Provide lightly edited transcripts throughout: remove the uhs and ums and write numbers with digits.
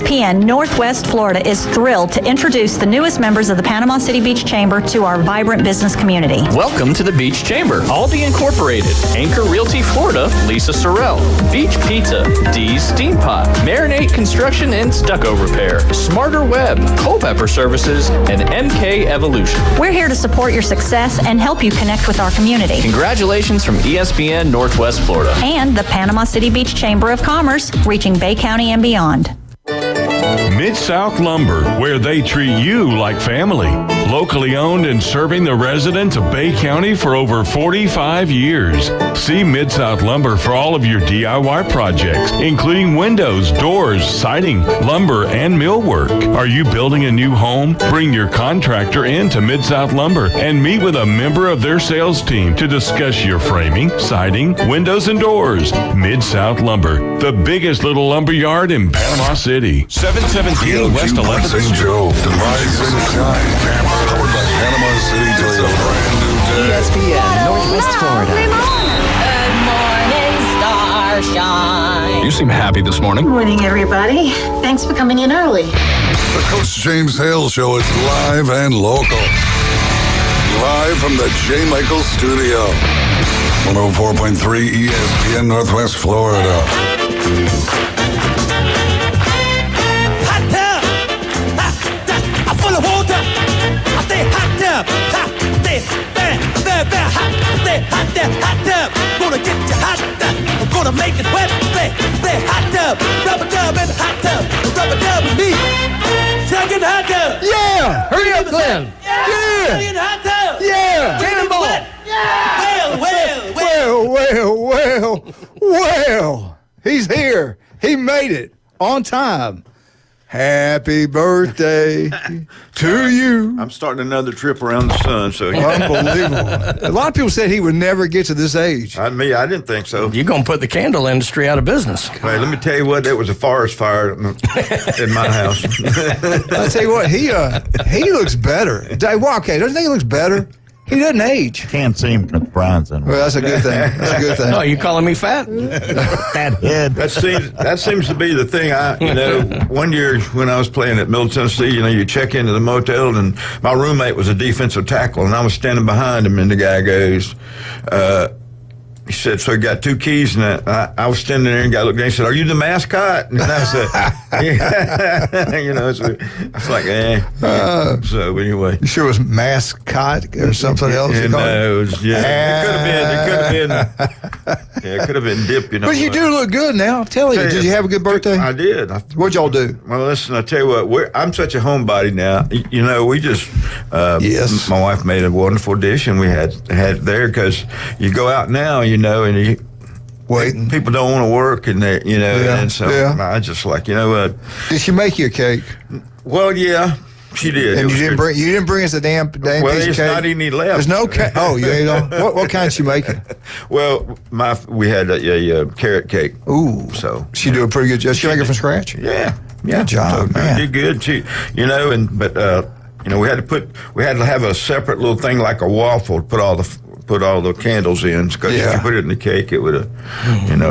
ESPN Northwest Florida is thrilled to introduce the newest members of the Panama City Beach Chamber to our vibrant business community. Welcome to the Beach Chamber. Aldi Incorporated, Anchor Realty Florida, Lisa Sorrell, Beach Pizza, D's Steam Pot, Marinate Construction and Stucco Repair, Smarter Web, Culpepper Services, and MK Evolution. We're here to support your success and help you connect with our community. Congratulations from ESPN Northwest Florida. And the Panama City Beach Chamber of Commerce, reaching Bay County and beyond. Mid-South Lumber, where they treat you like family. Locally owned and serving the residents of Bay County for over 45 years. See Mid-South Lumber for all of your DIY projects, including windows, doors, siding, lumber, and millwork. Are you building a new home? Bring your contractor in to Mid-South Lumber and meet with a member of their sales team to discuss your framing, siding, windows, and doors. Mid-South Lumber, the biggest little lumber yard in Panama City. 717 West 11th St. Joe, Demise and Shine. Powered by Panama City Toyota. Brand new day. ESPN Northwest Florida. Good morning, starshine. You seem happy this morning. Good morning, everybody. Thanks for coming in early. The Coach James Hale Show is live and local. Live from the J. Michael Studio. 104.3 ESPN Northwest Florida. Hot tub, gonna get you hot tub. I'm gonna make it wet. Say hot tub, rubber dub in the hot tub, rubber dub with me. Should I get in the hot tub? Yeah! Hurry up, Glenn! Yeah! Yeah! Get in the hot tub! Yeah! Cannonball! Yeah! Well, he's here. He made it on time. Happy birthday to you. I'm starting another trip around the sun, so Unbelievable. A lot of people said he would never get to this age. I didn't think so. You're going to put the candle industry out of business. Hey, let me tell you what, there was a forest fire in my house. I tell you what, he looks better. Okay, don't you think he looks better? He doesn't age. Can't see him with Brian's in. Well, that's a good thing. That's a good thing. Oh, you calling me fat? That head. That seems to be the thing. One year when I was playing at Middle Tennessee, you check into the motel, and my roommate was a defensive tackle, and I was standing behind him, and the guy goes, he said, so he got two keys, and I was standing there, and the guy looked at me and said, are you the mascot? And I said, yeah. So it's like, so anyway. You sure it was mascot or something else? It was, it could have been dip, But you do look good now. I'm telling you. Did you have a good birthday? I did. What'd y'all do? Well, listen, I tell you what, I'm such a homebody now. We just, yes. My wife made a wonderful dish, and we had it there, because you go out now, and waiting. People don't want to work, and they, and so I just like, Did she make you a cake? Well, yeah, she did. And you didn't bring us a damn piece of cake? Well, there's not any left. There's no cake. Oh, you ate all? What kind did she make it? Well, we had a carrot cake. Ooh. So she do a pretty good job. She make it from scratch? Yeah. Good job, man. Did good. She, we had to have a separate little thing like a waffle to put all the candles in, because if you put it in the cake, it would have,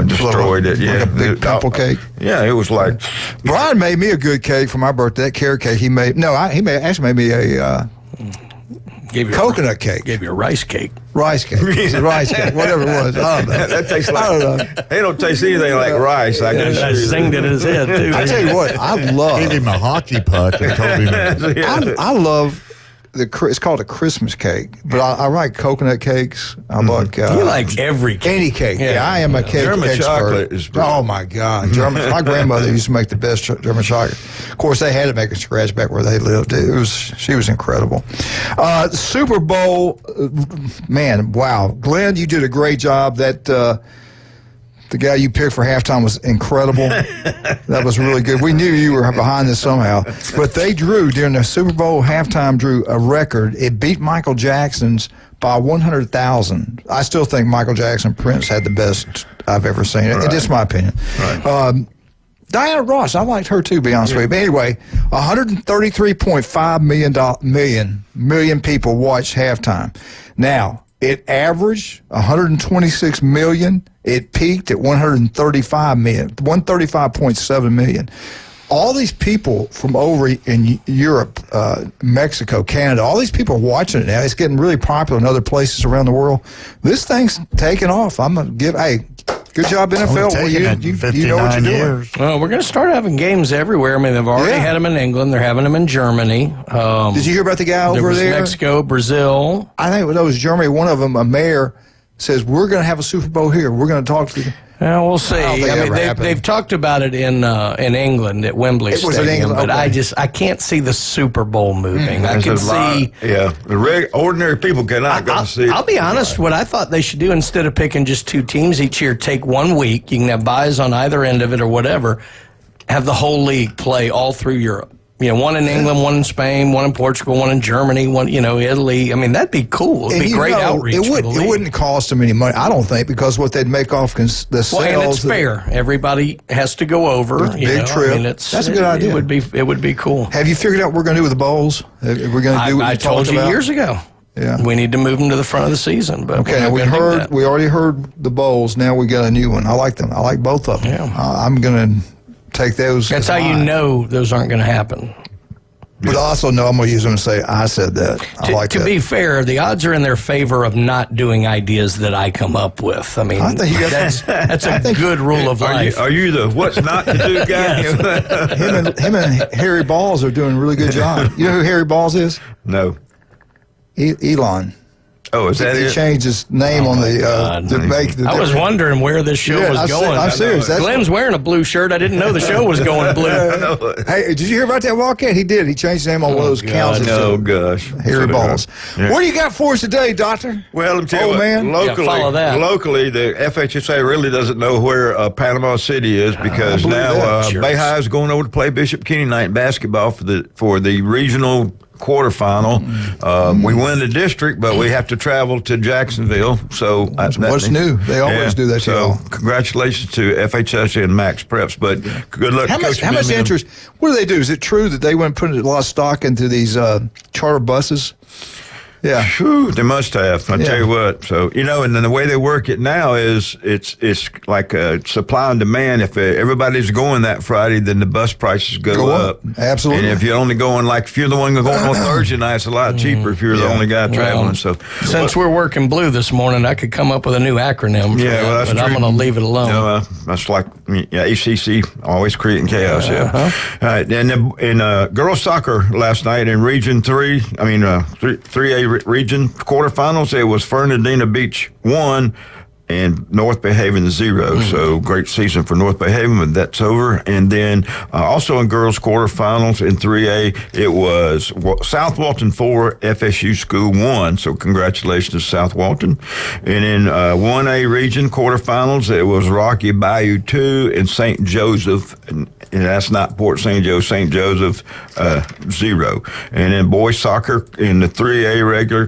destroyed it. Like a big pimple cake. Yeah, it was like. Brian made me a good cake for my birthday. That carrot cake he made. No, he actually made me a coconut cake. Gave you a rice cake. Rice cake. Rice cake. Whatever it was. I don't know. That tastes like. I don't know. They don't taste anything like rice. I can I zinged it in his head too. I tell you what, I love. Gave him a hockey puck and told him. I love. It's called a Christmas cake, but I like coconut cakes. I like you like every cake. Any cake. Yeah, I am a cake German expert. chocolate is oh my God, German! My grandmother used to make the best German chocolate. Of course, they had to make it scratch back where they lived. She was incredible. Super Bowl, man, wow, Glenn, you did a great job. The guy you picked for halftime was incredible. That was really good. We knew you were behind this somehow. But they during the Super Bowl halftime, drew a record. It beat Michael Jackson's by 100,000. I still think Michael Jackson Prince had the best I've ever seen. Right. It's just my opinion. Right. Diana Ross, I liked her too, to be honest with you. But anyway, 133.5 million people watched halftime. Now, it averaged 126 million. It peaked at 135 million, 135.7 million. all these people from over in Europe, Mexico, Canada, all these people are watching it now. It's getting really popular in other places around the world. This thing's taking off. I'm going to give, good job, NFL. Well, you know what you're doing. Well, we're going to start having games everywhere. I mean, they've already had them in England. They're having them in Germany. Did you hear about the guy over there? Mexico, Brazil. I think that was Germany. One of them, a mayor, says, we're going to have a Super Bowl here. We're going to talk to the... Well, we'll see. I mean, they've talked about it in England at Wembley Stadium, but I can't see the Super Bowl moving. I can see. The ordinary people cannot go see it. I'll be honest. What I thought they should do, instead of picking just 2 teams each year, take 1 week. You can have buys on either end of it or whatever. Have the whole league play all through Europe. You know, one in England, one in Spain, one in Portugal, one in Germany, one, Italy. I mean, that'd be cool. It'd be great outreach. It wouldn't cost them any money, I don't think, because what they'd make off the sales. Well, and it's fair. Everybody has to go over. Big trip. I mean, that's a good idea. It would be cool. Have you figured out what we're going to do with the bowls? We're going to do what I told you years ago. Yeah. We need to move them to the front of the season. But okay, we already heard the bowls. Now we got a new one. I like them. I like both of them. Yeah. I'm going to take those. That's how you know those aren't going to happen. But I also know I'm going to use them and say, I said that. To be fair, the odds are in their favor of not doing ideas that I come up with. I mean, that's a good rule of life. Are you the what's not to do guy? him and Harry Balls are doing a really good job. You know who Harry Balls is? No. Elon. Oh, is that he changed his name on the I was wondering where this show was going. I'm serious. Glenn's wearing a blue shirt. I didn't know the show was going blue. Hey, did you hear about that Wildcat? He did. He changed his name on one of those counts. Oh, gosh. Harry Balls. Yeah. What do you got for us today, Doctor? Well, I'm telling you, locally, the FHSA really doesn't know where Panama City is because now Bay High is going over to play Bishop Kenny night basketball for the regional quarterfinal. We win the district, but we have to travel to Jacksonville. So what's new? They always do that. So congratulations to FHS and Max Preps, but good luck. How much interest? What do they do? Is it true that they went putting a lot of stock into these charter buses? Yeah, they must have. I tell you what. So and then the way they work it now is it's like supply and demand. If everybody's going that Friday, then the bus prices go up. Absolutely. And if you're only going if you're the one going on Thursday night, it's a lot cheaper. If you're the only guy traveling. So since we're working blue this morning, I could come up with a new acronym. But I'm going to leave it alone. That's like ACC always creating chaos. All right. And in girls soccer last night in Region 3, 3A region quarterfinals, it was Fernandina Beach 1 and North Bay Haven 0. So great season for North Bay Haven, but that's over. And then also in girls quarterfinals in 3A, it was South Walton 4, FSU School 1. So congratulations to South Walton. And in 1A region quarterfinals, it was Rocky Bayou 2 and St. Joseph, and that's not Port St. Joe, St. Joseph 0. And in boys soccer in the 3A regular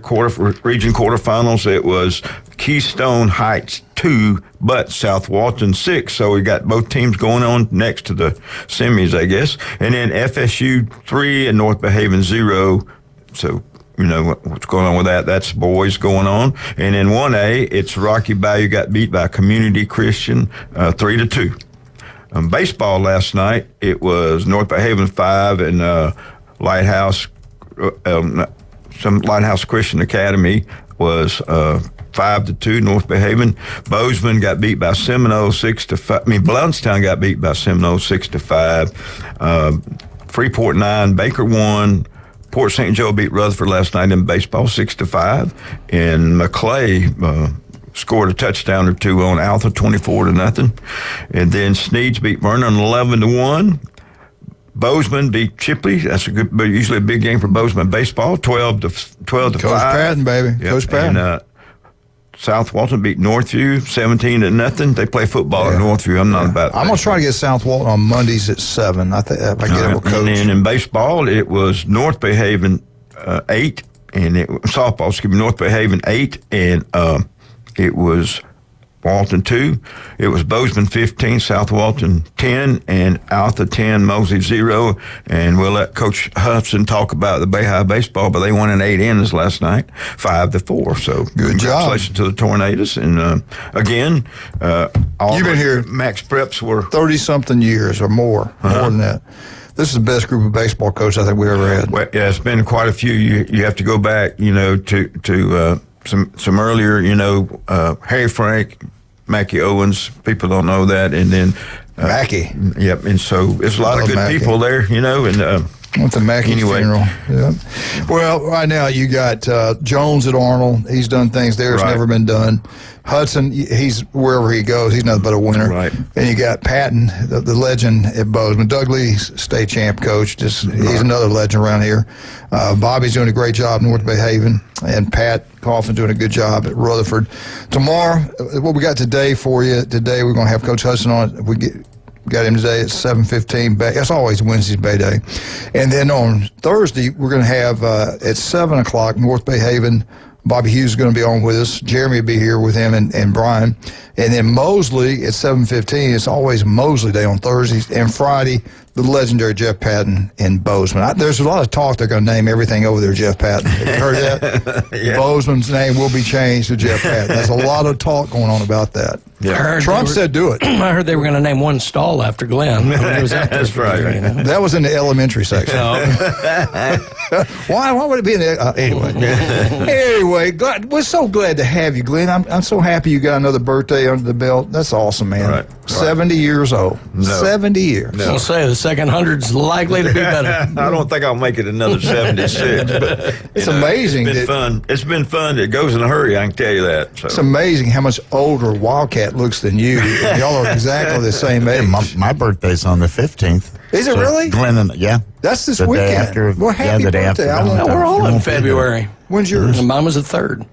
region quarterfinals, it was Keystone Heights 2, but South Walton 6. So we got both teams going on next to the semis, I guess. And then FSU 3 and North Bay Haven 0. So what's going on with that. That's boys going on. And in 1A, it's Rocky Bayou got beat by Community Christian 3-2. Baseball last night, it was North Bay Haven 5 and Lighthouse Christian Academy was 5-2 North Bay Haven. Bozeman got beat by Seminole 6-5. Blountstown got beat by Seminole 6-5. Freeport 9, Baker 1. Port St. Joe beat Rutherford last night in baseball 6-5. And Maclay scored a touchdown or two on Alpha 24-0. And then Sneads beat Vernon 11-1. Bozeman beat Chipley. That's usually a big game for Bozeman baseball. 12-5. Coach Patton, baby. Yep. Coach Patton. And South Walton beat Northview 17-0. They play football at Northview. I'm not about. I'm gonna try to get South Walton on Mondays at 7. I think if I get it with Coach. And then in baseball, it was North Bay Haven 8, and softball. North Bay Haven 8, and it was Walton 2. It was Bozeman 15, South Walton 10, and Alta 10, Mosey 0. And we'll let Coach Hudson talk about the Bay High baseball, but they won in 8 innings last night, 5-4. So good job. Congratulations to the Tornadoes. And again, all you've been here. Max Preps were 30-something years or more than that. This is the best group of baseball coaches I think we ever had. Well, yeah, it's been quite a few. You have to go back, to some earlier, Harry Frank, Mackie Owens. People don't know that, and then Mackie. Yep, and so it's a lot of good Mackie. people there, and. Went to Mackey's funeral. Yeah. Well, right now you got Jones at Arnold. He's done things there that's never been done. Hudson, he's wherever he goes, he's nothing but a winner. Right. And you got Patton, the legend at Bozeman. Doug Lee's state champ coach. He's another legend around here. Bobby's doing a great job in North Bay Haven, and Pat Coffin doing a good job at Rutherford. Tomorrow, what we got today for you? Today we're going to have Coach Hudson on. We got him today at 7:15. That's always Wednesday's Bay Day. And then on Thursday, we're going to have at 7 o'clock, North Bay Haven. Bobby Hughes is going to be on with us. Jeremy will be here with him and Brian. And then Mosley at 7:15. It's always Mosley Day on Thursdays. And Friday, the legendary Jeff Patton in Bozeman. There's a lot of talk they're going to name everything over there Jeff Patton. Have you heard that? Yeah. Bozeman's name will be changed to Jeff Patton. There's a lot of talk going on about that. Yeah. Trump said do it. I heard they were going to name one stall after Glenn. That's right. That was in the elementary section. Why would it be in the anyway, we're so glad to have you, Glenn. I'm so happy you got another birthday under the belt. That's awesome, man. Right. 70 years old. No. 70 years. No. I'll say the second 100's likely to be better. I don't think I'll make it another 76. But it's amazing. It's been fun. It's been fun. It goes in a hurry, I can tell you that. So. It's amazing how much older Wildcat looks than you. Y'all are exactly the same age. My birthday's on the 15th. Is it really? Glenn and That's this the weekend. Day after, well, happy the day birthday. after. We're all in February. When's yours? Mine was the 3rd.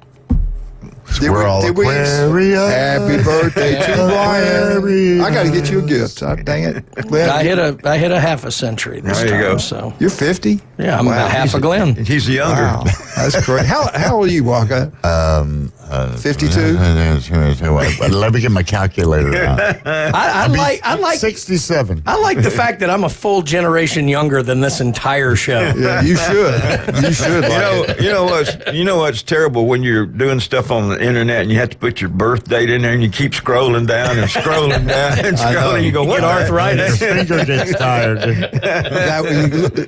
We're all Aquarius. Happy birthday to Brian. I got to get you a gift. Dang it. Glenn, I hit a half a century this there time. You go. So you're 50? Yeah, I'm about half a Glenn. He's younger. Wow. That's great. How old are you, Wildcat? 52? Let me get my calculator out. I like 67. I like the fact that I'm a full generation younger than this entire show. Yeah, you should. You should. You know what's terrible when you're doing stuff on the internet and you have to put your birth date in there and you keep scrolling down and scrolling down and scrolling. You go, what arthritis? Your finger gets tired.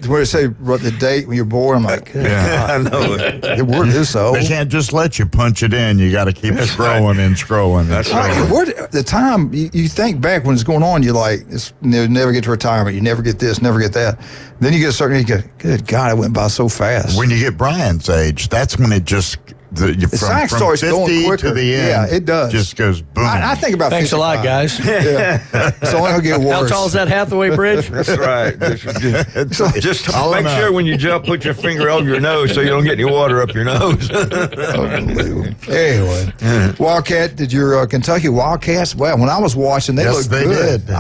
Where it say the date when you're born, I'm like, I know it. We're this old. They can't just let you punch it in. You got to keep scrolling and scrolling. That's right. The time you think back when it's going on, you're like, you never get to retirement. You never get this, never get that. Then you get a certain age, you go, good God, it went by so fast. When you get Brian's age, that's when it just from starts 50 going quicker. to the end. Yeah, it does. Just goes boom. I think about. Thanks 55. a lot, guys. Yeah, it's only gonna get worse. How tall is that Hathaway Bridge? That's right. Just make sure when you jump, put your finger over your nose so you don't get any water up your nose. Unbelievable. Anyway, Wildcat, did your Kentucky Wildcats? Well, when I was watching, they looked good. Did.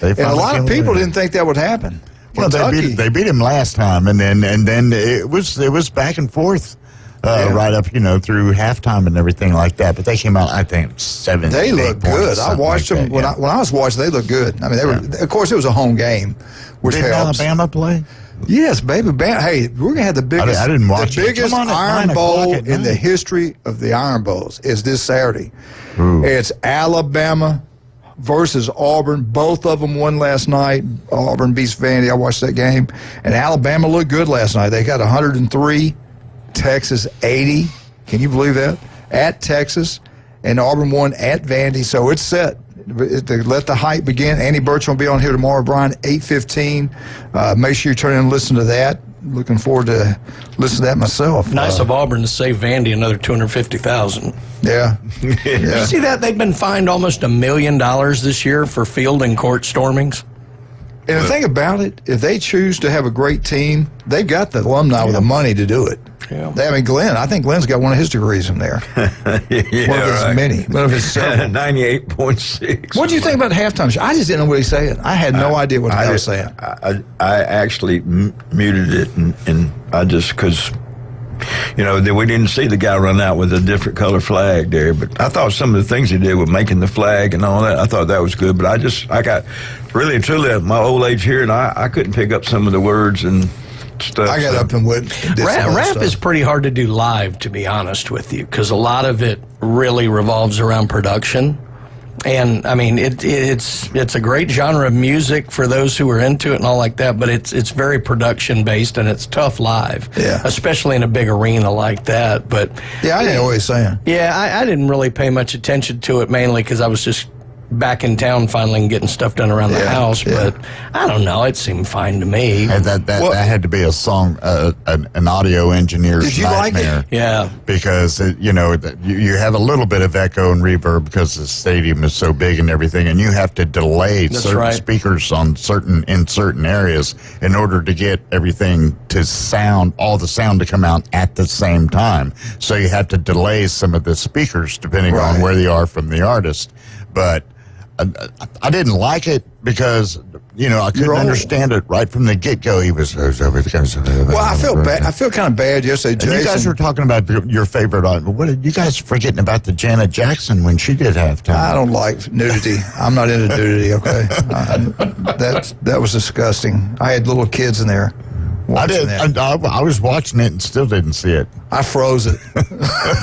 And a lot of people didn't think that would happen. Well, they beat him last time, and then it was back and forth. Right up, through halftime and everything like that. But they came out, I think, 7. They looked good. I watched them when I was watching. They looked good. I mean, they were. Of course, it was a home game, which Did helps. Alabama play? Yes, baby. Hey, we're gonna have the biggest. I didn't watch the biggest Iron Bowl in the history of the Iron Bowls is this Saturday. Ooh. It's Alabama versus Auburn. Both of them won last night. Auburn beats Vandy. I watched that game, and Alabama looked good last night. They got 103. Texas 80. Can you believe that? At Texas, and Auburn won at Vandy, so it's set. To let the hype begin. Andy Birch will be on here tomorrow, Brian, 8:15. Make sure you turn in and listen to that. Looking forward to listening to that myself. Nice of Auburn to save Vandy another $250,000. Yeah. You see that? They've been fined almost $1 million this year for field and court stormings. And the thing about it, if they choose to have a great team, they've got the alumni with the money to do it. Yeah. I think Glenn's got one of his degrees from there. One of his many. One of his several. 98.6. What do you think about the halftime show? I just didn't know what he was saying. I had no idea what the guy was saying. I actually muted it, and I just, because we didn't see the guy run out with a different color flag there. But I thought some of the things he did with making the flag and all that, I thought that was good. But I got really and truly at my old age here, and I couldn't pick up some of the words and stuff. I got up and went. Rap is pretty hard to do live, to be honest with you, because a lot of it really revolves around production. And I mean, it's a great genre of music for those who are into it and all like that. But it's very production based and it's tough live, especially in a big arena like that. But I didn't know what he was saying. Yeah, I didn't really pay much attention to it, mainly because I was just back in town finally and getting stuff done around the house. But I don't know, it seemed fine to me. And that had to be a song, an audio engineer's nightmare. Like it? Yeah, because you have a little bit of echo and reverb because the stadium is so big and everything, and you have to delay certain speakers in certain areas in order to get everything to sound, all the sound to come out at the same time. So you have to delay some of the speakers depending on where they are from the artist. But I didn't like it because, I couldn't understand it right from the get-go. He was over the Well, I feel bad. I feel kind of bad yesterday, Jason. And you guys were talking about your favorite. What are you guys forgetting about the Janet Jackson when she did halftime? I don't like nudity. I'm not into nudity, okay? That was disgusting. I had little kids in there. I did. I was watching it and still didn't see it. I froze it.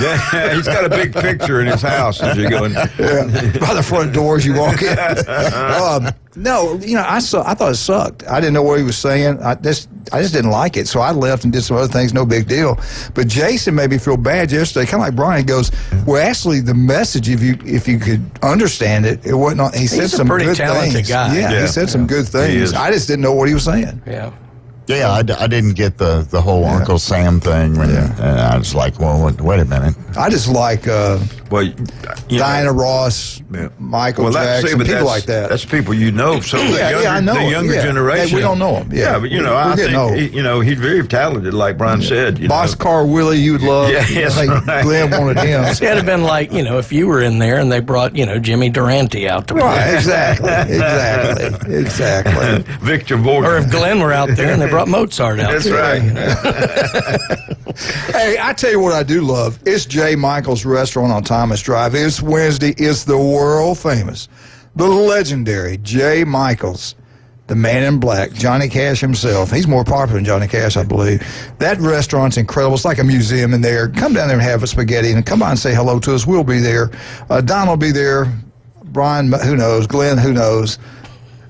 Yeah, he's got a big picture in his house as you're going. By the front door as you walk in. No, I thought it sucked. I didn't know what he was saying. I just didn't like it. So I left and did some other things. No big deal. But Jason made me feel bad yesterday. Kind of like Brian. He goes, well, actually, the message, if you could understand it, it wasn't. He said some good things. He's a pretty talented guy. Yeah, he said some good things. I just didn't know what he was saying. Yeah. Yeah, I didn't get the whole Uncle Sam thing. And I was like, well, wait a minute. I just like Diana Ross, Michael Jackson, people like that. That's people you know. So I know the younger generation. Hey, we don't know them. Yeah, but I think he's very talented, like Brian said. Boxcar Willie, you'd love. Right. Glenn wanted him. It'd have been like, if you were in there and they brought, Jimmy Durante out to play. Right, exactly. Victor Borg. Or if Glenn were out there and they brought Mozart out. That's right. Hey, I tell you what I do love. It's J. Michael's Restaurant on Thomas Drive. It's Wednesday. It's the world famous, the legendary J. Michael's, the man in black, Johnny Cash himself. He's more popular than Johnny Cash, I believe. That restaurant's incredible. It's like a museum in there. Come down there and have a spaghetti and come by and say hello to us. We'll be there. Don will be there. Brian, who knows? Glenn, who knows?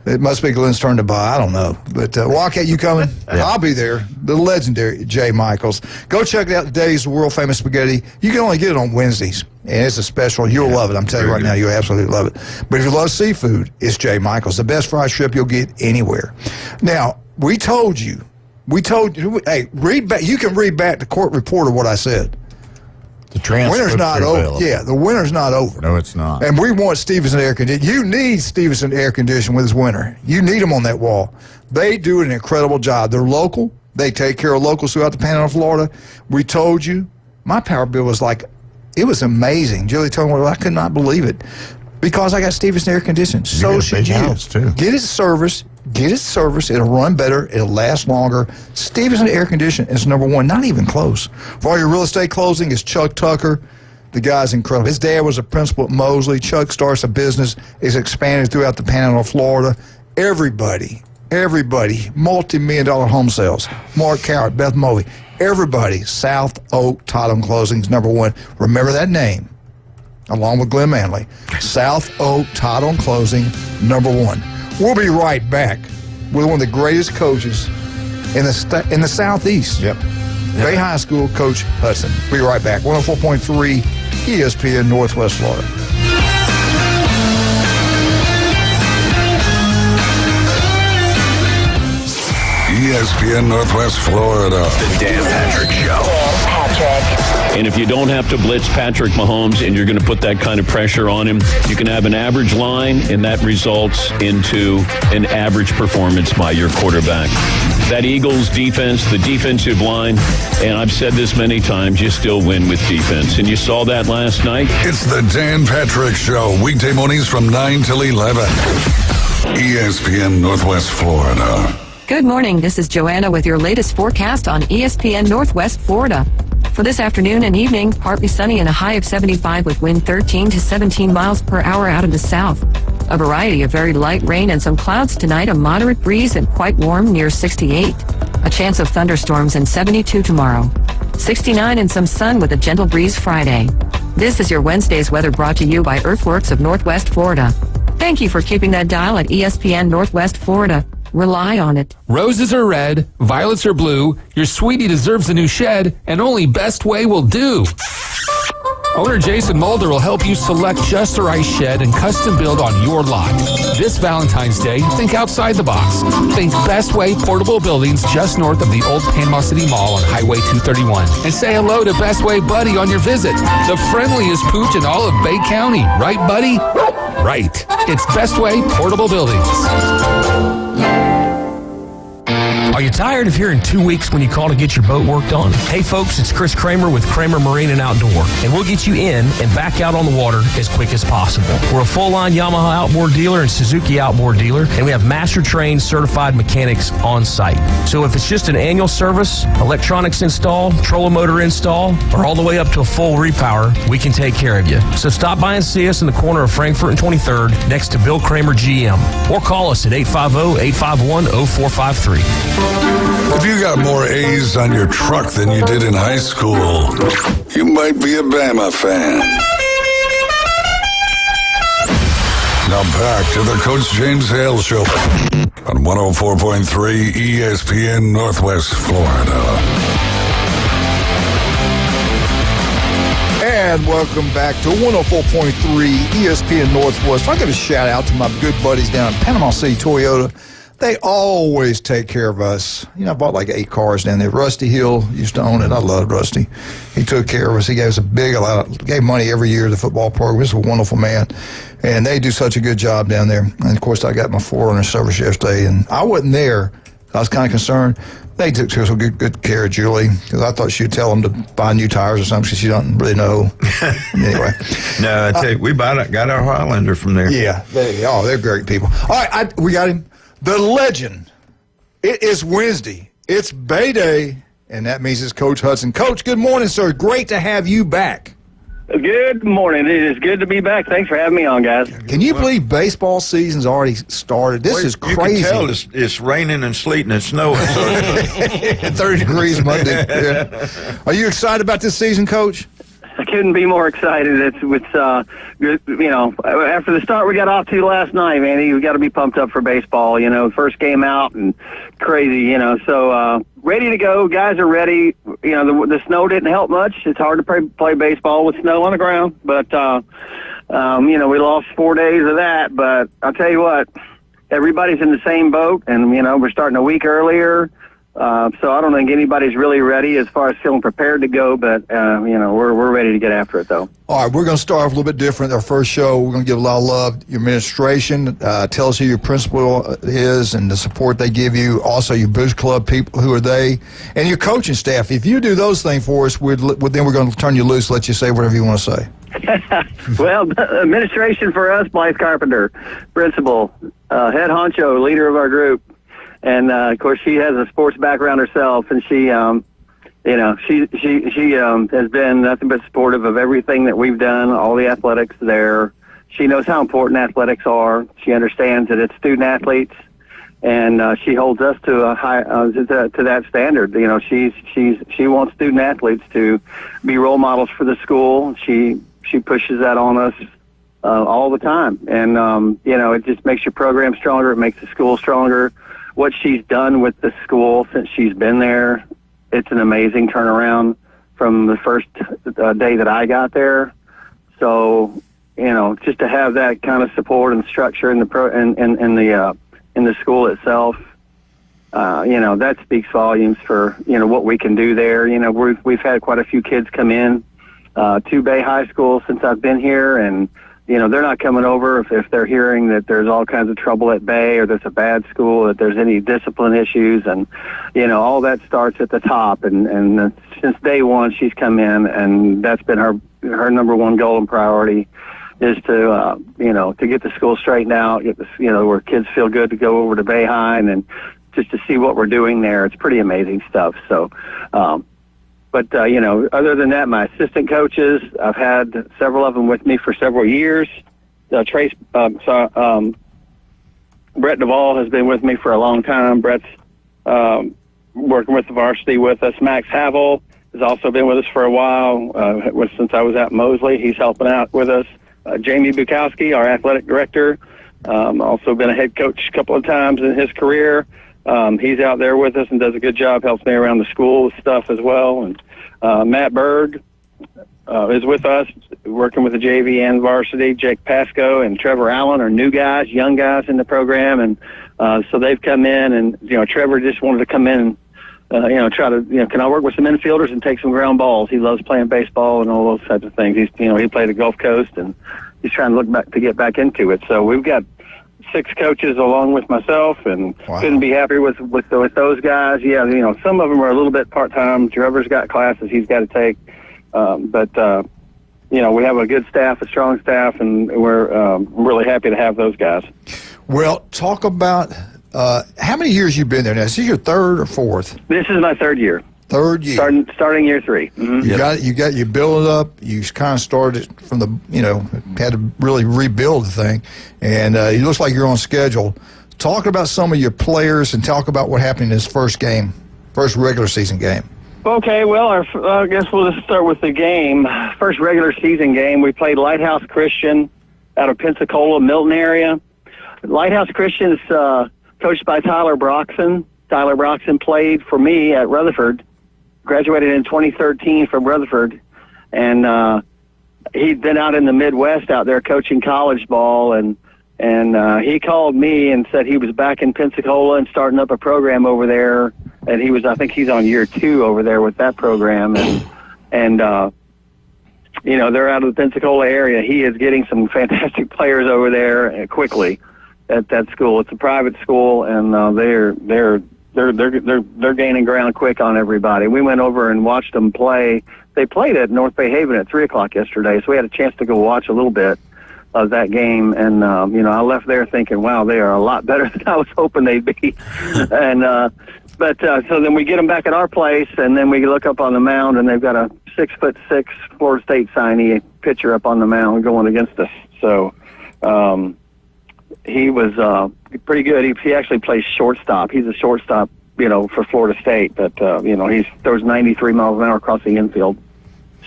It must be Glenn's turn to buy. I don't know. But Wildcat, you coming? Yeah. I'll be there. The legendary J. Michaels. Go check it out today's world famous spaghetti. You can only get it on Wednesdays. And it's a special. You'll love it. I'm telling you right now, you'll absolutely love it. But if you love seafood, it's J. Michaels. The best fried shrimp you'll get anywhere. Now, we told you. Hey, read back. You can read back the court report of what I said. The winter's not over. Yeah, the winter's not over. No, it's not. And we want Stevenson Air Conditioning. You need Stevenson Air Conditioning with this winter. You need them on that wall. They do an incredible job. They're local. They take care of locals throughout the Panhandle of Florida. We told you. My power bill was it was amazing. Julie told me, I could not believe it. Because I got Stevenson Air Conditioning. So should you. House too. Get it serviced. It'll run better. It'll last longer. Stevenson Air Conditioning is number one. Not even close. For all your real estate closing, it's Chuck Tucker. The guy's incredible. His dad was a principal at Mosley. Chuck starts a business. It's expanded throughout the Panhandle of Florida. Everybody, multi-million-dollar home sales. Mark Coward, Beth Movey. Everybody, South Oak Title and Closings, number one. Remember that name, along with Glenn Manley. South Oak Title and Closing, number one. We'll be right back with one of the greatest coaches in the Southeast. Yep. Bay High School, Coach Hudson. We'll be right back. 104.3 ESPN Northwest Florida. ESPN Northwest Florida. The Dan Patrick Show. Dan Patrick. And if you don't have to blitz Patrick Mahomes and you're going to put that kind of pressure on him, you can have an average line, and that results into an average performance by your quarterback. That Eagles defense, the defensive line, and I've said this many times, you still win with defense. And you saw that last night. It's the Dan Patrick Show, weekday mornings from 9 till 11. ESPN Northwest Florida. Good morning. This is Joanna with your latest forecast on ESPN Northwest Florida. For this afternoon and evening, partly sunny and a high of 75 with wind 13 to 17 miles per hour out of the south. A variety of very light rain and some clouds tonight, a moderate breeze and quite warm near 68. A chance of thunderstorms and 72 tomorrow. 69 and some sun with a gentle breeze Friday. This is your Wednesday's weather brought to you by Earthworks of Northwest Florida. Thank you for keeping that dial at ESPN Northwest Florida. Rely on it. Roses are red, violets are blue, your sweetie deserves a new shed, and only Best Way will do. Owner Jason Mulder will help you select just the right shed and custom build on your lot. This Valentine's Day, think outside the box. Think Best Way Portable Buildings just north of the old Panama City Mall on Highway 231. And say hello to Best Way Buddy on your visit. The friendliest pooch in all of Bay County. Right, Buddy? Right. It's Best Way Portable Buildings. Are you tired of hearing 2 weeks when you call to get your boat worked on? Hey folks, it's Chris Kramer with Kramer Marine and Outdoor, and we'll get you in and back out on the water as quick as possible. We're a full-line Yamaha outboard dealer and Suzuki outboard dealer, and we have master-trained certified mechanics on site. So if it's just an annual service, electronics install, trolling motor install, or all the way up to a full repower, we can take care of you. So stop by and see us in the corner of Frankfurt and 23rd next to Bill Kramer GM, or call us at 850-851-0453. If you got more A's on your truck than you did in high school, you might be a Bama fan. Now back to the Coach James Hale Show on 104.3 ESPN Northwest Florida. And welcome back to 104.3 ESPN Northwest. I give a shout out to my good buddies down in Panama City Toyota. They always take care of us. You know, I bought like 8 cars down there. Rusty Hill used to own it. I loved Rusty. He took care of us. He gave us gave money every year to the football program. He was a wonderful man. And they do such a good job down there. And, of course, I got my 4 service yesterday. And I wasn't there. I was kind of concerned. They took so good care of Julie because I thought she'd tell them to buy new tires or something because she doesn't really know. Anyway. No, I tell you, we got our Highlander from there. Yeah. They're great people. All right, we got him. The legend. It is Wednesday. It's Bay Day, and that means it's Coach Hudson. Coach, good morning, sir. Great to have you back. Good morning. It is good to be back. Thanks for having me on, guys. Can you believe baseball season's already started? This is crazy. You can tell it's raining and sleeting and snowing. So 30 degrees Monday. Yeah. Are you excited about this season, Coach? I couldn't be more excited. It's after the start we got off to last night, man, you got to be pumped up for baseball. You know, first game out and crazy. You know, so ready to go. Guys are ready. You know, the snow didn't help much. It's hard to play baseball with snow on the ground, but we lost 4 days of that. But I'll tell you what, everybody's in the same boat, and we're starting a week earlier. So I don't think anybody's really ready as far as feeling prepared to go, but, we're ready to get after it, though. All right, we're going to start off a little bit different. Our first show, we're going to give a lot of love. Your administration, tell us who your principal is and the support they give you. Also, your Boost Club people, who are they? And your coaching staff. If you do those things for us, then we're going to turn you loose, let you say whatever you want to say. Well, administration for us, Blythe Carpenter, principal, head honcho, leader of our group. And, of course, she has a sports background herself, and she has been nothing but supportive of everything that we've done, all the athletics there. She knows how important athletics are. She understands that it's student athletes, and she holds us to a high to that standard. You know, she wants student athletes to be role models for the school. She pushes that on us all the time, and it just makes your program stronger. It makes the school stronger. What she's done with the school since she's been there, it's an amazing turnaround from the first day that I got there. So, just to have that kind of support and structure in the school itself, that speaks volumes for what we can do there. We've had quite a few kids come in to Bay High School since I've been here, and they're not coming over if they're hearing that there's all kinds of trouble at Bay or there's a bad school, that there's any discipline issues. And, all that starts at the top. And since day one, she's come in, and that's been her number one goal and priority is to get the school straightened out, get where kids feel good to go over to Bay High, and then just to see what we're doing there. It's pretty amazing stuff. So, But, other than that, my assistant coaches, I've had several of them with me for several years. Brett Duvall has been with me for a long time. Brett's working with the varsity with us. Max Havel has also been with us for a while, since I was at Mosley. He's helping out with us. Jamie Bukowski, our athletic director, also been a head coach a couple of times in his career. He's out there with us and does a good job, helps me around the school with stuff as well. And Matt Berg is with us, working with the JV and varsity. Jake Pasco and Trevor Allen are new guys, young guys in the program. And so they've come in, and, Trevor just wanted to come in and, try to, can I work with some infielders and take some ground balls? He loves playing baseball and all those types of things. He's, he played at Gulf Coast, and he's trying to look back to get back into it. So we've got 6 coaches along with myself, and couldn't be happier with those guys. Yeah, some of them are a little bit part-time. Trevor's got classes he's got to take. But we have a good staff, a strong staff, and we're really happy to have those guys. Well, talk about how many years you've been there now. Is this your 3rd or 4th? This is my 3rd year. 3rd year. Starting year 3. Mm-hmm. You build it up. You kind of started from had to really rebuild the thing, and it looks like you're on schedule. Talk about some of your players and talk about what happened in this first regular season game. Okay, well, I guess we'll just start with the game. First regular season game, we played Lighthouse Christian out of Pensacola, Milton area. Lighthouse Christian is coached by Tyler Broxson. Tyler Broxson played for me at Rutherford, graduated in 2013 from Rutherford, and he'd been out in the Midwest out there coaching college ball, and he called me and said he was back in Pensacola and starting up a program over there. And I think he's on year 2 over there with that program. And they're out of the Pensacola area. He is getting some fantastic players over there quickly at that school. It's a private school, and they're gaining ground quick on everybody. We went over and watched them play. They played at North Bay Haven at 3:00 yesterday, so we had a chance to go watch a little bit of that game. And, I left there thinking, wow, they are a lot better than I was hoping they'd be. And, so then we get them back at our place, and then we look up on the mound, and they've got a 6'6" Florida State signee pitcher up on the mound going against us. So he was pretty good. He actually plays shortstop. He's a shortstop, for Florida State, but he throws 93 miles an hour across the infield.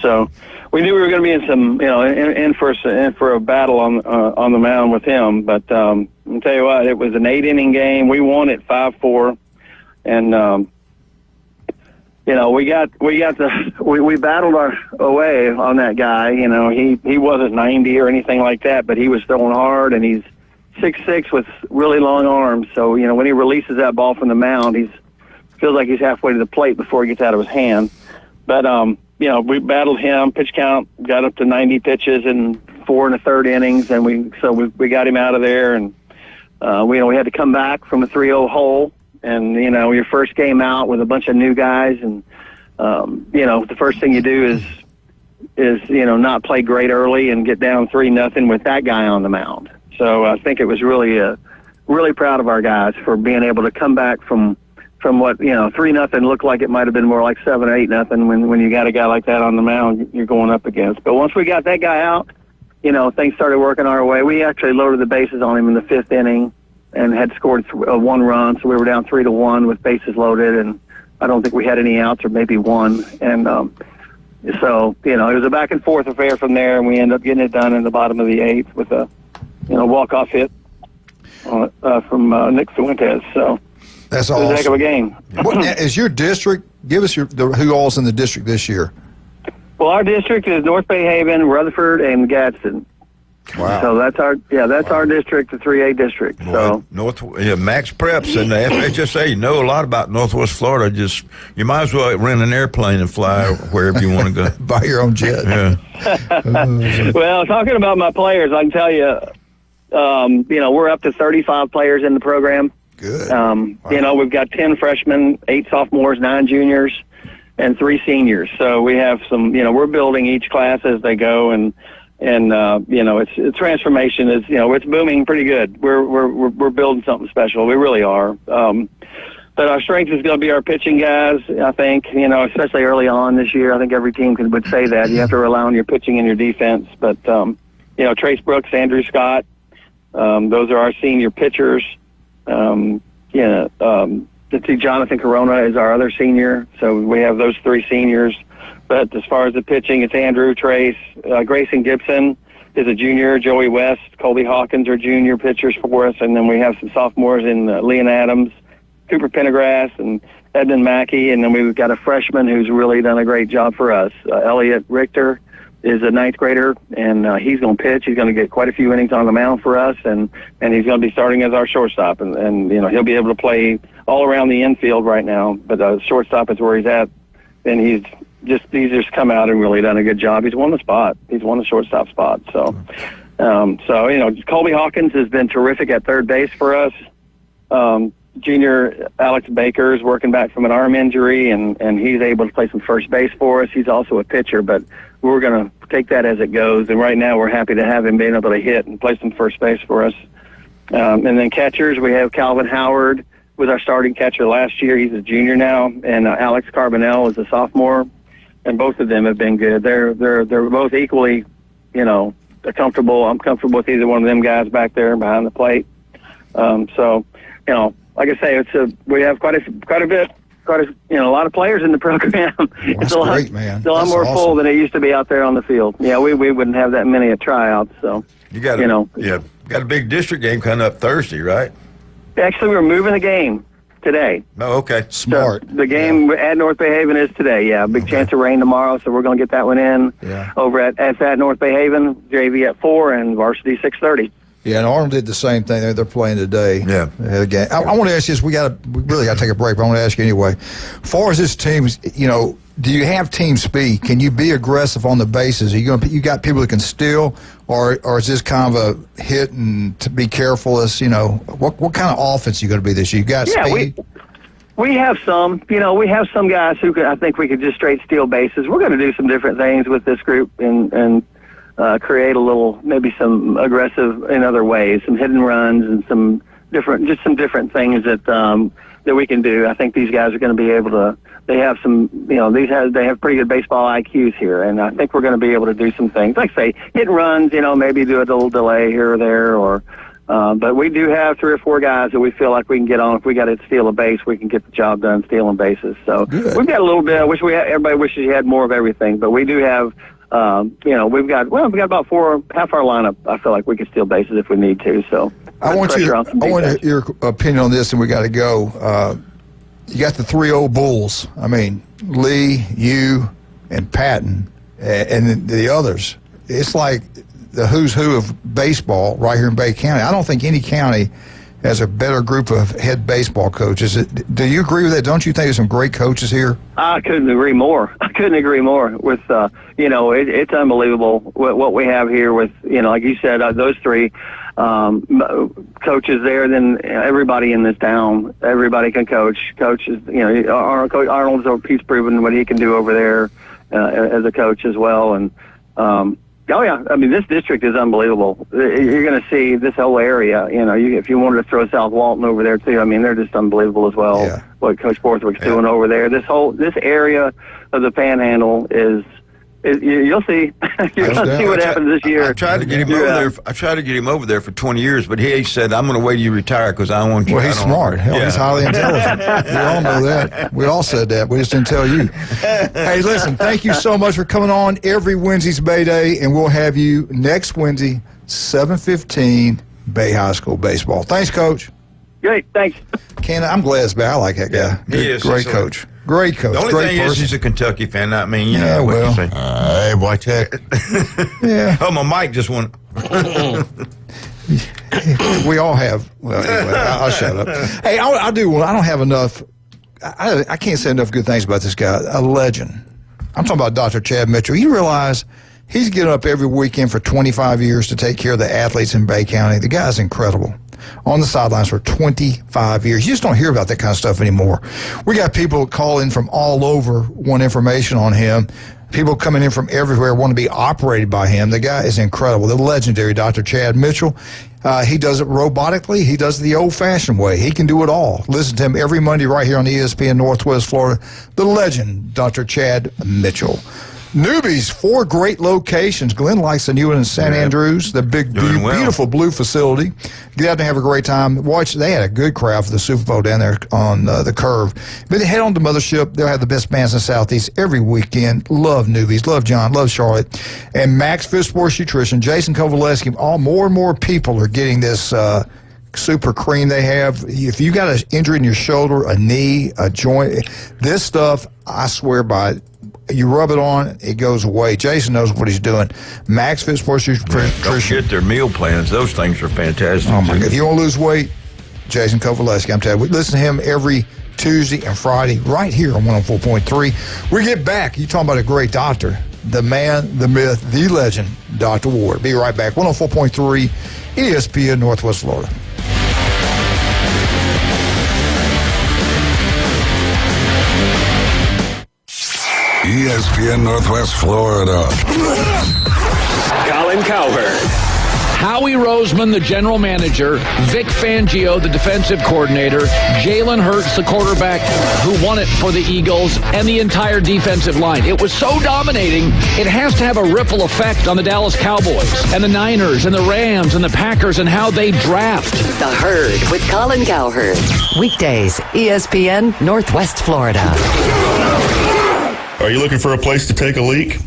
So we knew we were going to be in some, in for a battle on the mound with him. But I'll tell you what, it was an 8-inning game. We won it 5-4. And, we battled our way on that guy. He wasn't 90 or anything like that, but he was throwing hard, and he's 6'6" with really long arms. So, when he releases that ball from the mound, feels like he's halfway to the plate before he gets out of his hand. But, we battled him, pitch count, got up to 90 pitches in 4 1/3 innings, and we got him out of there. And, we had to come back from a 3-0 hole. And, your first game out with a bunch of new guys, and, the first thing you do is not play great early and get down 3-0 with that guy on the mound. So I think it was really proud of our guys for being able to come back from what, 3-0 looked like it might have been more like 7 or 8-0 when you got a guy like that on the mound you're going up against. But once we got that guy out, things started working our way. We actually loaded the bases on him in the 5th inning and had scored 1 run, so we were down 3-1 with bases loaded, and I don't think we had any outs or maybe 1. And so, it was a back-and-forth affair from there, and we ended up getting it done in the bottom of the 8th with a, walk-off hit from Nick Fuentes. So that's awesome. It was a heck of a game. What is your district? Give us who all's in the district this year. Well, our district is North Bay Haven, Rutherford, and Gadsden. Wow. So that's our district, the 3A district. Boy, So Max Preps and the FHSA know a lot about Northwest Florida. You might as well rent an airplane and fly wherever you want to go. Buy your own jet. Yeah. Well, talking about my players, I can tell you, we're up to 35 players in the program. Good. Wow. We've got 10 freshmen, 8 sophomores, 9 juniors, and 3 seniors. So we have some, we're building each class as they go, and it's transformation is, it's booming pretty good. We're building something special. We really are. But our strength is going to be our pitching guys, I think, especially early on this year. I think every team would say that. You have to rely on your pitching and your defense. But, Trace Brooks, Andrew Scott, those are our senior pitchers. Jonathan Corona is our other senior. So we have those three seniors. But as far as the pitching, it's Andrew, Trace, Grayson Gibson is a junior, Joey West, Colby Hawkins are junior pitchers for us. And then we have some sophomores in Leon Adams, Cooper Pendergrass, and Edmund Mackey, and then we've got a freshman who's really done a great job for us. Elliot Richter is a ninth grader, and he's going to pitch. He's going to get quite a few innings on the mound for us, and he's going to be starting as our shortstop, and he'll be able to play all around the infield right now, but shortstop is where he's at, and he's just come out and really done a good job. He's won the spot. He's won the shortstop spot. So Colby Hawkins has been terrific at third base for us. Junior Alex Baker is working back from an arm injury, and he's able to play some first base for us. He's also a pitcher, but we're going to take that as it goes. And right now we're happy to have him being able to hit and play some first base for us. And then catchers, we have Calvin Howard was our starting catcher last year. He's a junior now, and Alex Carbonell is a sophomore. And both of them have been good. They're both equally, comfortable. I'm comfortable with either one of them guys back there behind the plate. Like I say, we have quite a lot of players in the program. It's a lot, great, man. It's a lot more awesome. full than it used to be out there on the field. Yeah, we wouldn't have that many at tryouts. So you got got a big district game coming up Thursday, right? Actually, we're moving the game today. Oh, okay. Smart. So the game at North Bay Haven is today. Yeah, big chance of rain tomorrow, so we're going to get that one in. Yeah. Over at North Bay Haven, JV at 4 and varsity 6:30. Yeah, and Arnold did the same thing. They're playing today. Yeah. Again, I want to ask you this. We really got to take a break, but I want to ask you anyway. As far as this team, do you have team speed? Can you be aggressive on the bases? Are you got people that can steal, or is this kind of a hit and to be careful? As what kind of offense are you going to be this year? You got speed. We have some. We have some guys who I think we could just straight steal bases. We're going to do some different things with this group and create a little, maybe some aggressive in other ways, some hidden runs and some different things that we can do. I think these guys are going to be able to. They have some, they have pretty good baseball IQs here, and I think we're going to be able to do some things, like say hit and runs. Maybe do a little delay here or there, but we do have 3 or 4 guys that we feel like we can get on. If we got to steal a base, we can get the job done stealing bases. So we've got a little bit. I wish everybody wishes you had more of everything, but we do have. We've got about half our lineup. I feel like we could steal bases if we need to. So I want your opinion on this, and we got to go. You got the 3 old bulls. I mean, Lee, you, and Patton, and the others. It's like the who's who of baseball right here in Bay County. I don't think any county has a better group of head baseball coaches. Do you agree with that? Don't you think there's some great coaches here? I couldn't agree more. With, it's unbelievable what we have here with, like you said, those 3 coaches there. Then everybody in this town, everybody can coach. Coaches, Arnold's he's proven what he can do over there as a coach as well. And, oh yeah, I mean this district is unbelievable. You're going to see this whole area. If you wanted to throw South Walton over there too, I mean they're just unbelievable as well. Yeah. What Coach Borthwick's doing over there. This area of the Panhandle is you'll see. You're going to see what happens this year. I tried to get him over there. I tried to get him over there for 20 years, but he said, "I'm going to wait till you retire because I don't want you." Well, he's smart. Hell, he's highly intelligent. We all know that. We all said that. We just didn't tell you. Hey, listen, thank you so much for coming on every Wednesday's Bay Day, and we'll have you next Wednesday, 7:15, Bay High School baseball. Thanks, Coach. Great, thanks. Ken, I'm glad it's Bay. I like that guy. He is. Great coach. Great coach. The only Great thing person. is he's a Kentucky fan. I mean, Yeah, what well. you say. Hey, watch that. Yeah. Oh, my mic just went. We all have. Well, anyway, I'll shut up. Hey, I don't have enough. I can't say enough good things about this guy. A legend. I'm talking about Dr. Chad Mitchell. You realize he's getting up every weekend for 25 years to take care of the athletes in Bay County. The guy's incredible. On the sidelines for 25 years. You just don't hear about that kind of stuff anymore. We got people calling from all over, want information on him. People coming in from everywhere want to be operated by him. The guy is incredible. The legendary Dr. Chad Mitchell. He does it robotically. He does it the old-fashioned way. He can do it all. Listen to him every Monday right here on ESPN Northwest Florida. The legend, Dr. Chad Mitchell. Newbies, 4 great locations. Glenn likes the new one in St. Andrews, the big, beautiful blue facility. Get out there and have a great time. Watch, they had a good crowd for the Super Bowl down there on the Curve. But head on to Mothership. They'll have the best bands in the Southeast every weekend. Love Newbies, love John, love Charlotte. And Max Fit Sports Nutrition, Jason Kovaleski. More and more people are getting this super cream they have. If you got an injury in your shoulder, a knee, a joint, this stuff, I swear by it. You rub it on, it goes away. Jason knows what he's doing. Max Fit Sports Nutrition. Don't forget their meal plans. Those things are fantastic. Oh, my God. If you want to lose weight, Jason Kovaleski, I'm telling you. We listen to him every Tuesday and Friday right here on 104.3. We get back. You talking about a great doctor. The man, the myth, the legend, Dr. Ward. Be right back. 104.3 ESPN Northwest Florida. ESPN Northwest Florida. Colin Cowherd. Howie Roseman, the general manager, Vic Fangio, the defensive coordinator, Jalen Hurts, the quarterback who won it for the Eagles, and the entire defensive line. It was so dominating, it has to have a ripple effect on the Dallas Cowboys and the Niners and the Rams and the Packers and how they draft. The Herd with Colin Cowherd. Weekdays, ESPN Northwest Florida. Are you looking for a place to take a leak?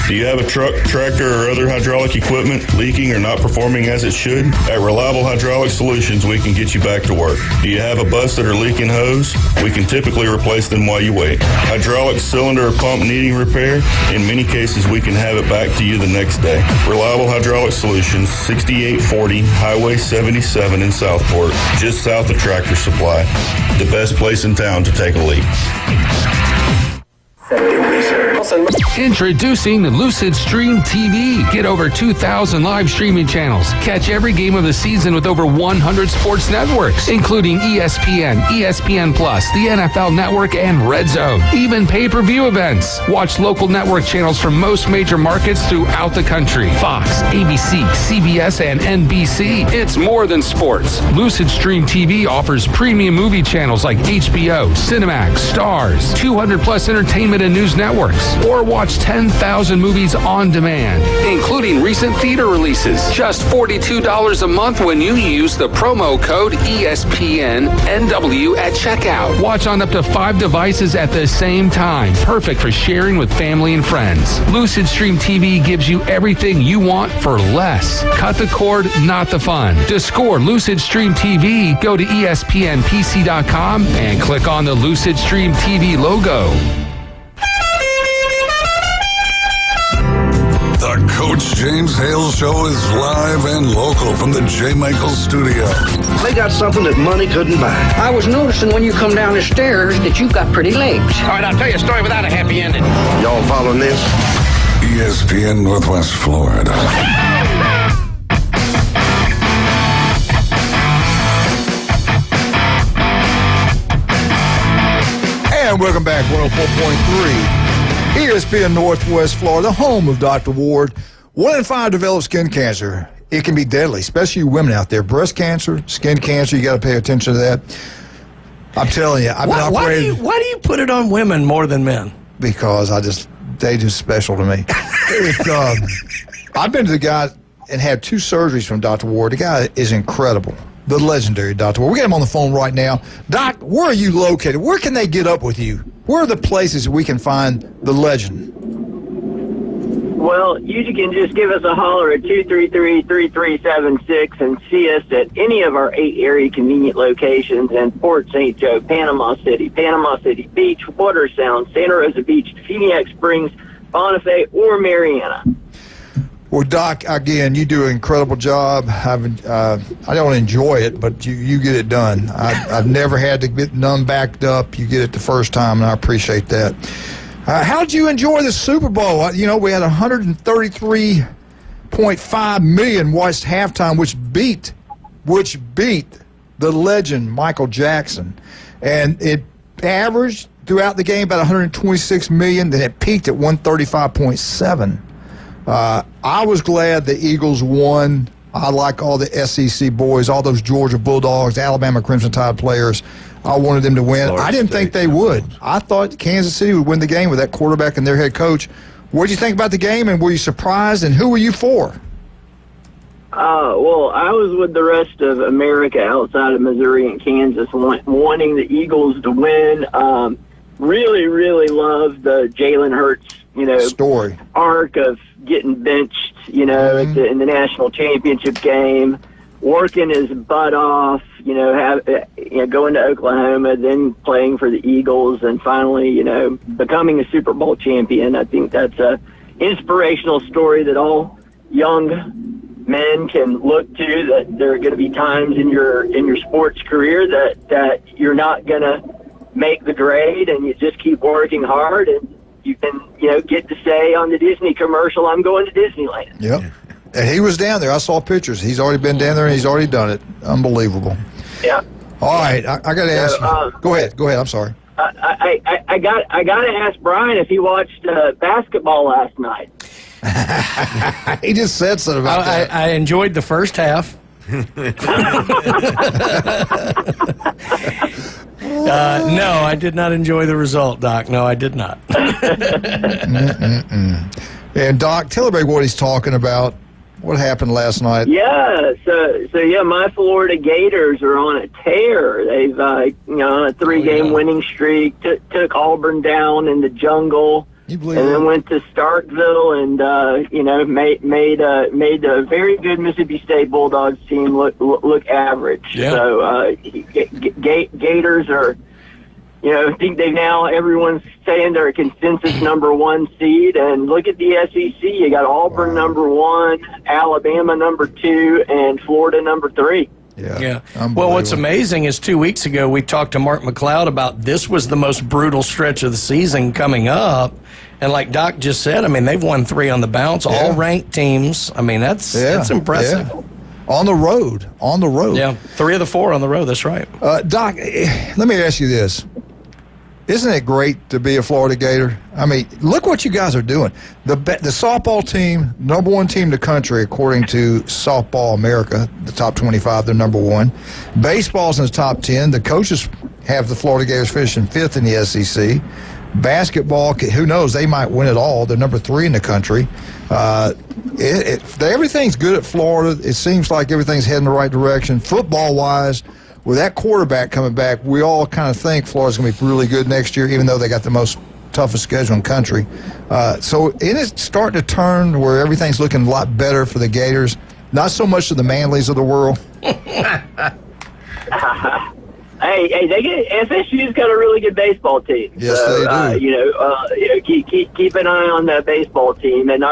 Do you have a truck, tractor, or other hydraulic equipment leaking or not performing as it should? At Reliable Hydraulic Solutions, we can get you back to work. Do you have a busted or leaking hose? We can typically replace them while you wait. Hydraulic cylinder or pump needing repair? In many cases, we can have it back to you the next day. Reliable Hydraulic Solutions, 6840 Highway 77 in Southport, just south of Tractor Supply. The best place in town to take a leak. Introducing the Lucid Stream TV. Get over 2,000 live streaming channels. Catch every game of the season with over 100 sports networks, including ESPN, ESPN Plus, the NFL Network, and Red Zone. Even pay-per-view events. Watch local network channels from most major markets throughout the country. Fox, ABC, CBS, and NBC. It's more than sports. Lucid Stream TV offers premium movie channels like HBO, Cinemax, Stars, 200-plus entertainment and news networks, or watch 10,000 movies on demand, including recent theater releases. Just $42 a month when you use the promo code ESPNNW at checkout. Watch on up to 5 devices at the same time. Perfect for sharing with family and friends. Lucid Stream TV gives you everything you want for less. Cut the cord, not the fun. To score Lucid Stream TV, go to ESPNPC.com and click on the Lucid Stream TV logo. The Coach James Hale Show is live and local from the J. Michael Studio. They got something that money couldn't buy. I was noticing when you come down the stairs that you've got pretty legs. All right, I'll tell you a story without a happy ending. Y'all following this? ESPN Northwest Florida. And welcome back, 104.3. ESPN Northwest Florida, home of Dr. Ward. 1 in 5 develop skin cancer. It can be deadly, especially you women out there. Breast cancer, skin cancer, you got to pay attention to that. I'm telling you, I've been operated. Why do you put it on women more than men? Because they just special to me. I've been to the guy and had 2 surgeries from Dr. Ward. The guy is incredible. The legendary Dr. Ward. We got him on the phone right now. Doc, where are you located? Where can they get up with you? Where are the places we can find the legend? Well, you can just give us a holler at 233-3376 and see us at any of our 8 area convenient locations in Port St. Joe, Panama City Beach, Watersound, Santa Rosa Beach, Phoenix Springs, Bonifay, or Mariana. Well, Doc, again, you do an incredible job. I don't enjoy it, but you get it done. I've never had to get none backed up. You get it the first time, and I appreciate that. How did you enjoy the Super Bowl? You know, we had 133.5 million watched halftime, which beat the legend Michael Jackson, and it averaged throughout the game about 126 million. Then it peaked at 135.7. I was glad the Eagles won. I like all the SEC boys, all those Georgia Bulldogs, Alabama Crimson Tide players. I wanted them to win. I didn't think they would. I thought Kansas City would win the game with that quarterback and their head coach. What did you think about the game, and were you surprised, and who were you for? Well, I was with the rest of America outside of Missouri and Kansas wanting the Eagles to win. Really, really loved the Jalen Hurts, story arc of getting benched, in the national championship game, working his butt off, going to Oklahoma, then playing for the Eagles, and finally, becoming a Super Bowl champion. I think that's a inspirational story that all young men can look to, that there are going to be times in your sports career that you're not going to make the grade, and you just keep working hard, and you can get to say on the Disney commercial, I'm going to Disneyland. Yep. And he was down there. I saw pictures. He's already been down there, and he's already done it. Unbelievable. Yeah. All right, I got to ask you. Go ahead. I'm sorry. I got to ask Brian if he watched basketball last night. He just said something about that. I enjoyed the first half. No, I did not enjoy the result, Doc. No, I did not. And Doc, tell everybody what he's talking about. What happened last night? Yeah, so my Florida Gators are on a tear. They've on a 3-game winning streak. Took Auburn down in the jungle. And then went to Starkville and made a very good Mississippi State Bulldogs team look average. Yeah. So Gators are, I think everyone's saying they're a consensus number 1 seed. And look at the SEC. You got Auburn number 1, Alabama number 2, and Florida number 3. Yeah. Well, what's amazing is 2 weeks ago we talked to Mark McLeod about this was the most brutal stretch of the season coming up. And like Doc just said, they've won 3 on the bounce, all ranked teams. that's impressive. Yeah. On the road. Yeah, 3 of the 4 on the road. That's right. Doc, let me ask you this. Isn't it great to be a Florida Gator? Look what you guys are doing. The softball team, number 1 team in the country, according to Softball America, the top 25, they're number 1. Baseball's in the top 10. The coaches have the Florida Gators finishing 5th in the SEC. Basketball, who knows? They might win it all. They're number 3 in the country. Everything's good at Florida. It seems like everything's heading the right direction. Football-wise, with that quarterback coming back, we all kind of think Florida's going to be really good next year, even though they got the most toughest schedule in the country. So it is starting to turn where everything's looking a lot better for the Gators. Not so much to the Manleys of the world. Hey, FSU's got a really good baseball team. Yes, they do. Keep an eye on that baseball team. And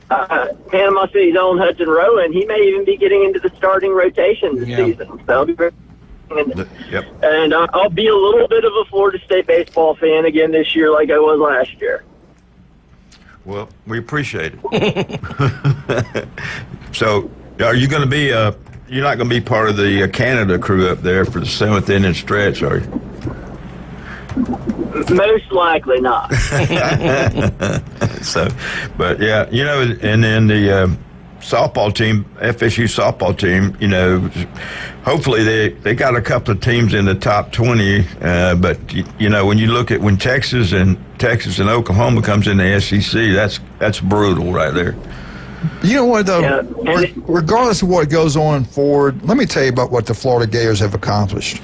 Panama City's own Hudson Rowan, he may even be getting into the starting rotation this season. So and I'll be a little bit of a Florida State baseball fan again this year, like I was last year. Well, we appreciate it. So, are you going to be? You're not going to be part of the Canada crew up there for the 7th inning stretch, are you? Most likely not. So, but yeah, and then the softball team, FSU softball team, hopefully they got a couple of teams in the top 20. But when you look at when Texas and Oklahoma comes in the SEC, that's brutal right there. You know what, though? Regardless of what goes on forward, let me tell you about what the Florida Gators have accomplished.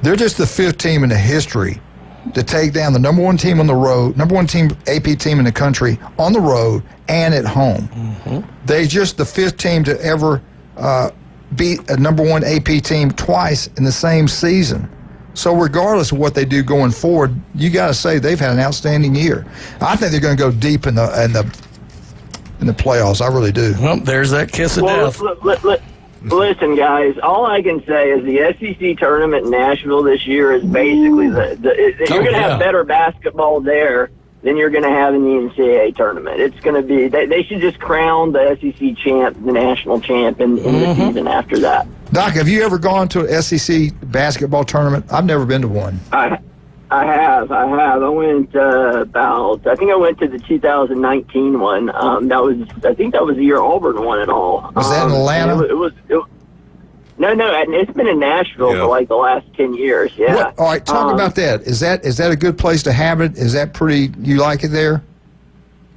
They're just the 5th team in the history to take down the number 1 team on the road, number 1 team, AP team in the country, on the road and at home. Mm-hmm. They're just the 5th team to ever beat a number 1 AP team twice in the same season. So regardless of what they do going forward, you got to say they've had an outstanding year. I think they're going to go deep in the playoffs. I really do. Well, there's that kiss of death. Listen, guys, all I can say is the SEC tournament in Nashville this year is basically you're going to have better basketball there than you're going to have in the NCAA tournament. It's going to be they should just crown the SEC champ, the national champ, in the season after that. Doc, have you ever gone to an SEC basketball tournament? I've never been to one. I I have. I went I think I went to the 2019 one. I think that was the year Auburn won it all. Was that in Atlanta? No, it's been in Nashville for like the last 10 years. Yeah. All right, talk about that. Is that a good place to have it? Is that pretty? You like it there?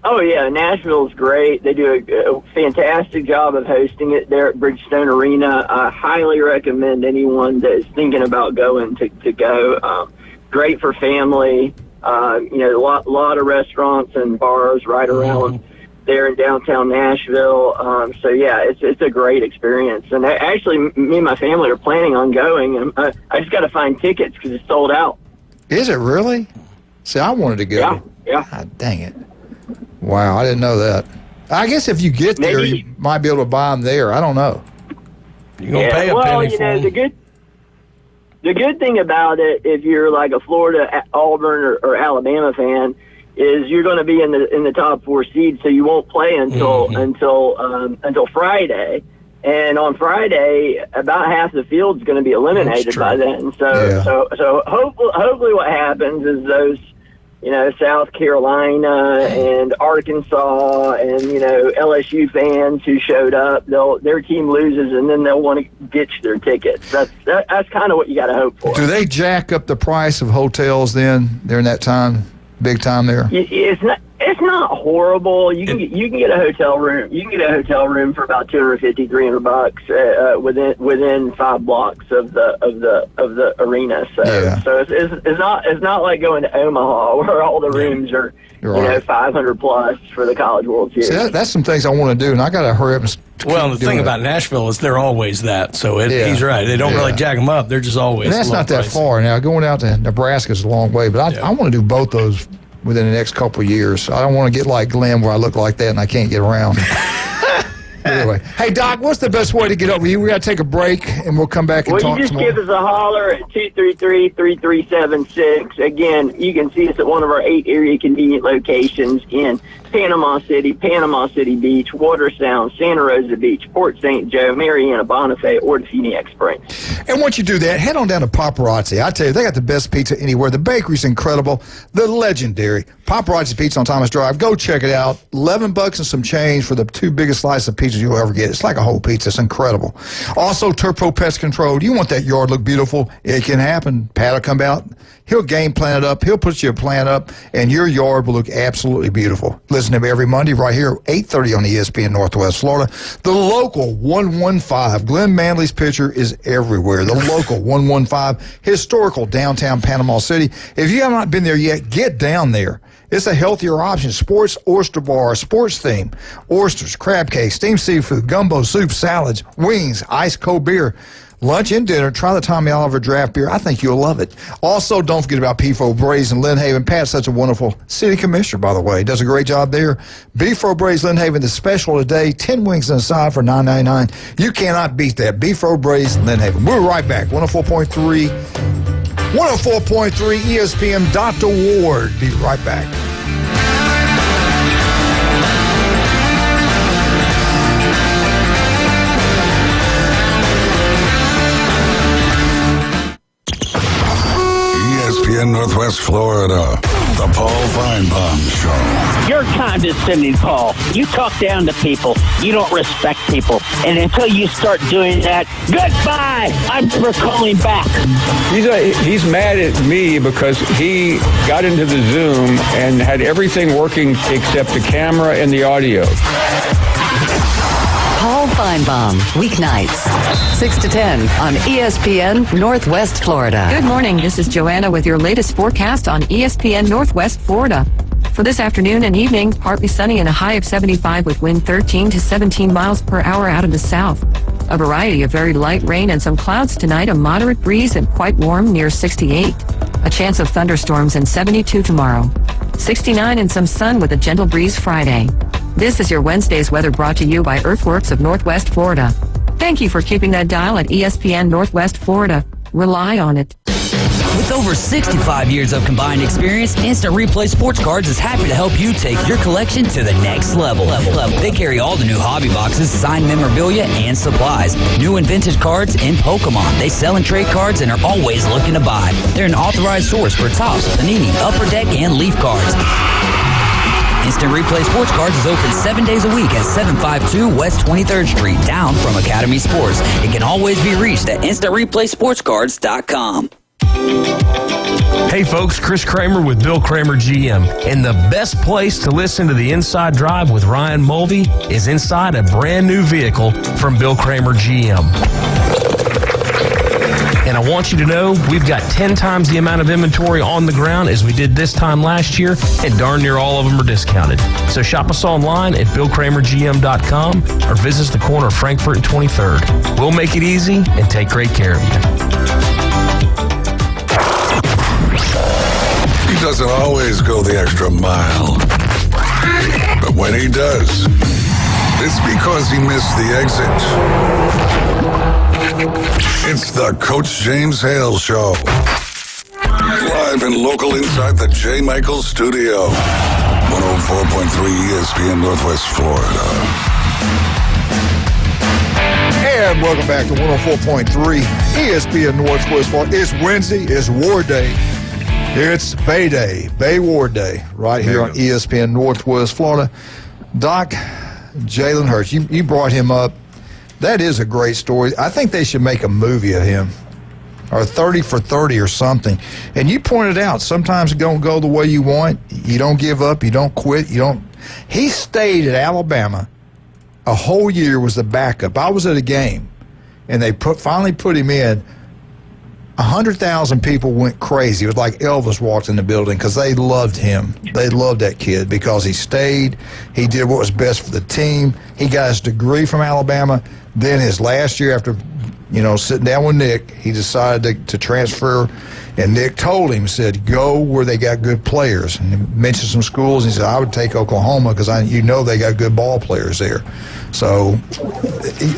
Oh yeah, Nashville's great. They do a fantastic job of hosting it there at Bridgestone Arena. I highly recommend anyone that is thinking about going to go. Great for family. A lot of restaurants and bars right around there in downtown Nashville. So yeah, it's a great experience. And actually, me and my family are planning on going. And I just got to find tickets because it's sold out. Is it really? See, I wanted to go. Yeah. God, dang it. Wow, I didn't know that. I guess if you get there, you might be able to buy them there. I don't know. You're going to pay a penny for them. The good thing about it, if you're like a Florida, Auburn, or Alabama fan, is you're going to be in the top 4 seeds, so you won't play until Friday. And on Friday, about half the field's going to be eliminated by then. So hopefully what happens is those, South Carolina and Arkansas and, LSU fans who showed up, their team loses and then they'll want to ditch their tickets. That's kind of what you got to hope for. Do they jack up the price of hotels then during that time? Big time there? It's not horrible. You can get a hotel room. You can get a hotel room for about $250-$300 within 5 blocks of the arena. So it's not like going to Omaha where all the rooms are $500 plus for the College World Series. See, that's some things I want to do, and I got to hurry up. Well, the thing about Nashville is they're always that. So he's right. They don't really jack them up. They're just always. And that's not that far. Now going out to Nebraska is a long way, but I want to do both those within the next couple of years. I don't want to get like Glenn where I look like that and I can't get around. Anyway, hey Doc, what's the best way to get over you? We got to take a break and we'll come back and talk. Well, you just give us a holler at 233-3376. Again, you can see us at one of our 8 area convenient locations in Panama City Beach, Water Sound, Santa Rosa Beach, Port St. Joe, Mariana, Bonifay, or the Phoenix Springs. And once you do that, head on down to Paparazzi. I tell you, they got the best pizza anywhere. The bakery's incredible. The legendary Paparazzi Pizza on Thomas Drive. Go check it out. $11 and some change for the 2 biggest slices of pizza you'll ever get. It's like a whole pizza. It's incredible. Also, Turpo Pest Control. Do you want that yard look beautiful? It can happen. Pat will come out. He'll game plan it up. He'll put you a plan up, and your yard will look absolutely beautiful. Listen to him every Monday right here at 8:30 on ESPN Northwest Florida. The local 115. Glenn Manley's picture is everywhere. The local 115, historical downtown Panama City. If you have not been there yet, get down there. It's a healthier option. Sports oyster bar, sports theme, oysters, crab cakes, steamed seafood, gumbo, soup, salads, wings, ice cold beer. Lunch and dinner, try the Tommy Oliver draft beer. I think you'll love it. Also, don't forget about Beefro Braised in Lynn Haven. Pat's such a wonderful city commissioner, by the way. Does a great job there. Beefro Braised Lynn Haven, the special today, 10 wings and a side for $9.99. You cannot beat that. Beefro Braised Lynn Haven. We're right back. 104.3 ESPN. Dr. Ward. Be right back. ESPN Northwest Florida, the Paul Feinbaum Show. You're condescending, Paul. You talk down to people. You don't respect people. And until you start doing that, goodbye. I'm for calling back. He's mad at me because he got into the Zoom and had everything working except the camera and the audio. Paul Feinbaum, weeknights, 6 to 10 on ESPN Northwest Florida. Good morning. This is Joanna with your latest forecast on ESPN Northwest Florida. For this afternoon and evening, partly sunny and a high of 75 with wind 13 to 17 miles per hour out of the south. A variety of very light rain and some clouds tonight, a moderate breeze and quite warm near 68. A chance of thunderstorms and 72 tomorrow. 69 and some sun with a gentle breeze Friday. This is your Wednesday's weather brought to you by Earthworks of Northwest Florida. Thank you for keeping that dial at ESPN Northwest Florida. Rely on it. With over 65 years of combined experience, Instant Replay Sports Cards is happy to help you take your collection to the next level. They carry all the new hobby boxes, signed memorabilia, and supplies. New and vintage cards and Pokemon. They sell and trade cards and are always looking to buy. They're an authorized source for Topps, Panini, Upper Deck, and Leaf cards. Instant Replay Sports Cards is open 7 days a week at 752 West 23rd Street, down from Academy Sports. It can always be reached at InstantReplaySportsCards.com. Hey folks, Chris Kramer with Bill Kramer GM. And the best place to listen to the Inside Drive with Ryan Mulvey is inside a brand new vehicle from Bill Kramer GM. And I want you to know we've got 10 times the amount of inventory on the ground as we did this time last year, and darn near all of them are discounted. So shop us online at BillKramerGM.com or visit us the corner of Frankfurt and 23rd. We'll make it easy and take great care of you. He doesn't always go the extra mile. But when he does, it's because he missed the exit. It's the Coach James Hale Show. Live and local inside the J. Michaels Studio. 104.3 ESPN Northwest Florida. And welcome back to 104.3 ESPN Northwest Florida. It's Wednesday. It's War Day. It's Bay Day. Bay War Day. Right here on ESPN Northwest Florida. Doc, Jalen Hurts, you brought him up. That is a great story. I think they should make a movie of him, or 30 for 30 or something. And you pointed out, sometimes it don't go the way you want. You don't give up. You don't quit. He stayed at Alabama a whole year, was the backup. I was at a game, and they finally put him in. 100,000 people went crazy. It was like Elvis walked in the building because they loved him. They loved that kid because he stayed. He did what was best for the team. He got his degree from Alabama. Then his last year, after sitting down with Nick, he decided to transfer. And Nick told him, said, go where they got good players. And he mentioned some schools. And he said, I would take Oklahoma because they got good ball players there. So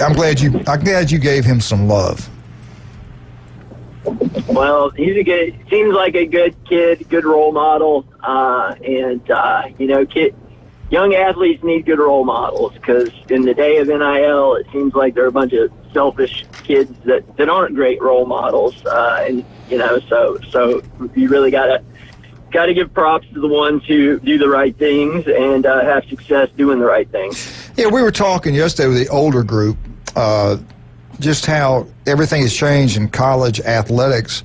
I'm glad you gave him some love. Well, seems like a good kid, good role model, young athletes need good role models because in the day of NIL, it seems like they're a bunch of selfish kids that aren't great role models, so you really gotta give props to the ones who do the right things and have success doing the right things. Yeah, we were talking yesterday with the older group. Just how everything has changed in college athletics.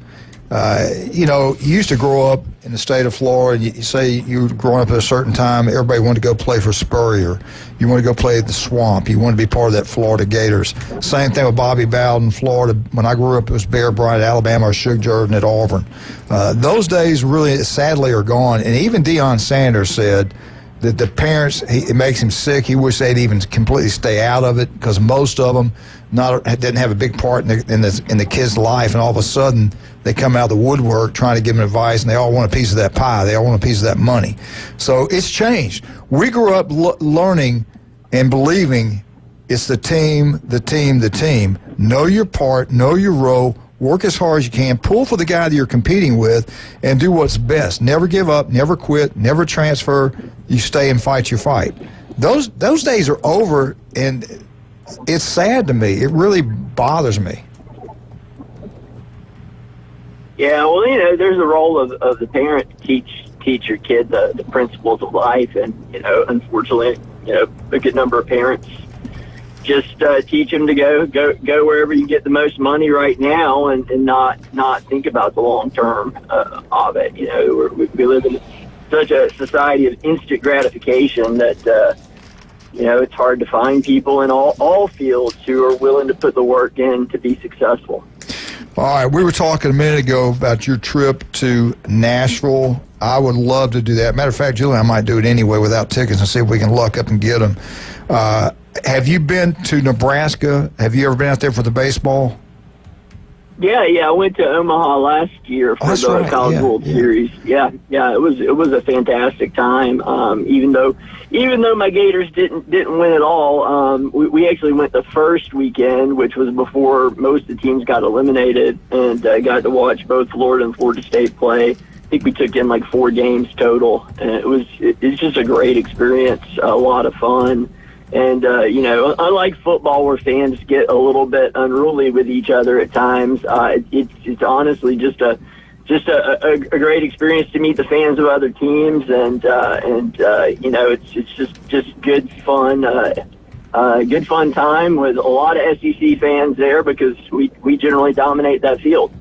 You used to grow up in the state of Florida, and you say you were growing up at a certain time, everybody wanted to go play for Spurrier. You want to go play at the Swamp. You want to be part of that Florida Gators. Same thing with Bobby Bowden, Florida. When I grew up, it was Bear Bryant at Alabama or Suge Jordan at Auburn. Those days really, sadly, are gone. And even Deion Sanders said that the parents, it makes him sick. He wish they'd even completely stay out of it because most of them didn't have a big part in the kid's life, and all of a sudden they come out of the woodwork trying to give them advice, and they all want a piece of that pie. They all want a piece of that money. So it's changed. We grew up learning and believing it's the team, the team, the team. Know your part, know your role, work as hard as you can, pull for the guy that you're competing with, and do what's best. Never give up, never quit, never transfer. You stay and fight your fight. Those days are over, and it's sad to me. It really bothers me. Yeah, well, there's a role of the parent to teach your kid the principles of life, and unfortunately, a good number of parents just teach them to go wherever you can get the most money right now, and not think about the long term of it. We live in such a society of instant gratification that it's hard to find people in all fields who are willing to put the work in to be successful. All right, we were talking a minute ago about your trip to Nashville. I would love to do that. Matter of fact, Julie, I might do it anyway without tickets and see if we can luck up and get them. Have you been to Nebraska? Have you ever been out there for the baseball? Yeah, I went to Omaha last year for the College World Series. Yeah, it was a fantastic time. Even though my Gators didn't win at all, we actually went the first weekend, which was before most of the teams got eliminated, and got to watch both Florida and Florida State play. I think we took in like 4 games total, and it's just a great experience, a lot of fun. And, unlike football where fans get a little bit unruly with each other at times, it's honestly just a great experience to meet the fans of other teams. And it's just good fun time with a lot of SEC fans there because we generally dominate that field.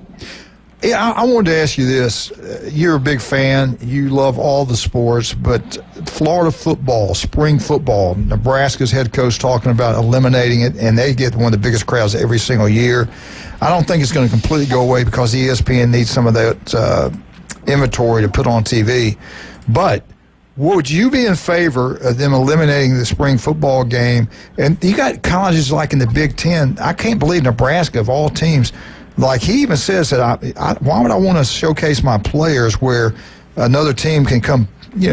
Yeah, I wanted to ask you this. You're a big fan. You love all the sports, but Florida football, spring football, Nebraska's head coach talking about eliminating it, and they get one of the biggest crowds every single year. I don't think it's going to completely go away because ESPN needs some of that inventory to put on TV. But would you be in favor of them eliminating the spring football game? And you got colleges like in the Big Ten. I can't believe Nebraska, of all teams, like he even says that why would I want to showcase my players where another team can come,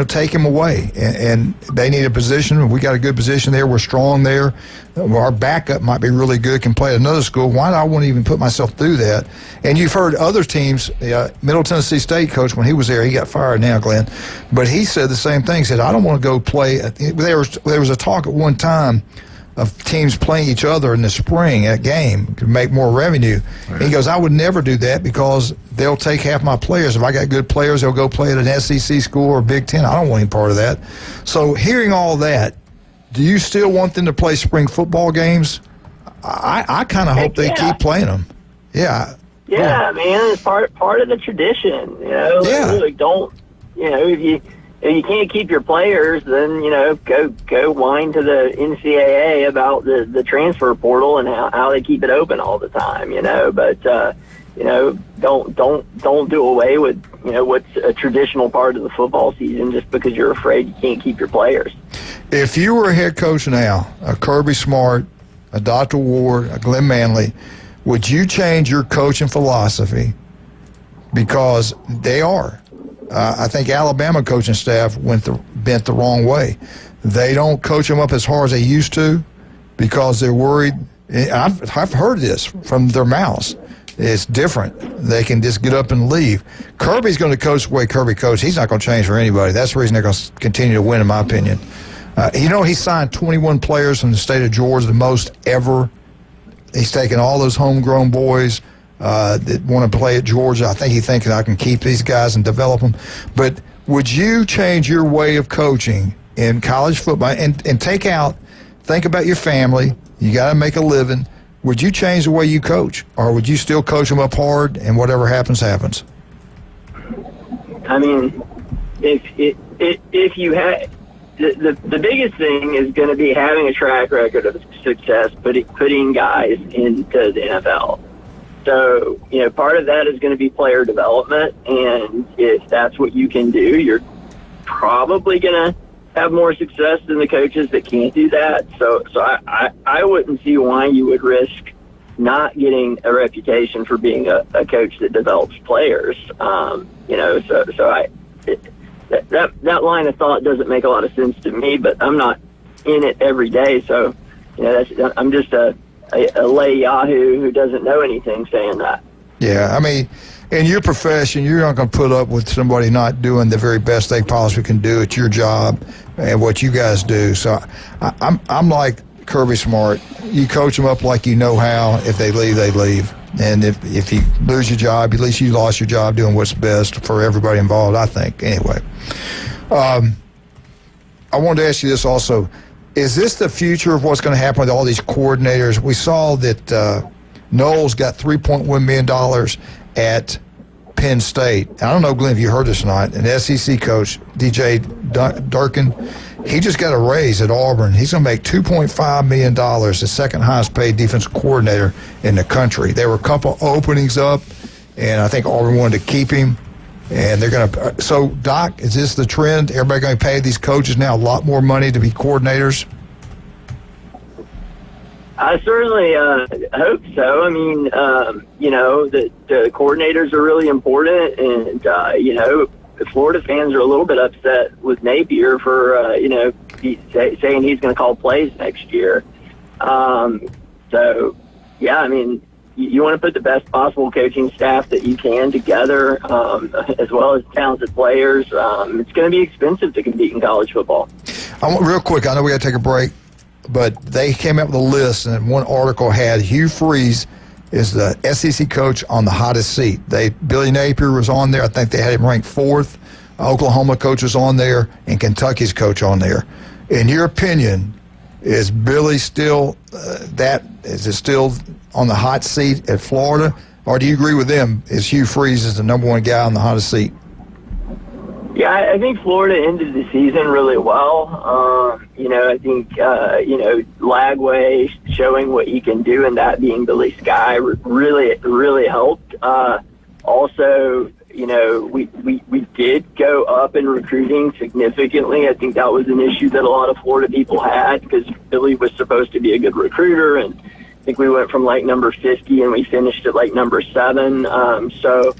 take him away? And they need a position. We got a good position there. We're strong there. Our backup might be really good, can play at another school. Why do I want to even put myself through that? And you've heard other teams, Middle Tennessee State coach, when he was there, he got fired now, Glenn, but he said the same thing. He said, I don't want to go play. There was a talk at one time of teams playing each other in the spring at game to make more revenue. Right. He goes, I would never do that because they'll take half my players. If I got good players, they'll go play at an SEC school or Big Ten. I don't want any part of that. So hearing all that, do you still want them to play spring football games? I kind of hope they keep playing them. Yeah. Yeah, man, it's part of the tradition. Like, don't, if you can't keep your players, then go whine to the NCAA about the transfer portal and how they keep it open all the time. But don't do away with what's a traditional part of the football season just because you're afraid you can't keep your players. If you were a head coach now, a Kirby Smart, a Dr. Ward, a Glenn Manley, would you change your coaching philosophy? Because they are. I think Alabama coaching staff bent the wrong way. They don't coach them up as hard as they used to because they're worried. I've heard this from their mouths. It's different. They can just get up and leave. Kirby's going to coach the way Kirby coached. He's not going to change for anybody. That's the reason they're going to continue to win, in my opinion. He signed 21 players from the state of Georgia, the most ever. He's taken all those homegrown boys that want to play at Georgia. I think he thinks I can keep these guys and develop them. But would you change your way of coaching in college football and think about your family? You got to make a living. Would you change the way you coach, or would you still coach them up hard and whatever happens, happens? I mean, if you had the biggest thing is going to be having a track record of success, putting guys into the NFL. So, part of that is going to be player development, and if that's what you can do, you're probably going to have more success than the coaches that can't do that. So I wouldn't see why you would risk not getting a reputation for being a coach that develops players. That line of thought doesn't make a lot of sense to me, but I'm not in it every day, so I'm just a lay yahoo who doesn't know anything saying that. Yeah, I mean, in your profession, you're not going to put up with somebody not doing the very best they possibly can do at your job and what you guys do. So I'm like Kirby Smart. You coach them up like you know how. If they leave, they leave. And if you lose your job, at least you lost your job doing what's best for everybody involved, I think. Anyway, I wanted to ask you this also. Is this the future of what's going to happen with all these coordinators? We saw that Knowles got $3.1 million at Penn State. I don't know, Glenn, if you heard this or not. An SEC coach, DJ Durkin, he just got a raise at Auburn. He's going to make $2.5 million, the second highest paid defensive coordinator in the country. There were a couple openings up, and I think Auburn wanted to keep him. And they're going to. So, Doc, is this the trend? Everybody going to pay these coaches now a lot more money to be coordinators? I certainly hope so. I mean, the coordinators are really important, and the Florida fans are a little bit upset with Napier for saying he's going to call plays next year. So, yeah, I mean, you want to put the best possible coaching staff that you can together, as well as talented players. It's going to be expensive to compete in college football. Real quick, I know we got to take a break, but they came out with a list, and one article had Hugh Freeze is the SEC coach on the hottest seat. Billy Napier was on there. I think they had him ranked 4th. Oklahoma coach was on there, and Kentucky's coach on there. In your opinion, is Billy still is it still on the hot seat at Florida, or do you agree with them? Is Hugh Freeze is the number one guy on the hottest seat? Yeah, I think Florida ended the season really well. I think, Lagway showing what he can do and that being Billy Sky really helped. Also, we did go up in recruiting significantly. I think that was an issue that a lot of Florida people had because Billy was supposed to be a good recruiter, and I think we went from like number 50 and we finished at like number 7. So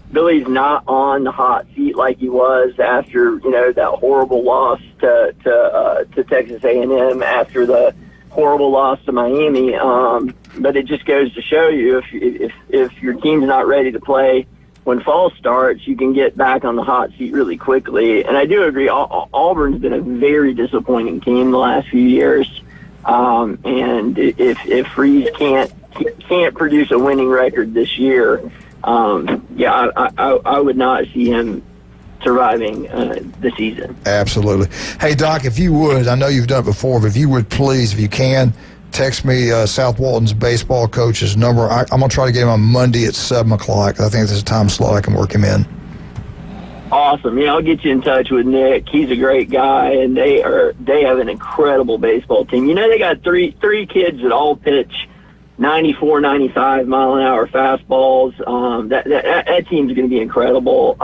Billy's not on the hot seat like he was after, that horrible loss to Texas A&M, after the horrible loss to Miami. But it just goes to show you if your team's not ready to play when fall starts, you can get back on the hot seat really quickly. And I do agree, Auburn's been a very disappointing team the last few years. And if Freeze can't produce a winning record this year, I would not see him surviving the season. Absolutely. Hey, Doc, if you would, I know you've done it before, but if you would please, if you can, text me South Walton's baseball coach's number. I'm going to try to get him on Monday at 7 o'clock. I think there's a time slot I can work him in. Awesome. Yeah, I'll get you in touch with Nick. He's a great guy, and they have an incredible baseball team. They got three kids that all pitch 94, 95 mile-an-hour fastballs. That team's going to be incredible.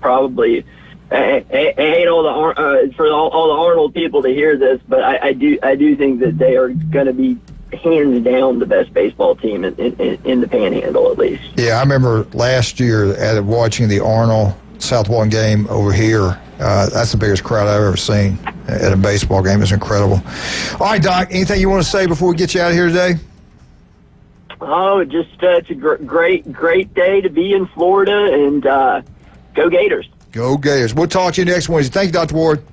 Probably, I hate all the Arnold people to hear this, but I do think that they are going to be hands down the best baseball team in the Panhandle, at least. Yeah, I remember last year watching the Arnold South Walton game over here. That's the biggest crowd I've ever seen at a baseball game. It's incredible. All right, Doc, anything you want to say before we get you out of here today? Oh, just it's a great day to be in Florida, and go Gators. Go Gators. We'll talk to you next Wednesday. Thank you, Dr. Ward.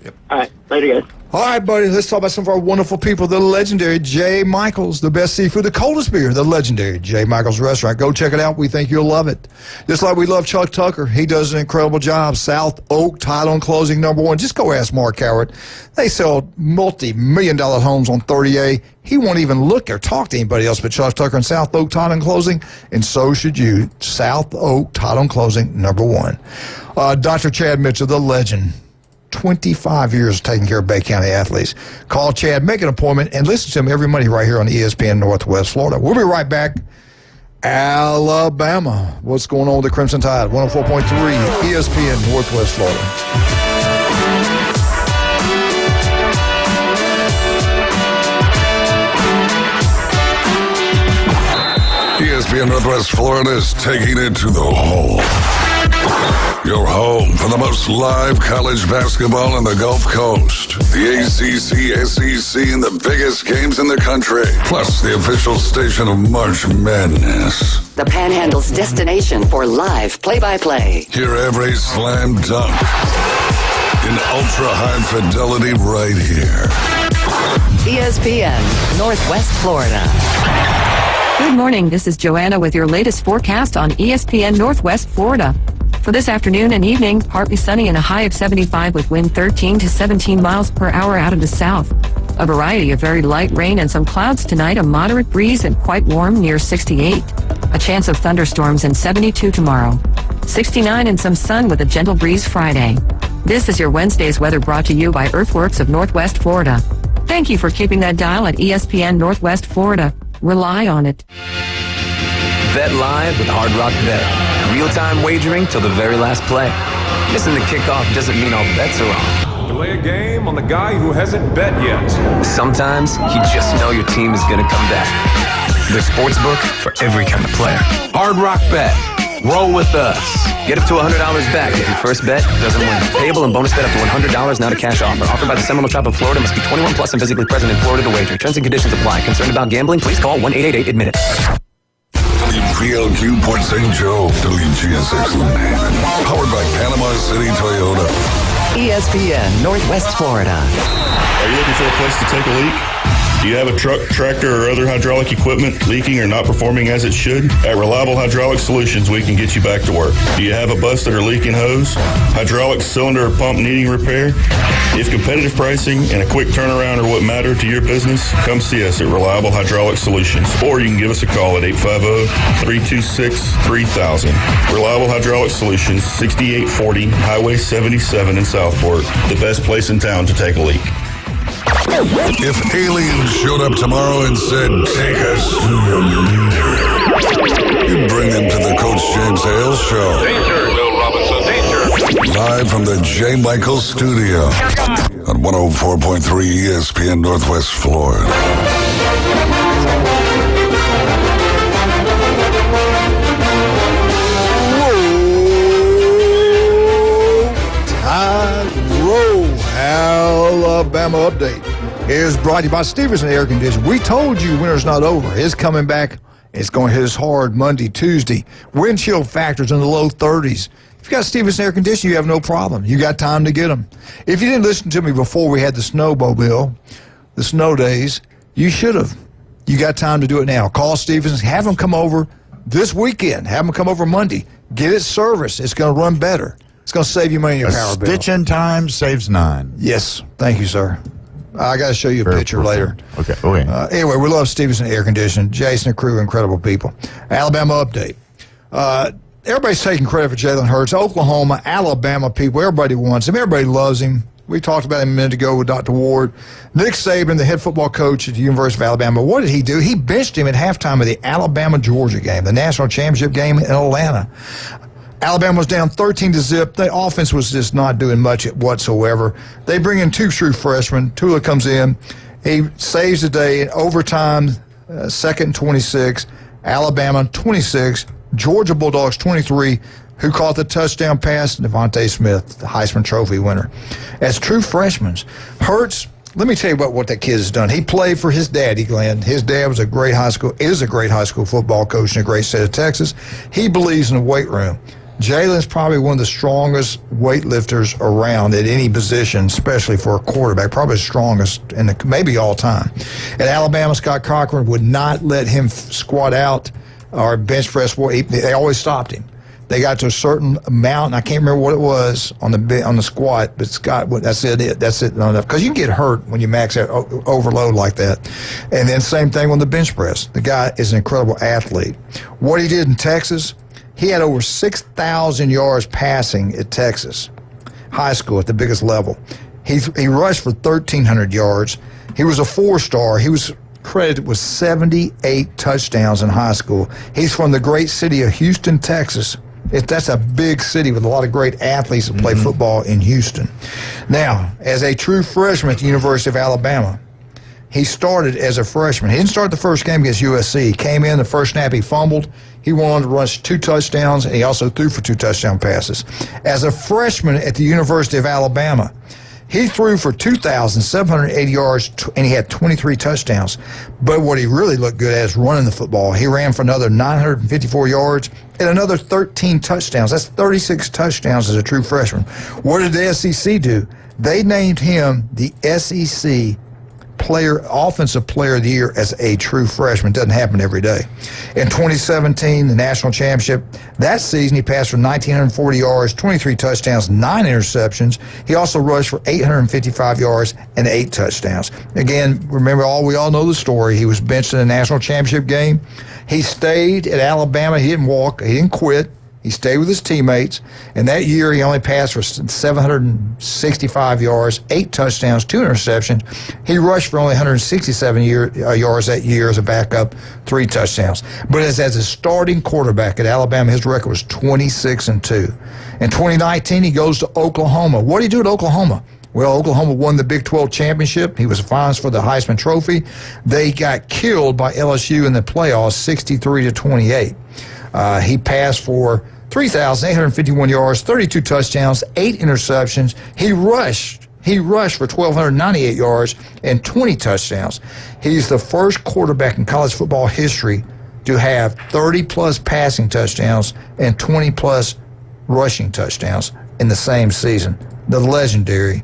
Yep. All right. Later, guys. All right, buddy, let's talk about some of our wonderful people. The legendary J. Michaels, the best seafood, the coldest beer, the legendary J. Michaels Restaurant. Go check it out. We think you'll love it. Just like we love Chuck Tucker. He does an incredible job. South Oak Title and Closing #1. Just go ask Mark Howard. They sell multi-million-dollar homes on 30A. He won't even look or talk to anybody else but Chuck Tucker and South Oak Title and Closing, and so should you. South Oak Title and Closing #1. Dr. Chad Mitchell, the legend. 25 years taking care of Bay County athletes. Call Chad, make an appointment, and listen to him every Monday right here on ESPN Northwest Florida. We'll be right back. Alabama. What's going on with the Crimson Tide? 104.3 ESPN Northwest Florida. ESPN Northwest Florida is taking it to the hole. Your home for the most live college basketball on the Gulf Coast. The ACC, SEC, and the biggest games in the country. Plus the official station of March Madness. The Panhandle's destination for live play-by-play. Hear every slam dunk in ultra-high fidelity right here. ESPN Northwest Florida. Good morning. This is Joanna with your latest forecast on ESPN Northwest Florida. For this afternoon and evening, partly sunny and a high of 75 with wind 13 to 17 miles per hour out of the south. A variety of very light rain and some clouds tonight, a moderate breeze and quite warm near 68. A chance of thunderstorms and 72 tomorrow. 69 and some sun with a gentle breeze Friday. This is your Wednesday's weather brought to you by Earthworks of Northwest Florida. Thank you for keeping that dial at ESPN Northwest Florida. Rely on it. Bet live with Hard Rock Bet. Real-time wagering till the very last play. Missing the kickoff doesn't mean all bets are off. Delay a game on the guy who hasn't bet yet. Sometimes you just know your team is going to come back. There's sportsbook for every kind of player. Hard Rock Bet. Roll with us. Get up to $100 back if your first bet doesn't win. Payable and bonus bet up to $100, not a cash offer. Offered by the Seminole Tribe of Florida. Must be 21 plus and physically present in Florida to wager. Terms and conditions apply. Concerned about gambling? Please call 1-888-ADMIT-IT. WPLQ Port St. Joe, WGSX Lynn, powered by Panama City Toyota. ESPN Northwest Florida. Are you looking for a place to take a leak? Do you have a truck, tractor, or other hydraulic equipment leaking or not performing as it should? At Reliable Hydraulic Solutions, we can get you back to work. Do you have a busted or leaking hose? Hydraulic cylinder or pump needing repair? If competitive pricing and a quick turnaround are what matter to your business, come see us at Reliable Hydraulic Solutions, or you can give us a call at 850-326-3000. Reliable Hydraulic Solutions, 6840 Highway 77 in Southport, the best place in town to take a leak. If aliens showed up tomorrow and said, take us to your leader, you'd bring them to the Coach James Hale Show. Danger, Bill Robinson, danger. Live from the J. Michael Studio on 104.3 ESPN Northwest Florida. Alabama update is brought to you by Stevenson Air Conditioning. We told you winter's not over. It's coming back. It's going to hit us hard Monday, Tuesday. Wind chill factors in the low 30s. If you got Stevenson Air Conditioning, you have no problem. You got time to get them. If you didn't listen to me before we had the snowmobile, the snow days, you should have. You got time to do it now. Call Stevenson. Have them come over this weekend. Have them come over Monday. Get it serviced. It's going to run better. It's going to save you money in your power bill. Stitch in time saves 9. Yes. Thank you, sir. I got to show you a picture later. Okay. Okay. Anyway, we love Stevenson Air Conditioning. Jason and crew, incredible people. Alabama update. Everybody's taking credit for Jalen Hurts. Oklahoma, Alabama people, everybody wants him. Everybody loves him. We talked about him a minute ago with Dr. Ward. Nick Saban, the head football coach at the University of Alabama, what did he do? He benched him at halftime of the Alabama-Georgia game, the national championship game in Atlanta. Alabama was down 13-0. The offense was just not doing much whatsoever. They bring in 2 true freshmen. Tula comes in. He saves the day in overtime, 2nd and 26. Alabama 26. Georgia Bulldogs 23. Who caught the touchdown pass? Devontae Smith, the Heisman Trophy winner. As true freshmen, Hurts, let me tell you what that kid has done. He played for his daddy, Glenn. His dad was a great high school football coach in the great state of Texas. He believes in the weight room. Jalen's probably one of the strongest weightlifters around at any position, especially for a quarterback, probably the strongest maybe all time. At Alabama, Scott Cochran would not let him squat out or bench press. They always stopped him. They got to a certain amount, and I can't remember what it was on the squat, but Scott, that's it. Because you can get hurt when you max out overload like that. And then same thing on the bench press. The guy is an incredible athlete. What he did in Texas, he had over 6,000 yards passing at Texas high school at the biggest level. He rushed for 1,300 yards. He was a 4-star. He was credited with 78 touchdowns in high school. He's from the great city of Houston, Texas. That's a big city with a lot of great athletes that play football in Houston. Now, as a true freshman at the University of Alabama, he started as a freshman. He didn't start the first game against USC. He came in, the first snap he fumbled. He went on to rush 2 touchdowns, and he also threw for 2 touchdown passes. As a freshman at the University of Alabama, he threw for 2,780 yards, and he had 23 touchdowns. But what he really looked good at is running the football. He ran for another 954 yards and another 13 touchdowns. That's 36 touchdowns as a true freshman. What did the SEC do? They named him the SEC Offensive Player of the Year as a true freshman. It doesn't happen every day. In 2017, the national championship, that season he passed for 1,940 yards, 23 touchdowns, 9 interceptions. He also rushed for 855 yards and 8 touchdowns. Again, remember, we all know the story. He was benched in the national championship game. He stayed at Alabama. He didn't walk. He didn't quit. He stayed with his teammates, and that year he only passed for 765 yards, 8 touchdowns, 2 interceptions. He rushed for only 167 yards that year as a backup, 3 touchdowns. But as a starting quarterback at Alabama, his record was 26-2. In 2019, he goes to Oklahoma. What did he do at Oklahoma? Well, Oklahoma won the Big 12 championship. He was a finalist for the Heisman Trophy. They got killed by LSU in the playoffs, 63-28. He passed for 3,851 yards, 32 touchdowns, 8 interceptions. He rushed for 1,298 yards and 20 touchdowns. He's the first quarterback in college football history to have 30-plus passing touchdowns and 20-plus rushing touchdowns in the same season. The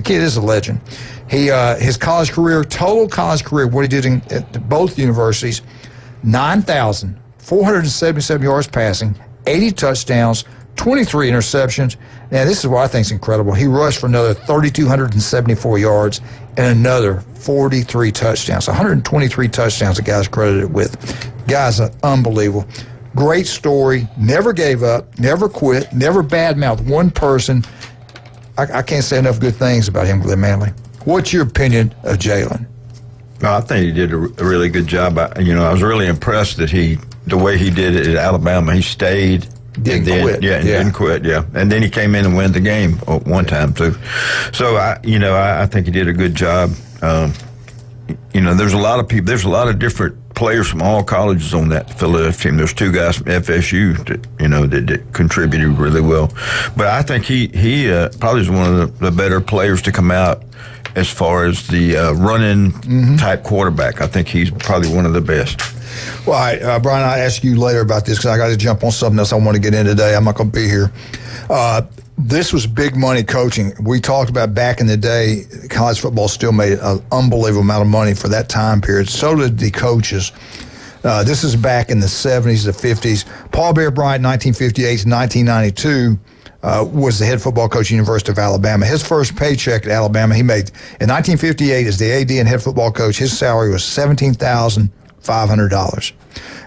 kid is a legend. His total college career, what he did at both universities, 9,477 yards passing, 80 touchdowns, 23 interceptions. Now, this is what I think is incredible. He rushed for another 3,274 yards and another 43 touchdowns. 123 touchdowns the guy's credited with. Guy's unbelievable. Great story. Never gave up. Never quit. Never badmouthed one person. I can't say enough good things about him, Glenn Manley. What's your opinion of Jalen? Well, I think he did a really good job. I was really impressed that the way he did it at Alabama. He stayed. Didn't quit. And then he came in and won the game one time too. So I think he did a good job. There's a lot of people. There's a lot of different players from all colleges on that Philadelphia team. There's 2 guys from FSU that contributed really well. But I think he probably is one of the better players to come out as far as the running type quarterback. I think he's probably one of the best. Well, all right, Brian, I'll ask you later about this because I got to jump on something else I want to get in today. I'm not going to be here. This was big money coaching. We talked about back in the day, college football still made an unbelievable amount of money for that time period. So did the coaches. This is back in the 70s, the 50s. Paul Bear Bryant, 1958 to 1992, was the head football coach at the University of Alabama. His first paycheck at Alabama, he made in 1958 as the AD and head football coach. His salary was $17,500.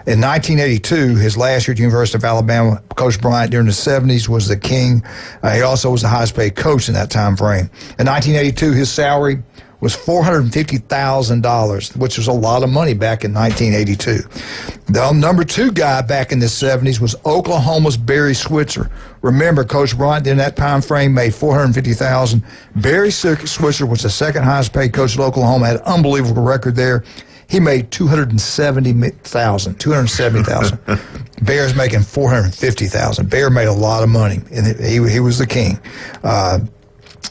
In 1982, his last year at the University of Alabama, Coach Bryant during the 70s was the king. He also was the highest paid coach in that time frame. In 1982, his salary was $450,000, which was a lot of money back in 1982. The number 2 guy back in the 70s was Oklahoma's Barry Switzer. Remember, Coach Bryant in that time frame made $450,000. Barry Switzer was the second highest paid coach at Oklahoma, had an unbelievable record there. He made $270,000. Bear's making $450,000. Bear made a lot of money, and he was the king.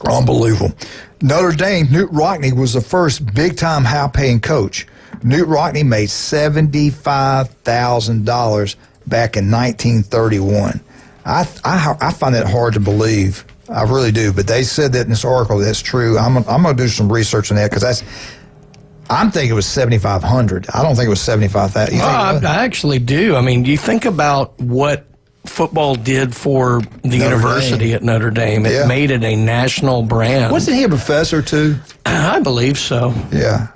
Unbelievable. Notre Dame, Newt Rockne was the first big-time high-paying coach. Newt Rockne made $75,000 back in 1931. I find that hard to believe. I really do. But they said that in this article. That's true. I'm going to do some research on that because I'm thinking it was 7,500. I don't think it was 75,000. I actually do. I mean, you think about what football did for the university at Notre Dame. It made it a national brand. Wasn't he a professor too? I believe so. Yeah.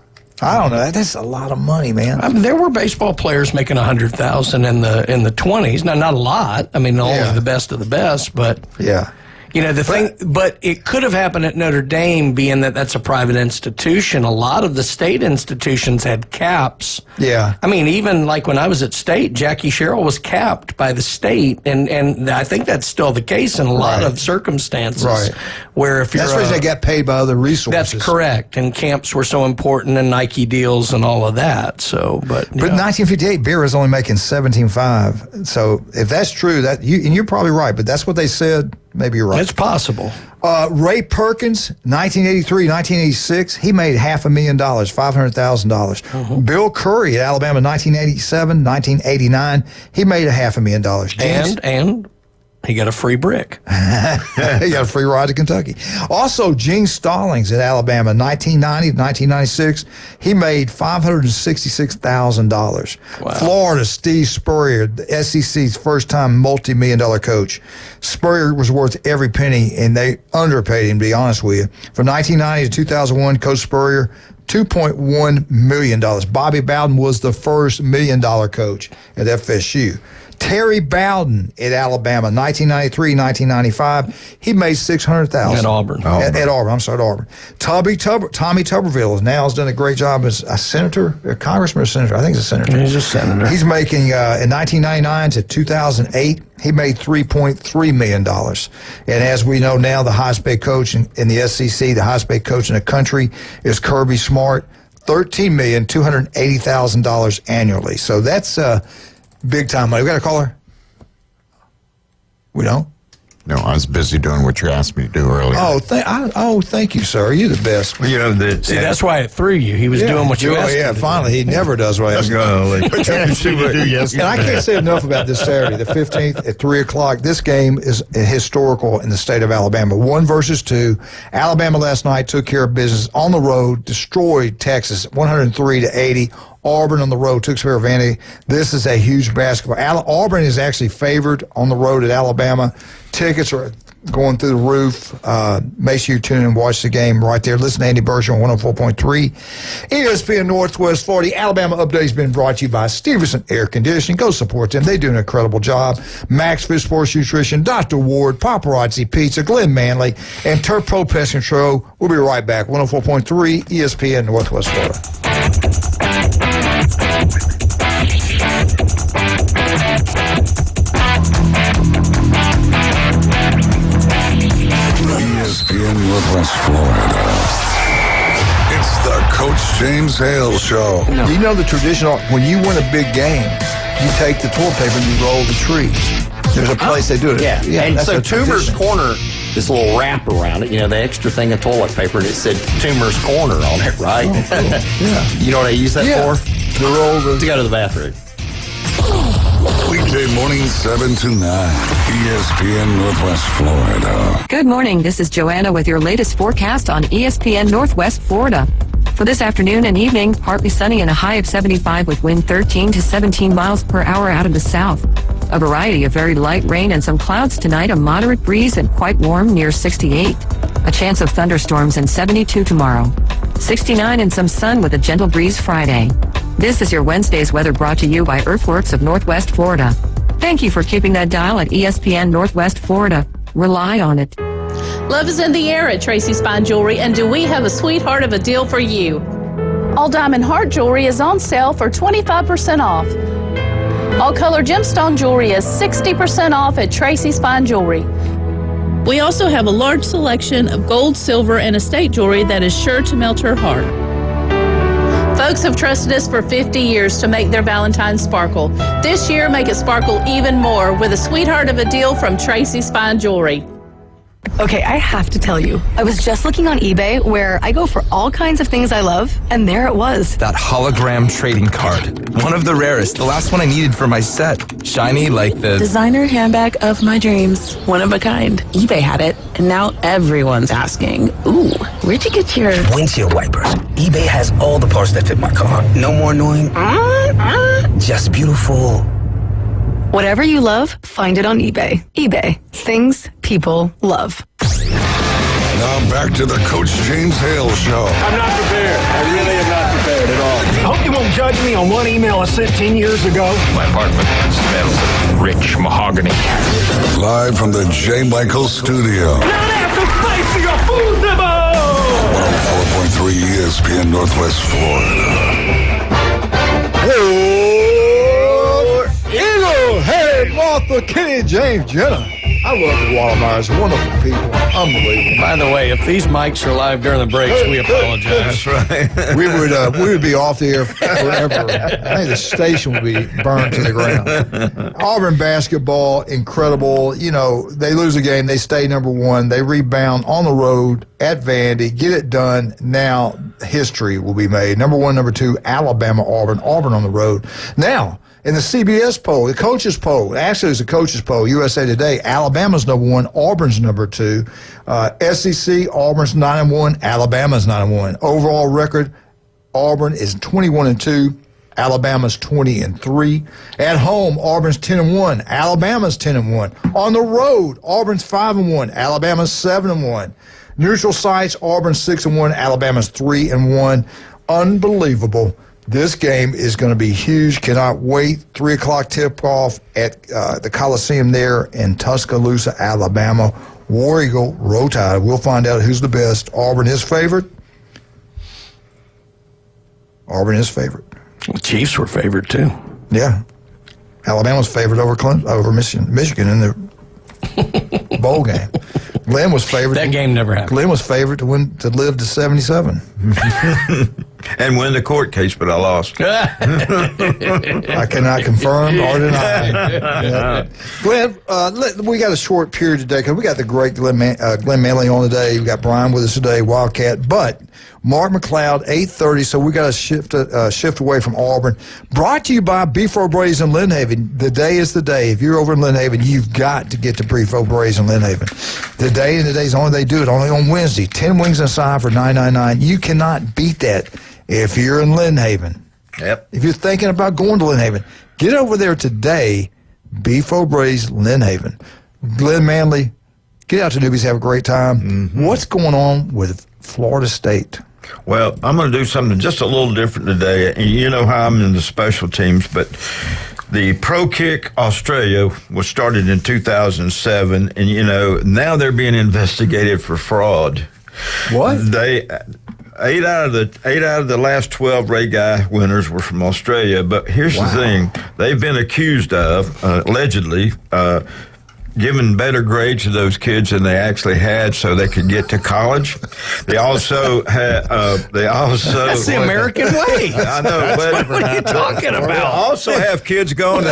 I don't know. That's a lot of money, man. I mean, there were baseball players making $100,000 in the 20s. Now, not a lot. I mean, only the best of the best, but yeah. But it could have happened at Notre Dame, being that that's a private institution. A lot of the state institutions had caps. Yeah. I mean, even like when I was at State, Jackie Sherrill was capped by the state, and I think that's still the case in a lot of circumstances. Right. Where if you're that's why they got paid by other resources. That's correct, and camps were so important, and Nike deals and all of that. So, but in 1958, Beer was only making $17,500. So if that's true, and you're probably right, but that's what they said. Maybe you're right. It's possible. Ray Perkins, 1983, 1986, he made $500,000, $500,000. Bill Curry at Alabama, 1987, 1989, he made $500,000. And he got a free brick. He got a free ride to Kentucky. Also, Gene Stallings at Alabama, 1990 to 1996, he made $566,000. Wow. Florida, Steve Spurrier, the SEC's first-time multi-million-dollar coach. Spurrier was worth every penny, and they underpaid him, to be honest with you. From 1990 to 2001, Coach Spurrier, $2.1 million. Bobby Bowden was the first $1 million coach at FSU. Terry Bowden at Alabama, 1993, 1995. He made $600,000 at Auburn. At Auburn. I'm sorry, at Auburn. Tommy Tuberville has done a great job as a senator, a congressman or senator. I think he's a senator. He's a senator. He's making in 1999 to 2008. He made $3.3 million. And as we know now, the highest paid coach in the SEC, the highest paid coach in the country is Kirby Smart, $13,280,000 annually. So that's big time money. We got a caller? We don't? No, I was busy doing what you asked me to do earlier. Thank you, sir. You're the best. You know, that's why it threw you. He was doing what you asked him to do. Finally. He never does what I ask him to do. And I can't say enough about this Saturday, the 15th at 3 o'clock. This game is historical in the state of Alabama. 1 versus 2. Alabama last night took care of business on the road, destroyed Texas 103-80. Auburn on the road took care of Vandy. This is a huge basketball. Auburn is actually favored on the road at Alabama. Tickets are going through the roof. Make sure you tune in and watch the game right there. Listen to Andy Berger on 104.3. ESPN Northwest Florida. Alabama Update has been brought to you by Stevenson Air Conditioning. Go support them. They do an incredible job. Max Fish Sports Nutrition, Dr. Ward, Paparazzi Pizza, Glenn Manley, and Turf Pro Pest Control. We'll be right back. 104.3 ESPN Northwest Florida. ESPN Northwest Florida. It's the Coach James Hale Show. Do you know the traditional, when you win a big game, you take the toilet paper and you roll the trees. There's a place they do it. Yeah, and that's so Toomer's Corner, this little wrap around it, the extra thing of toilet paper, and it said Toomer's Corner on it, right? Oh, cool. Yeah. You know what I use that for? To go to the bathroom. Weekday morning, 7 to 9. ESPN Northwest Florida. Good morning. This is Joanna with your latest forecast on ESPN Northwest Florida. For this afternoon and evening, partly sunny and a high of 75 with wind 13 to 17 miles per hour out of the south. A variety of very light rain and some clouds tonight, a moderate breeze and quite warm near 68. A chance of thunderstorms and 72 tomorrow. 69 and some sun with a gentle breeze Friday. This is your Wednesday's weather brought to you by Earthworks of Northwest Florida. Thank you for keeping that dial at ESPN Northwest Florida. Rely on it. Love is in the air at Tracy's Fine Jewelry, and do we have a sweetheart of a deal for you? All diamond heart jewelry is on sale for 25% off. All color gemstone jewelry is 60% off at Tracy's Fine Jewelry. We also have a large selection of gold, silver, and estate jewelry that is sure to melt her heart. Folks have trusted us for 50 years to make their Valentine's sparkle. This year, make it sparkle even more with a sweetheart of a deal from Tracy's Fine Jewelry. Okay, I have to tell you, I was just looking on eBay where I go for all kinds of things I love, and there it was. That hologram trading card. One of the rarest, the last one I needed for my set. Shiny like the designer handbag of my dreams. One of a kind. eBay had it, and now everyone's asking, ooh, where'd you get your windshield wipers? eBay has all the parts that fit my car. No more annoying, just beautiful. Whatever you love, find it on eBay. eBay. Things people love. Now back to the Coach James Hale Show. I'm not prepared. I really am not prepared at all. I hope you won't judge me on one email I sent 10 years ago. My apartment smells of rich mahogany. Live from the J. Michael Studio. Not after spicier food nibble! 104.3 ESPN Northwest Florida. Eagle, hey, Martha, Kenny, James, Jenna. I love the Walmeyers. Wonderful people. Unbelievable. By the way, if these mics are live during the breaks, we apologize. That's right. we would be off the air forever. I think the station would be burned to the ground. Auburn basketball, incredible. They lose a game, they stay number one, they rebound on the road at Vandy, get it done. Now history will be made. Number one, number two, Alabama, Auburn on the road. Now, in the CBS poll, the coaches poll, actually it's a coaches poll, USA Today, Alabama's number one, Auburn's number two. SEC, Auburn's 9-1, Alabama's 9-1. Overall record, Auburn is 21-2, Alabama's 20-3. At home, Auburn's 10-1, Alabama's 10-1. On the road, Auburn's 5-1, Alabama's 7-1. Neutral sites, Auburn's 6-1, Alabama's 3-1. Unbelievable. This game is going to be huge. Cannot wait. 3 o'clock tip-off at the Coliseum there in Tuscaloosa, Alabama. War Eagle, Roll Tide. We'll find out who's the best. Auburn is favored. Auburn is favored. The Chiefs were favored, too. Yeah. Alabama's favored over Michigan in the bowl game. Glenn was favored. That game never happened. Glenn was favored to live to 77. And win the court case, but I lost. I cannot confirm or deny. Yeah. Glenn, we got a short period today because we got the great Glenn Manley on today. We got Brian with us today, Wildcat. But Mark McLeod, 8:30, so we got to shift away from Auburn. Brought to you by Beef O'Brady's in Lynn Haven. The day is the day. If you're over in Lynn Haven, you've got to get to Beef O'Brady's in Lynn Haven. The day and the day's only they do it, only on Wednesday. 10 wings inside for $9.99. You cannot beat that if you're in Lynn Haven. Yep. If you're thinking about going to Lynn Haven, get over there today. Beef O'Brady's, Lynn Haven. Glenn Manley, get out to Newbies, have a great time. Mm-hmm. What's going on with Florida State? Well, I'm going to do something just a little different today. And you know how I'm in the special teams, but the Pro Kick Australia was started in 2007, and you know now they're being investigated for fraud. What? Eight out of the last 12 Ray Guy winners were from Australia. But here's the thing: they've been accused of allegedly giving better grades to those kids than they actually had, so they could get to college. They also had. That's the American way. I know. But what are you talking about? They also have kids going.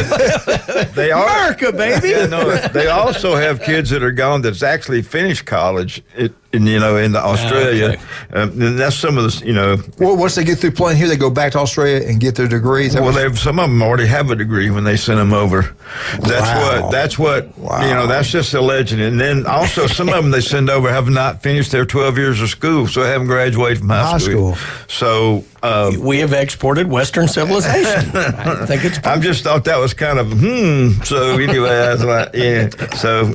They are America, baby. Yeah, no, they also have kids that are gone that's actually finished college. In Australia, okay. And that's some of the Well, once they get through playing here, they go back to Australia and get their degrees. Well, some of them already have a degree when they send them over. That's what. That's just a legend. And then also some of them they send over have not finished their 12 years of school, so they haven't graduated from high school. So we have exported Western civilization. I think it's. I just thought that was kind of So anyway, I was like, yeah. So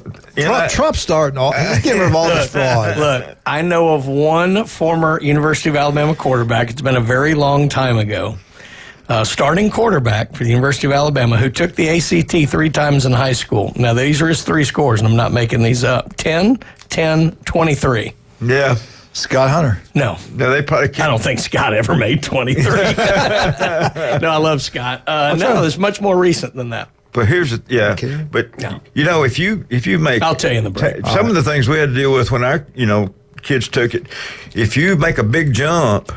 Trump's starting off. He's getting rid of all this fraud. Look, I know of one former University of Alabama quarterback. It's been a very long time ago. Starting quarterback for the University of Alabama who took the ACT 3 times in high school. Now, these are his 3 scores, and I'm not making these up. 10, 10, 23. Yeah. Scott Hunter. No, they probably can't. I don't think Scott ever made 23. No, I love Scott. No, it's much more recent than that. But here's but if you make, I'll tell you in the break. Some of the things we had to deal with when our kids took it. If you make a big jump,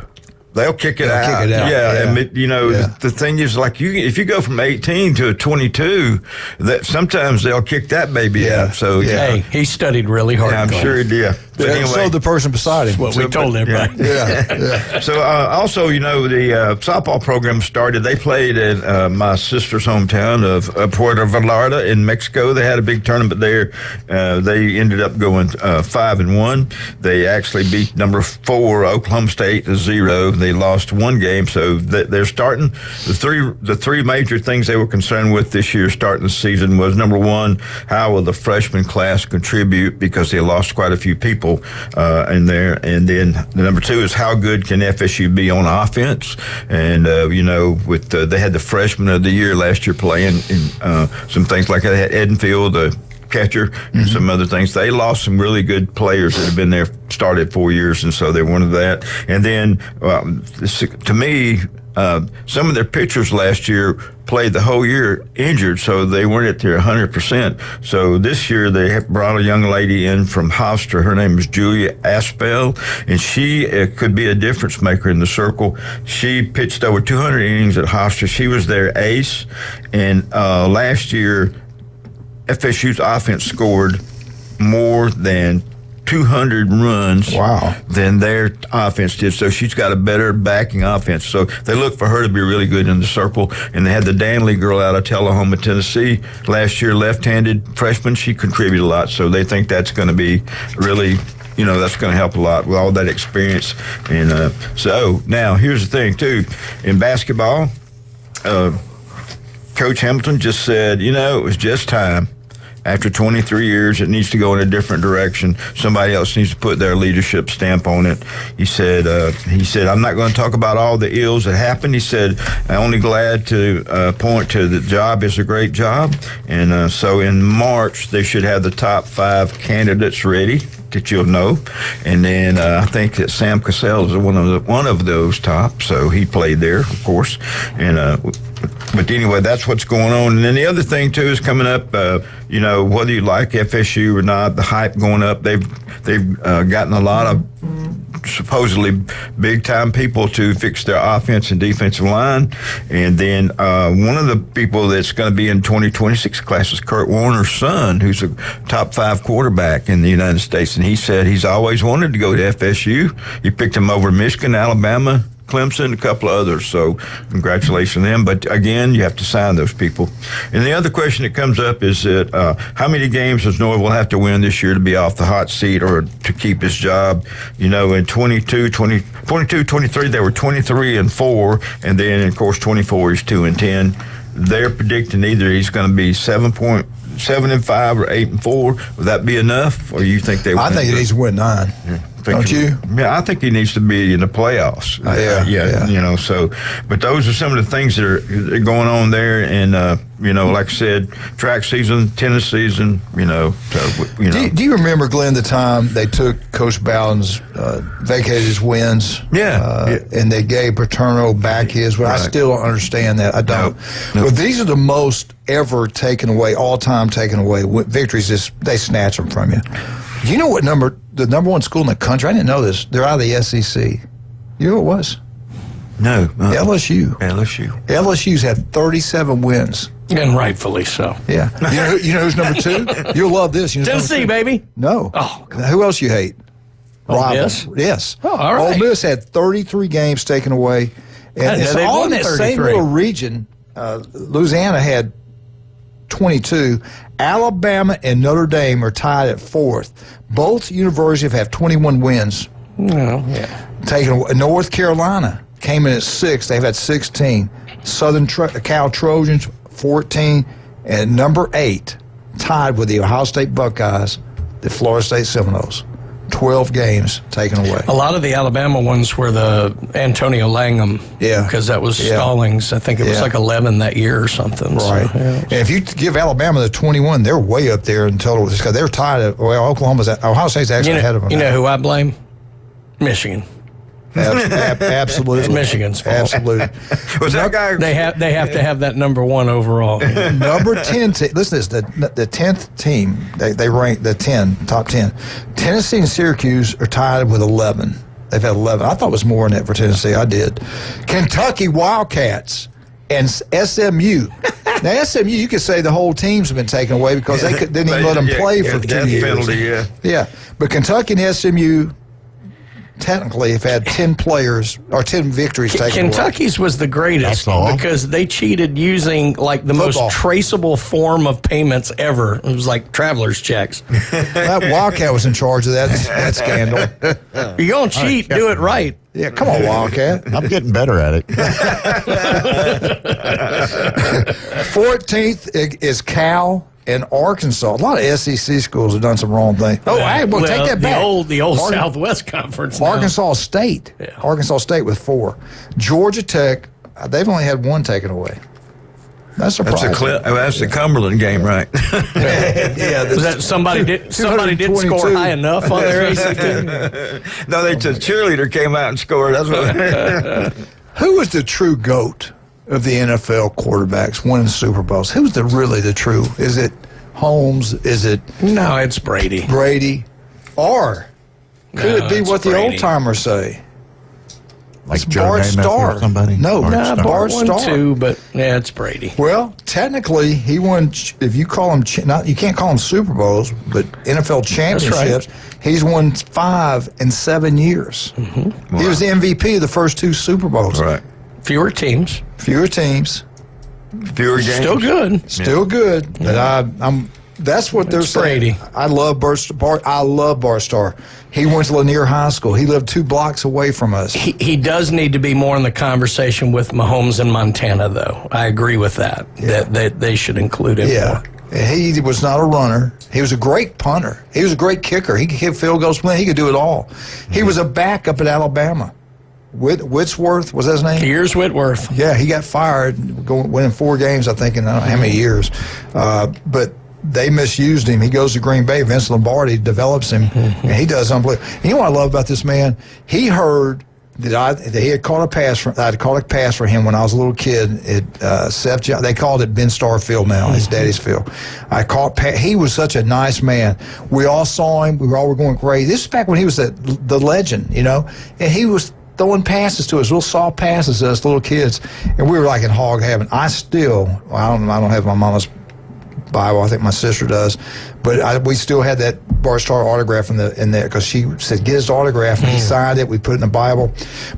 they'll kick it out. Yeah. And the thing is, like if you go from 18 to a 22, that sometimes they'll kick that baby out. So hey, he studied really hard. Yeah, I'm sure he did. But anyway, so the person beside him. What we told everybody. Yeah. So also, the softball program started. They played at my sister's hometown of Puerto Vallarta in Mexico. They had a big tournament there. They ended up going 5-1. They actually beat number 4 Oklahoma State 0. They lost 1 game, so they're starting. The three major things they were concerned with this year starting the season was, number 1, how will the freshman class contribute, because they lost quite a few people in there, and then the number 2 is how good can FSU be on offense, and they had the freshman of the year last year playing in some things like that. They had Edenfield, the catcher, and some other things. They lost some really good players that have been there, started 4 years, and so they wanted that. And then, to me, some of their pitchers last year played the whole year injured, so they weren't at their 100%. So this year they brought a young lady in from Hofstra. Her name is Julia Aspel, and she could be a difference maker in the circle. She pitched over 200 innings at Hofstra. She was their ace, and last year FSU's offense scored more than 200 runs than their offense did. So she's got a better backing offense. So they look for her to be really good in the circle. And they had the Danley girl out of Tullahoma, Tennessee last year, left-handed freshman. She contributed a lot. So they think that's going to be really, that's going to help a lot with all that experience. And so now here's the thing, too. In basketball, Coach Hamilton just said, it was just time. after 23 years, it needs to go in a different direction. Somebody else needs to put their leadership stamp on it. He said, I'm not going to talk about all the ills that happened. He said, I'm only glad to point to the job is a great job. And so in March, they should have the top 5 candidates ready that you'll know. And then I think that Sam Cassell is one of those top. So he played there, of course. And but anyway, that's what's going on. And then the other thing too is coming up. Whether you like FSU or not, the hype going up. They've gotten a lot of supposedly big-time people to fix their offense and defensive line. And then one of the people that's going to be in 2026 class is Kurt Warner's son, who's a top 5 quarterback in the United States. And he said he's always wanted to go to FSU. He picked him over Michigan, Alabama, Clemson, a couple of others. So congratulations to them. But again, you have to sign those people. And the other question that comes up is that how many games does Norville have to win this year to be off the hot seat or to keep his job? In 22-23, they were 23-4, and then of course 24 is 2-10. They're predicting either he's going to be 7-5 or 8-4. Would that be enough, or you think they? I think he needs to win 9. Yeah. Don't you? Yeah, I think he needs to be in the playoffs. Yeah. So, but those are some of the things that are going on there. And, like I said, track season, tennis season, Do you remember, Glenn, the time they took Coach Bowden's, vacated his wins? Yeah. And they gave Paterno back his. Well, right. I still don't understand that. I don't. No. But these are the most ever taken away, all-time taken away victories. They snatch them from you. Do you know what the number 1 school in the country? I didn't know this. They're out of the SEC. You know who it was? No. LSU. LSU's had 37 wins. And rightfully so. Yeah. You know who's number 2? You'll love this. Tennessee, baby. No. Oh, who else you hate? Ole Miss? Yes. Oh, all right. Ole Miss had 33 games taken away. And it's all in that same little region. Louisiana had 22. Alabama and Notre Dame are tied at 4th. Both universities have 21 wins. Taken away. North Carolina came in at 6th. They've had 16. Southern Cal Trojans, 14. And number 8, tied with the Ohio State Buckeyes, the Florida State Seminoles. 12 games taken away. A lot of the Alabama ones were the Antonio Langham. Yeah. Because that was Stallings. I think it was like 11 that year or something. Right. So, And if you give Alabama the 21, they're way up there in total. They're tied at, Ohio State's actually ahead of them. You know who I blame? Michigan. Absolutely. It's Michigan's fault. Absolutely. Was that guy? They have to have that number 1 overall. Number 10. Listen to this. The 10th team. They rank the top 10. Tennessee and Syracuse are tied with 11. They've had 11. I thought it was more than that for Tennessee. I did. Kentucky Wildcats and SMU. Now, SMU, you could say the whole team's been taken away because they didn't even let them play for 2 years. Penalty, yeah. But Kentucky and SMU technically have had 10 players or 10 victories taken Kentucky's away. Was the greatest because they cheated using like the most traceable form of payments ever. It was like traveler's checks. That Wildcat was in charge of that scandal. You're going to cheat, do it right. Yeah, come on, Wildcat. I'm getting better at it. 14th is Cal and Arkansas. A lot of SEC schools have done some wrong things. Oh, take that back. The old Southwest Conference. Arkansas State. Yeah. Arkansas State with 4. Georgia Tech, they've only had 1 taken away. That's surprising. That's the Cumberland game, right? Was that somebody didn't score high enough on their ACT? No, the cheerleader came out and scored. That's what. Who is the true GOAT of the NFL quarterbacks winning Super Bowls? Who's really the true? Is it Holmes? Is it? No, it's Brady. Or could it be what the old timers say? Like Joe Starr or somebody? No, Bart Starr too, but it's Brady. Well, technically, he won. If you call him, you can't call him Super Bowls, but NFL championships. Right. He's won 5 in 7 years. Mm-hmm. Wow. He was the MVP of the first 2 Super Bowls. Right. Fewer teams. Fewer games. Still good. But that's what they're Brady. saying. I love Bart Starr. He went to Lanier High School. He lived 2 blocks away from us. He does need to be more in the conversation with Mahomes in Montana, though. I agree with that. Yeah. That they should include him more. He was not a runner. He was a great punter. He was a great kicker. He could hit field goals. He could do it all. He was a backup at Alabama. Whitworth, was that his name? Piers Whitworth. Yeah, he got fired, winning 4 games, I think, in I don't know how many years. But they misused him. He goes to Green Bay. Vince Lombardi develops him, and he does unbelievable. And you know what I love about this man? He heard that he had caught a pass I had caught a pass for him when I was a little kid at Seth Johnson. They called it Ben Starr Field now, his daddy's field. He was such a nice man. We all saw him. We all were going crazy. This is back when he was the legend, you know, and he was throwing passes to us, little soft passes to us little kids, and we were like in hog heaven. I don't have my mama's Bible. I think my sister does, but we still had that Bart Starr autograph in there because she said get his autograph, and he signed it. We put it in the Bible.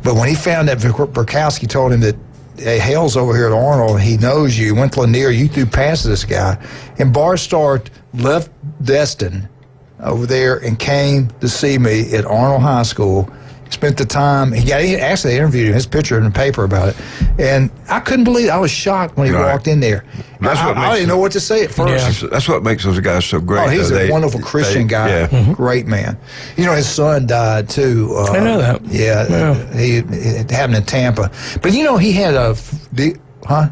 But when he found that Burkowski told him that, hey, Hale's over here at Arnold, he knows you. He went to Lanier, you threw past this guy, and Bart Starr left Destin over there and came to see me at Arnold High School. Spent the time. He actually interviewed him, his picture in the paper about it, and I couldn't believe it. I was shocked when he walked in there. I didn't know what to say at first. Yeah. That's what makes those guys so great. Oh, he's a wonderful Christian guy. Yeah. Great man. You know, his son died too. I know that. Yeah, it happened in Tampa. But you know, he had Oh, I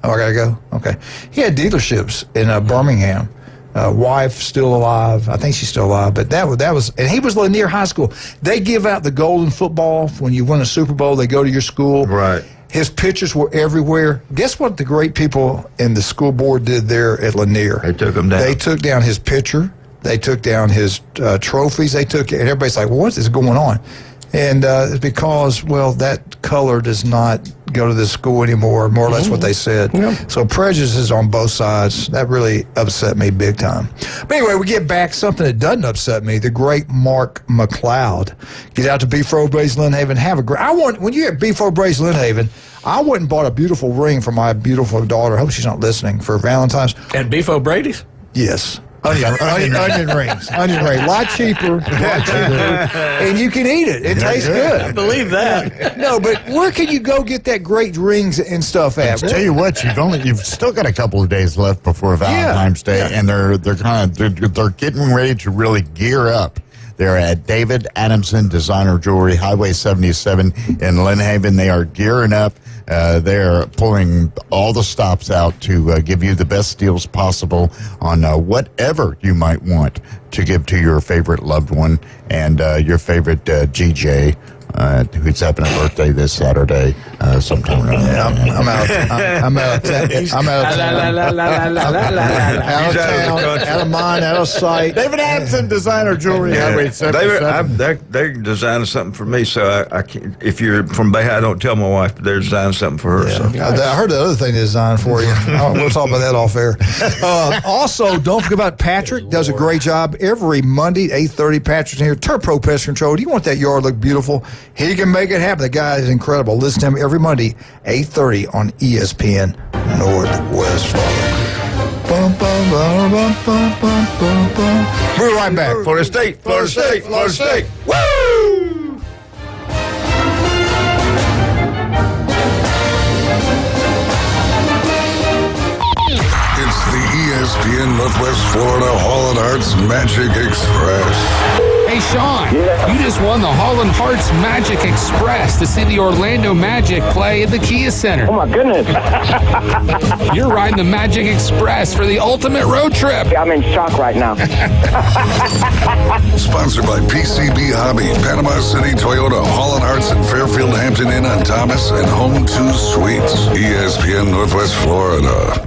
gotta go. Okay, he had dealerships in Birmingham. Wife still alive. I think she's still alive. But that was, and he was Lanier High School. They give out the golden football when you win a Super Bowl. They go to your school. Right. His pictures were everywhere. Guess what the great people in the school board did there at Lanier? They took him down. They took down his picture. They took down his trophies. And everybody's like, well, what is going on? And it's because, well, that color does not go to this school anymore, more or less what they said. Yep. So prejudice is on both sides. That really upset me big time. But anyway, we get back something that doesn't upset me. The great Mark McLeod. Get out to Beef-O Brace Lynnhaven. When you're at Beef-O Brace Lynnhaven, I went and bought a beautiful ring for my beautiful daughter. I hope she's not listening, for Valentine's. At Beef-O Brady's? Yes. Onion rings. Onion rings. A lot cheaper. And you can eat it. It tastes good. I believe that. No, but where can you go get that great rings and stuff at? I'll tell you what, you've still got a couple of days left before Valentine's Day, and they're getting ready to really gear up. They're at David Adamson Designer Jewelry, Highway 77 in Lynnhaven. They are gearing up. They're pulling all the stops out to give you the best deals possible on whatever you might want to give to your favorite loved one and your favorite GJ. Who's having a birthday this Saturday sometime around there. I'm out. I'm out of mind, out of sight. David Adamson Designer Jewelry. They're designing something for me, so I can't. If you're from Bay, I don't tell my wife, but they're designing something for her. Yeah. So. I heard the other thing they designed for you. We'll talk about that off air. Also, don't forget about Patrick. Does a great job every Monday, 8:30. Patrick's in here. Turpro Pest Control. Do you want that yard to look beautiful? He can make it happen. The guy is incredible. Listen to him every Monday, 8:30 on ESPN Northwest Florida. We're right back. Florida State. Woo! It's the ESPN Northwest Florida Hall and Arts Magic Express. Hey, Sean, you just won the Holland Hearts Magic Express to see the Orlando Magic play at the Kia Center. Oh, my goodness. You're riding the Magic Express for the ultimate road trip. I'm in shock right now. Sponsored by PCB Hobby, Panama City Toyota, Holland Hearts, and Fairfield Hampton Inn on Thomas, and Home 2 Suites. ESPN Northwest Florida.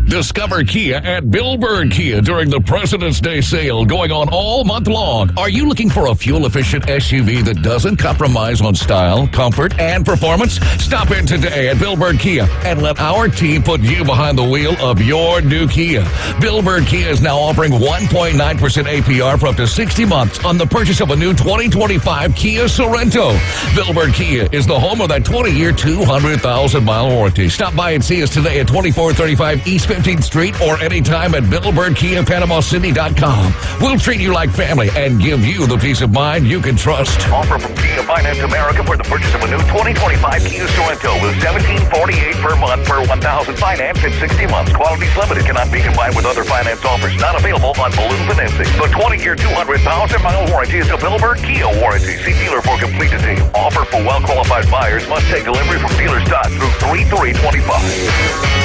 Discover Kia at Billburn Kia during the President's Day sale going on all month long. Are you looking for a fuel-efficient SUV that doesn't compromise on style, comfort, and performance? Stop in today at Billburn Kia and let our team put you behind the wheel of your new Kia. Billburn Kia is now offering 1.9% APR for up to 60 months on the purchase of a new 2025 Kia Sorento. Billburn Kia is the home of that 20-year, 200,000-mile warranty. Stop by and see us today at 2435 East 50 15th Street or anytime at BillBirdKiaPanamaCity.com. We'll treat you like family and give you the peace of mind you can trust. Offer from Kia Finance America for the purchase of a new 2025 Kia Sorento with $1,748 per month per $1,000 finance in 60 months. Qualities limited, cannot be combined with other finance offers. Not available on balloon financing. The 20-year, 200,000-mile warranty is a Billbird Kia warranty. See dealer for complete detail. Offer for well-qualified buyers. Must take delivery from dealer stock through 3/3/25.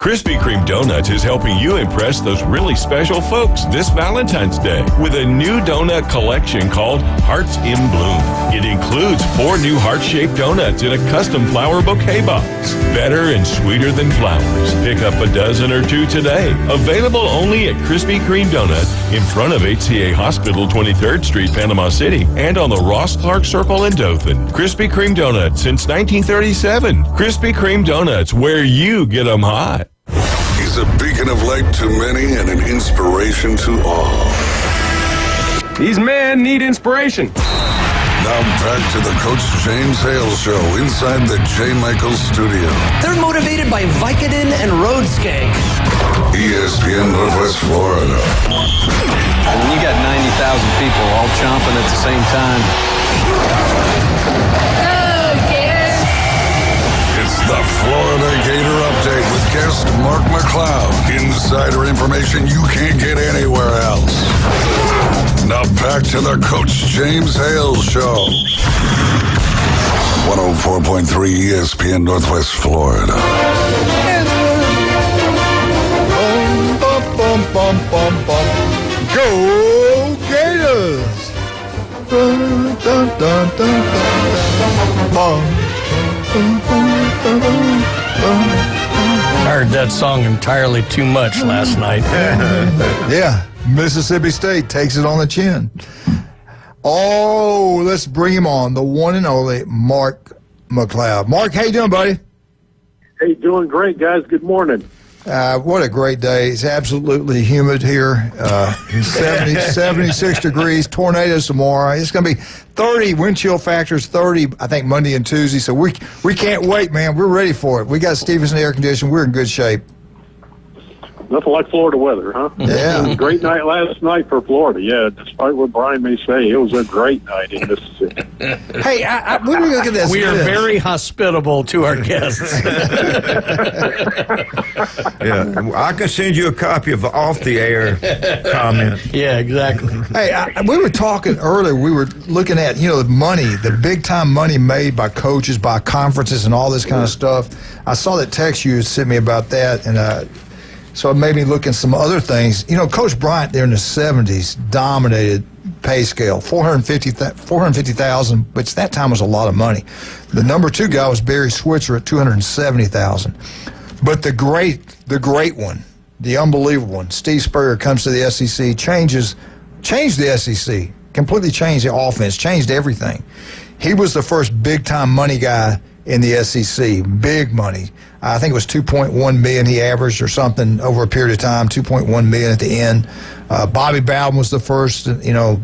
Krispy Kreme Donuts is helping you impress those really special folks this Valentine's Day with a new donut collection called Hearts in Bloom. It includes 4 new heart-shaped donuts in a custom flower bouquet box. Better and sweeter than flowers. Pick up a dozen or 2 today. Available only at Krispy Kreme Donuts in front of HCA Hospital, 23rd Street, Panama City, and on the Ross Clark Circle in Dothan. Krispy Kreme Donuts since 1937. Krispy Kreme Donuts, where you get them hot. He's a beacon of light to many and an inspiration to all. These men need inspiration. Now back to the Coach James Hale Show inside the J. Michaels studio. They're motivated by Vicodin and road skank. ESPN Northwest Florida. When you got 90,000 people all chomping at the same time. It's the Florida Gator Update with guest Mark McLeod. Insider information you can't get anywhere else. Now back to the Coach James Hale Show. 104.3 ESPN Northwest Florida. Go Gators! Dun, dun, dun, dun, dun, I heard that song entirely too much last night. Yeah, Mississippi State takes it on the chin. Oh, let's bring him on, the one and only Mark McLeod. Mark, how you doing, buddy? Hey, doing great, guys. Good morning. What a great day. It's absolutely humid here. 76 degrees, tornadoes tomorrow. It's going to be 30, wind chill factors 30, I think, Monday and Tuesday. So we can't wait, man. We're ready for it. We got Stevenson air conditioning. We're in good shape. Nothing like Florida weather, huh? Yeah. It was a great night last night for Florida. Yeah, despite what Brian may say, it was a great night in Mississippi. Hey, when we look at this, we are very hospitable to our guests. Yeah, I can send you a copy of the off-the-air comment. Yeah, exactly. Hey, we were talking earlier. We were looking at, the money, the big-time money made by coaches, by conferences, and all this kind of stuff. I saw that text you sent me about that, and so it made me look at some other things. Coach Bryant there in the 70s dominated pay scale, $450,000, which that time was a lot of money. The number 2 guy was Barry Switzer at $270,000. But the great one, the unbelievable one, Steve Spurrier comes to the SEC, changed the SEC, completely changed the offense, changed everything. He was the first big-time money guy in the SEC, big money. I think it was $2.1 million he averaged or something over a period of time, $2.1 million at the end. Bobby Bowden was the first,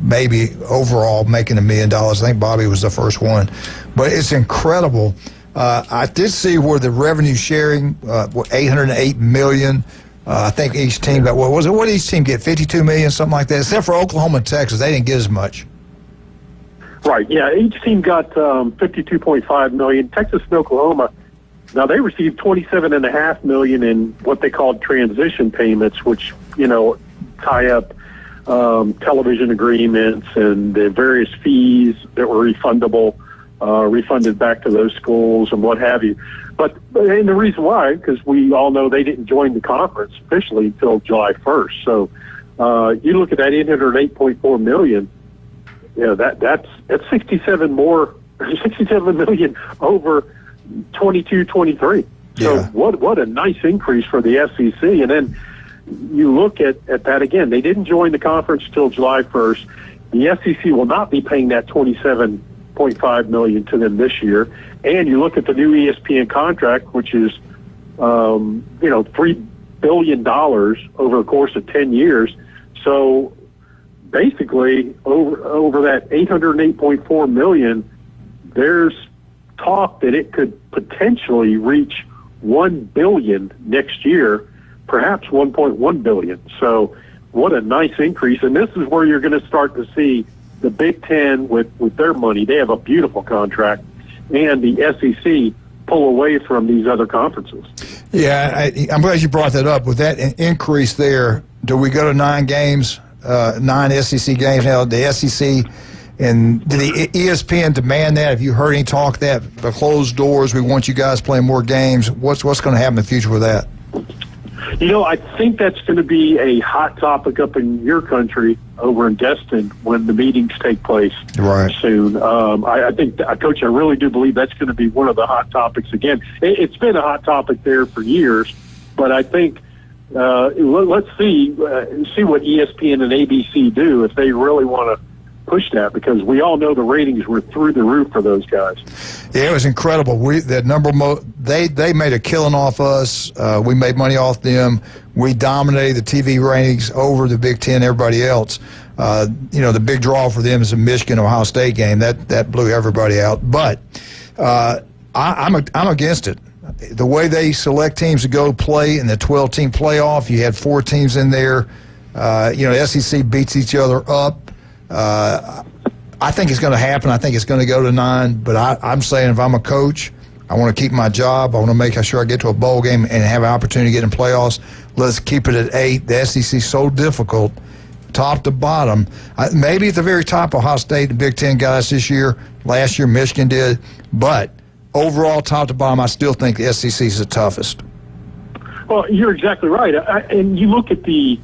maybe overall making $1 million. I think Bobby was the first one. But it's incredible. I did see where the revenue sharing, $808 million. I think each team got, what did each team get, $52 million, something like that? Except for Oklahoma and Texas, they didn't get as much. Right, yeah, each team got $52.5 million. Texas and Oklahoma, now they received $27.5 million in what they called transition payments, which, tie up television agreements and the various fees that were refundable, refunded back to those schools and what have you. And the reason why, because we all know they didn't join the conference officially until July 1st. So you look at that $808.4 million, that's 67 million over 22-23. So what a nice increase for the SEC. And then you look at that again. They didn't join the conference till July 1st. The SEC will not be paying that $27.5 million to them this year. And you look at the new ESPN contract, which is $3 billion over the course of 10 years. So basically, over that $808.4 million, there's talk that it could potentially reach $1 billion next year. perhaps $1.1 billion. So what a nice increase. And this is where you're going to start to see the Big Ten with their money. They have a beautiful contract, and the SEC pull away from these other conferences. Yeah, I'm glad you brought that up. With that increase there, do we go to 9 games, 9 SEC games now? The SEC, and did the ESPN demand that? Have you heard any talk that the closed doors, we want you guys playing more games? What's going to happen in the future with that? You know, I think that's going to be a hot topic up in your country over in Destin when the meetings take place soon. I think, Coach, I really do believe that's going to be one of the hot topics again. It's been a hot topic there for years, but I think let's see what ESPN and ABC do if they really want to push that, because we all know the ratings were through the roof for those guys. Yeah, it was incredible. They made a killing off us. We made money off them. We dominated the TV ratings over the Big Ten, everybody else. The big draw for them is the Michigan-Ohio State game. That blew everybody out. But I'm against it. The way they select teams to go play in the 12-team playoff, you had 4 teams in there. SEC beats each other up. I think it's going to happen. I think it's going to go to 9. But I'm saying if I'm a coach, I want to keep my job. I want to make sure I get to a bowl game and have an opportunity to get in playoffs. Let's keep it at 8. The SEC is so difficult, top to bottom. Maybe at the very top, Ohio State, the Big Ten guys this year. Last year, Michigan did. But overall, top to bottom, I still think the SEC is the toughest. Well, you're exactly right. And you look at the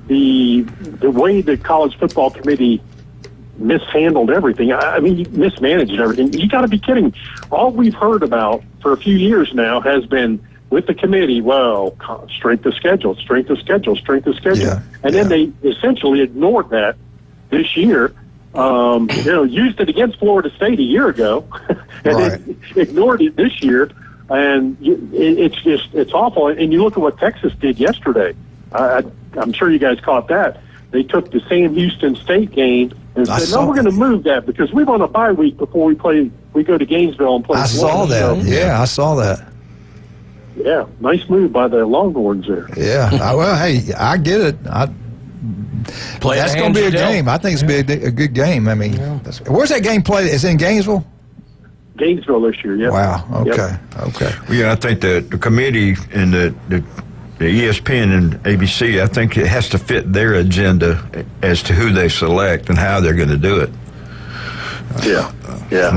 way the college football committee mishandled everything. I mean, mismanaged everything. You got to be kidding. All we've heard about for a few years now has been with the committee, well, strength of schedule. Yeah, and then they essentially ignored that this year. Used it against Florida State a year ago and then ignored it this year. And it's awful. And you look at what Texas did yesterday. I'm sure you guys caught that. They took the Sam Houston State game and said, no, we're going to move that because we want a bye week before we go to Gainesville and play. I saw that. Yeah, I saw that. Yeah, nice move by the Longhorns there. Yeah, hey, I get it. That's going to be a game. I think it's going to be a good game. I mean, where's that game played? Is it in Gainesville? Gainesville this year, yeah. Wow, okay. Well, yeah, I think the committee and the ESPN and ABC, I think it has to fit their agenda as to who they select and how they're going to do it. Yeah.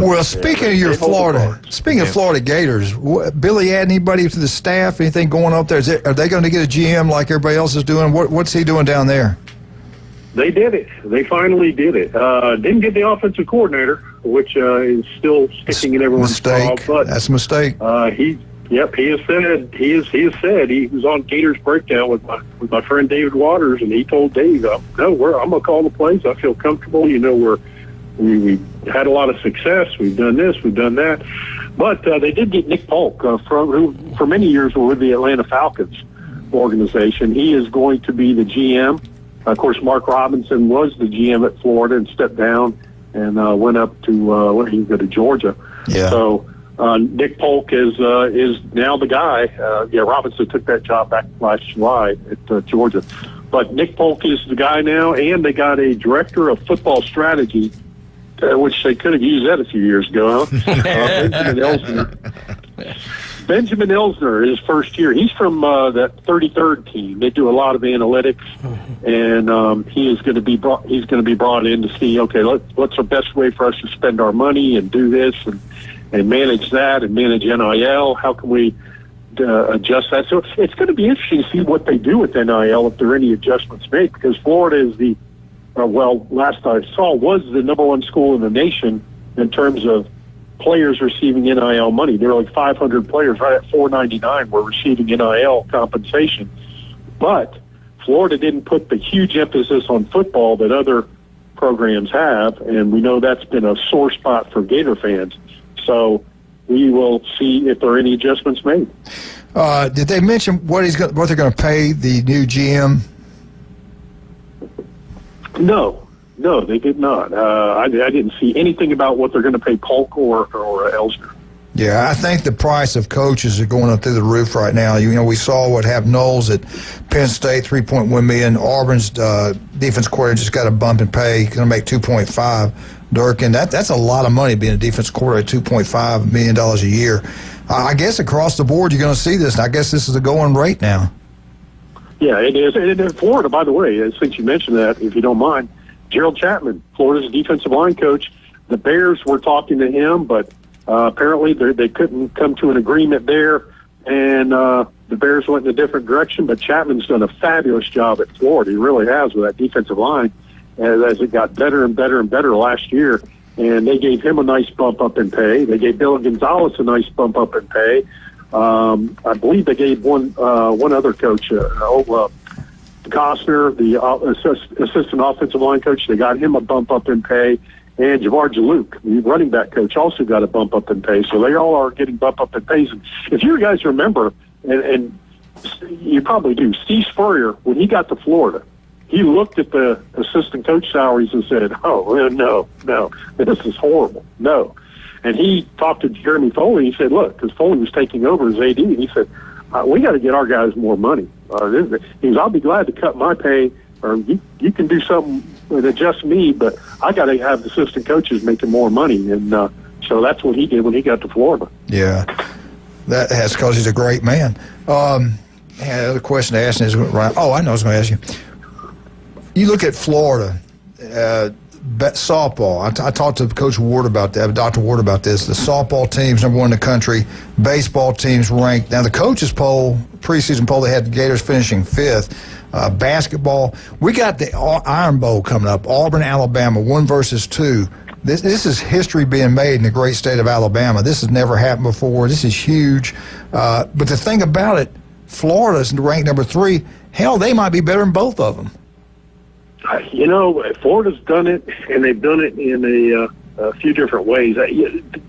Well, speaking of Florida Gators, Billy add anybody to the staff? Anything going up there? Are they going to get a GM like everybody else is doing? What's he doing down there? They did it. They finally did it. Didn't get the offensive coordinator, which is still sticking in everyone's craw. But that's a mistake. He has said he was on Gators Breakdown with my friend David Waters, and he told Dave, I'm going to call the plays. I feel comfortable. We had a lot of success. We've done this, we've done that. But they did get Nick Polk, who for many years were with the Atlanta Falcons organization. He is going to be the GM. Of course, Mark Robinson was the GM at Florida and stepped down and went up to Georgia. Yeah. So Nick Polk is now the guy. Robinson took that job back last July at Georgia. But Nick Polk is the guy now, and they got a director of football strategy, which they could have used that a few years ago. Benjamin Elsner, his first year. He's from that 33rd team. They do a lot of analytics, and he is going to be brought. He's going to be brought in to see, okay, what's the best way for us to spend our money and do this and manage that and manage NIL. How can we adjust that? So it's going to be interesting to see what they do with NIL if there are any adjustments made, because Florida is last I saw, was the number 1 school in the nation in terms of players receiving NIL money. There were like 500 players, right at 499 were receiving NIL compensation. But Florida didn't put the huge emphasis on football that other programs have, and we know that's been a sore spot for Gator fans. So we will see if there are any adjustments made. Did they mention what they're going to pay the new GM? No, they did not. I didn't see anything about what they're going to pay Polk or Elsner. Yeah, I think the price of coaches are going up through the roof right now. We saw what happened. Knowles at Penn State, $3.1 million. Auburn's defense coordinator just got a bump in pay, going to make $2.5. Durkin, that's a lot of money being a defense coordinator at $2.5 million a year. I guess across the board you're going to see this. And I guess this is the going rate now. Yeah, it is. And in Florida, by the way, since you mentioned that, if you don't mind, Gerald Chapman, Florida's defensive line coach, the Bears were talking to him, but apparently they couldn't come to an agreement there, and the Bears went in a different direction. But Chapman's done a fabulous job at Florida. He really has with that defensive line as it got better and better and better last year. And they gave him a nice bump up in pay. They gave Bill Gonzalez a nice bump up in pay. I believe they gave one other coach, Costner, the assistant offensive line coach. They got him a bump up in pay. And Javar Jaluk, the running back coach, also got a bump up in pay. So they all are getting bump up in pays. And if you guys remember, and you probably do, Steve Spurrier, when he got to Florida, he looked at the assistant coach salaries and said, no, this is horrible. No. And he talked to Jeremy Foley. He said, look, because Foley was taking over as AD, and he said, we got to get our guys more money. He goes, I'll be glad to cut my pay, or you can do something and adjust me, but I got to have the assistant coaches making more money. And so that's what he did when he got to Florida. Yeah, that's because he's a great man. Another question to ask is, Ryan. Oh, I know I was going to ask you. You look at Florida, softball. I talked to Coach Ward about that, Dr. Ward about this. The softball team's number one in the country. Baseball team's ranked. Now, the coaches poll, preseason poll, they had the Gators finishing 5th. Basketball, we got the Iron Bowl coming up. Auburn, Alabama, 1 versus 2. This is history being made in the great state of Alabama. This has never happened before. This is huge. But the thing about it, Florida's ranked number 3. Hell, they might be better than both of them. Florida's done it, and they've done it in a few different ways.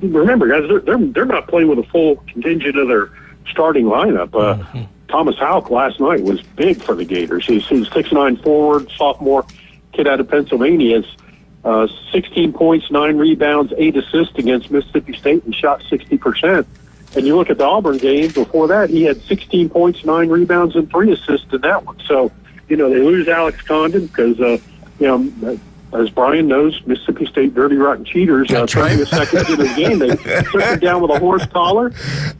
Remember, guys, they're not playing with a full contingent of their starting lineup. Thomas Houck last night was big for the Gators. He's 6'9" forward, sophomore kid out of Pennsylvania. Has 16 points, 9 rebounds, 8 assists against Mississippi State, and shot 60%. And you look at the Auburn game before that, he had 16 points, 9 rebounds, and 3 assists in that one. So, they lose Alex Condon because, as Brian knows, Mississippi State dirty, rotten cheaters. 30 seconds into the game, they took him down with a horse collar.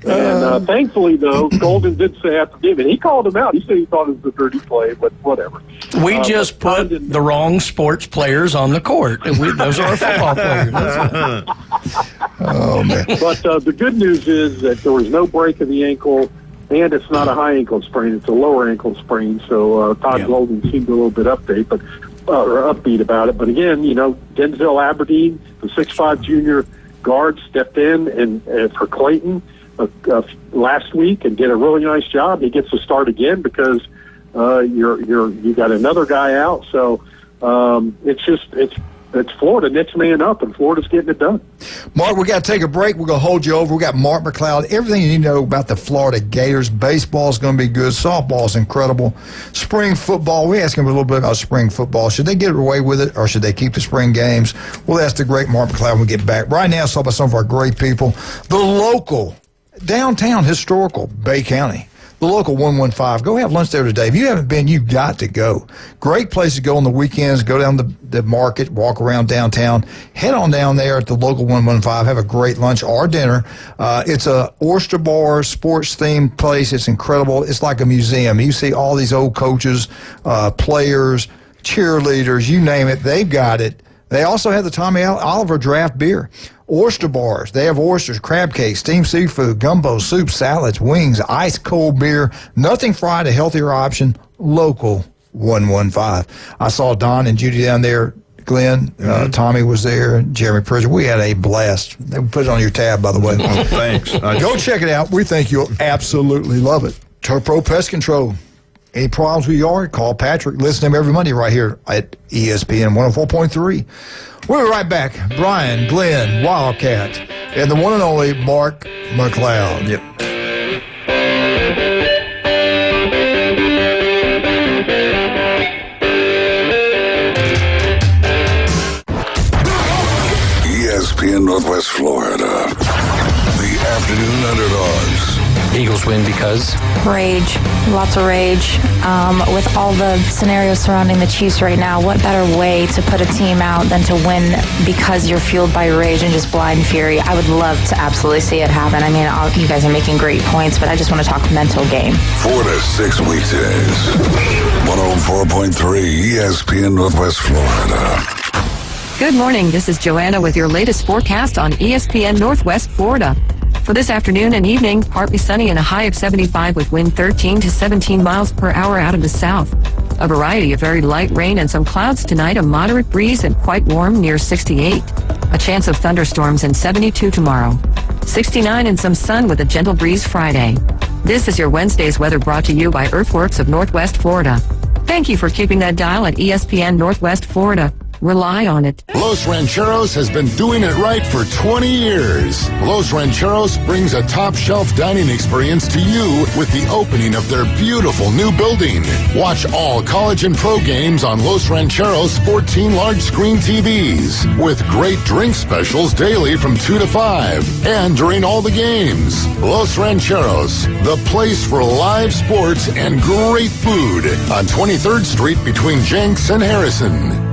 And thankfully, though, Golden did say after the game, and he called him out. He said he thought it was a dirty play, but whatever. We just put the wrong sports players on the court. Those are our football players. Oh, man. But the good news is that there was no break of the ankle, and it's not a high ankle sprain. It's a lower ankle sprain. So Todd Golden seemed a little bit upbeat about it. But again, Denzel Aberdeen, the 6'5" junior guard, stepped in and for Clayton last week and did a really nice job. He gets to start again because you got another guy out. So it's Florida next man up, and Florida's getting it done. Mark, we got to take a break. We're going to hold you over. We got Mark McLeod. Everything you need to know about the Florida Gators. Baseball is going to be good. Softball is incredible. Spring football, we asked him a little bit about spring football. Should they get away with it, or should they keep the spring games? We'll ask the great Mark McLeod when we get back. Right now, let's talk about some of our great people. The local, downtown, historical Bay County. The local 115. Go have lunch there today. If you haven't been, you've got to go. Great place to go on the weekends. Go down the market, walk around downtown. Head on down there at the local 115. Have a great lunch or dinner. It's a oyster bar, sports-themed place. It's incredible. It's like a museum. You see all these old coaches, players, cheerleaders, you name it. They've got it. They also have the Tommy Oliver draft beer. Oyster bars. They have oysters, crab cakes, steamed seafood, gumbo, soup, salads, wings, ice cold beer. Nothing fried, a healthier option. Local 115. I saw Don and Judy down there. Glenn, Tommy was there, Jeremy Pritchard. We had a blast. They put it on your tab, by the way. Oh, thanks. Go check it out. We think you'll absolutely love it. Pro Pest Control. Any problems with your yard? Call Patrick. Listen to him every Monday right here at ESPN 104.3. We'll be right back. Brian, Glenn, Wildcat, and the one and only Mark McLeod. Yep. ESPN Northwest Florida. The the afternoon underdogs. Eagles win because? Rage. Lots of rage. With all the scenarios surrounding the Chiefs right now, what better way to put a team out than to win because you're fueled by rage and just blind fury? I would love to absolutely see it happen. I mean, you guys are making great points, but I just want to talk mental game. 4 to 6 weekdays. 104.3 ESPN Northwest Florida. Good morning. This is Joanna with your latest forecast on ESPN Northwest Florida. For this afternoon and evening, partly sunny and a high of 75 with wind 13 to 17 miles per hour out of the south. A variety of very light rain and some clouds tonight, a moderate breeze and quite warm near 68. A chance of thunderstorms and 72 tomorrow. 69 and some sun with a gentle breeze Friday. This is your Wednesday's weather brought to you by Earthworks of Northwest Florida. Thank you for keeping that dial at ESPN Northwest Florida. Rely on it. Los Rancheros has been doing it right for 20 years. Los Rancheros brings a top-shelf dining experience to you with the opening of their beautiful new building. Watch all college and pro games on Los Rancheros 14 large-screen TVs with great drink specials daily from 2 to 5 and during all the games. Los Rancheros, the place for live sports and great food on 23rd Street between Jenks and Harrison.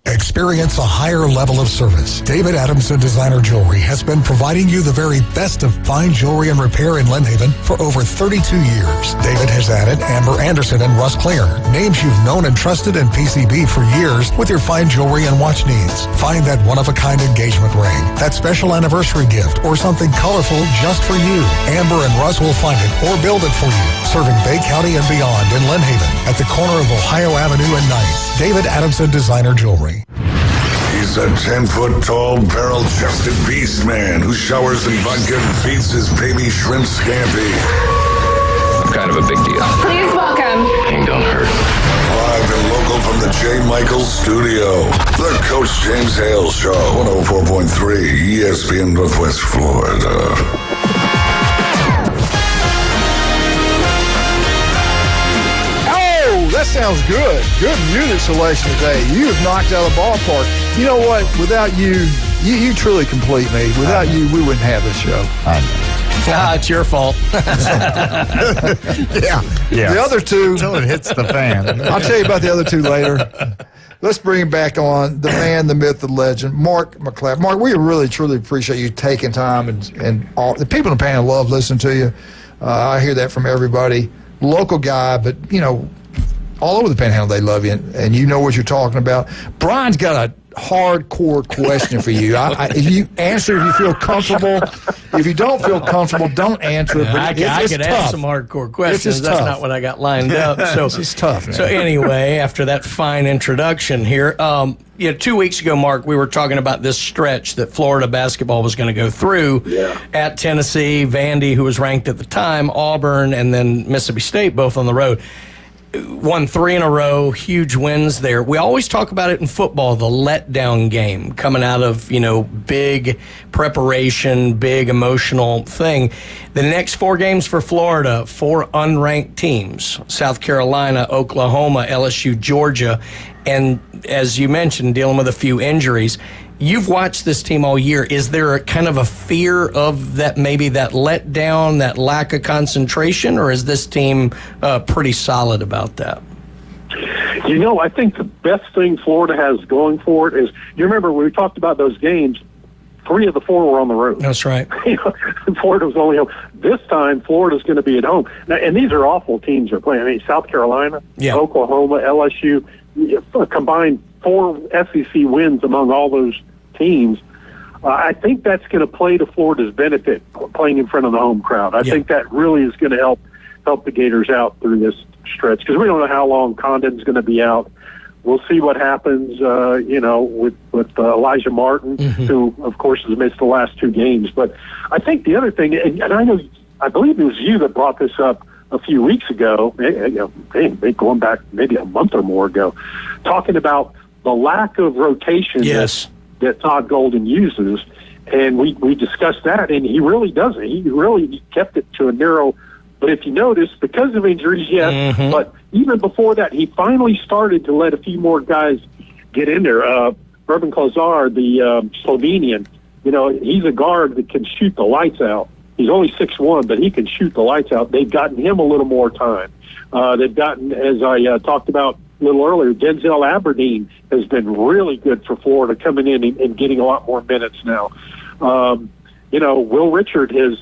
Experience a higher level of service. David Adamson Designer Jewelry has been providing you the very best of fine jewelry and repair in Lynn Haven for over 32 years. David has added Amber Anderson and Russ Clare, names you've known and trusted in PCB for years with your fine jewelry and watch needs. Find that one-of-a-kind engagement ring, that special anniversary gift, or something colorful just for you. Amber and Russ will find it or build it for you, serving Bay County and beyond in Lynn Haven at the corner of Ohio Avenue and 9th. David Adamson Designer Jewelry. He's a 10-foot-tall, barrel-chested beast man who showers in vodka and feeds his baby shrimp scampi. I'm kind of a big deal. Please welcome. Pain don't hurt. Live and local from the J. Michaels studio, the Coach James Hale Show, 104.3 ESPN Northwest Florida. That sounds good. Good music selection today. You have knocked out of the ballpark. You know what? Without you, you truly complete me. Without you, we wouldn't have this show. I know. It's your fault. Yeah. The other two. Until it hits the fan. I'll tell you about the other two later. Let's bring him back on, the man, the myth, the legend, Mark McLeod. Mark, we really, truly appreciate you taking time, and all the people in the panel love listening to you. I hear that from everybody. Local guy, but, you know, all over the Panhandle, they love you, and you know what you're talking about. Brian's got a hardcore question for you. If you answer, if you feel comfortable. If you don't feel comfortable, don't answer it. But I could ask some hardcore questions. That's not what I got lined up. So it's tough. Man. So anyway, after that fine introduction here, 2 weeks ago, Mark, we were talking about this stretch that Florida basketball was going to go through at Tennessee, Vandy, who was ranked at the time, Auburn, and then Mississippi State, both on the road. Won 3 in a row, huge wins there. We always talk about it in football, the letdown game coming out of, big preparation, big emotional thing. The next 4 games for Florida, 4 unranked teams, South Carolina, Oklahoma, LSU, Georgia, and as you mentioned, dealing with a few injuries. You've watched this team all year. Is there a kind of a fear of that, maybe that letdown, that lack of concentration, or is this team pretty solid about that? I think the best thing Florida has going for it is, you remember when we talked about those games, 3 of the 4 were on the road. That's right. Florida was only home. This time, Florida's going to be at home. Now, and these are awful teams they're playing. I mean, South Carolina, Oklahoma, LSU, combined 4 SEC wins among all those teams. I think that's going to play to Florida's benefit, playing in front of the home crowd. I think that really is going to help the Gators out through this stretch, because we don't know how long Condon's going to be out. We'll see what happens, with Elijah Martin, who, of course, has missed the last 2 games. But I think the other thing, and I believe it was you that brought this up a few weeks ago, going back maybe a month or more ago, talking about the lack of rotation that Todd Golden uses. And we discussed that, and he really doesn't. He really kept it to a narrow. But if you notice, because of injuries, but even before that, he finally started to let a few more guys get in there. Urban Klazar, the Slovenian, he's a guard that can shoot the lights out. He's only 6'1", but he can shoot the lights out. They've gotten him a little more time. They've gotten, as I talked about a little earlier, Denzel Aberdeen has been really good for Florida, coming in and getting a lot more minutes now. Will Richard has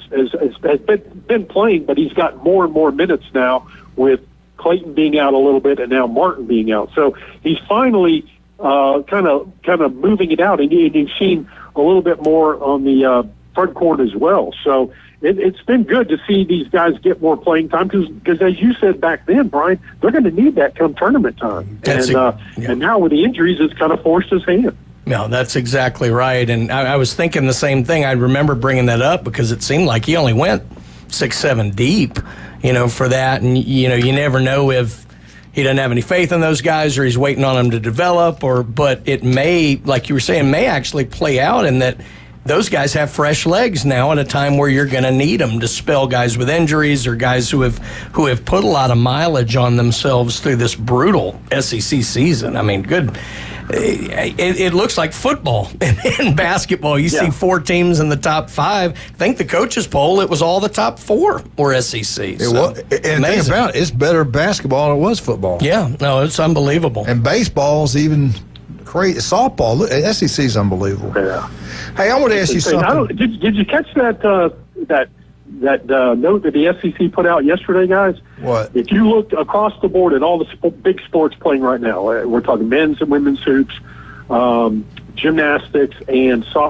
been playing, but he's got more and more minutes now with Clayton being out a little bit and now Martin being out. So he's finally kind of moving it out, and you've seen a little bit more on the front court as well. So it's been good to see these guys get more playing time because as you said back then, Brian, they're going to need that come tournament time. And now with the injuries, it's kind of forced his hand. No, that's exactly right. And I was thinking the same thing. I remember bringing that up because it seemed like he only went 6-7 deep, for that. And, you never know if he doesn't have any faith in those guys or he's waiting on them to develop. But it may, like you were saying, may actually play out in that those guys have fresh legs now at a time where you're going to need them to spell guys with injuries or guys who have put a lot of mileage on themselves through this brutal SEC season. I mean, good. It looks like football in basketball. You see 4 teams in the top 5. I think the coaches poll, it was all the top 4 were SEC. And think about it, it's better basketball than it was football. Yeah, no, it's unbelievable. And baseball's even crazy. Softball, SEC's unbelievable. Yeah. Hey, I want to ask you something. Did you catch that note that the SEC put out yesterday, guys? What? If you look across the board at all the big sports playing right now, we're talking men's and women's hoops, gymnastics, and baseball.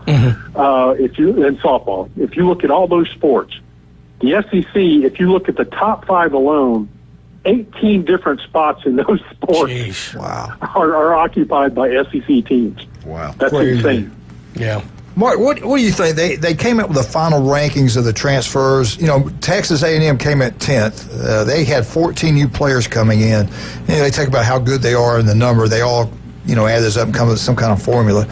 Mm-hmm. And softball. If you look at all those sports, the SEC, if you look at the top 5 alone, 18 different spots in those sports are occupied by SEC teams. Wow. That's insane. Yeah. Mark, what do you think? They came up with the final rankings of the transfers. Texas A&M came at 10th. They had 14 new players coming in. They talk about how good they are in the number. They all, add this up and come up with some kind of formula.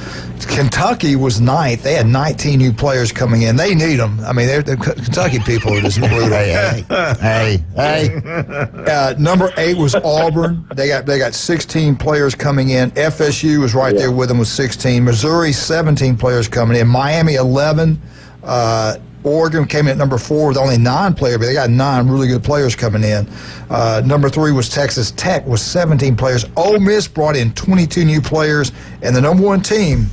Kentucky was 9th. They had 19 new players coming in. They need them. I mean, the Kentucky people are just brutal. Hey. Number 8 was Auburn. They got 16 players coming in. FSU was right there with them with 16. Missouri, 17 players coming in. Miami, 11. Oregon came in at number 4 with only 9 players, but they got 9 really good players coming in. Number 3 was Texas Tech with 17 players. Ole Miss brought in 22 new players, and the number 1 team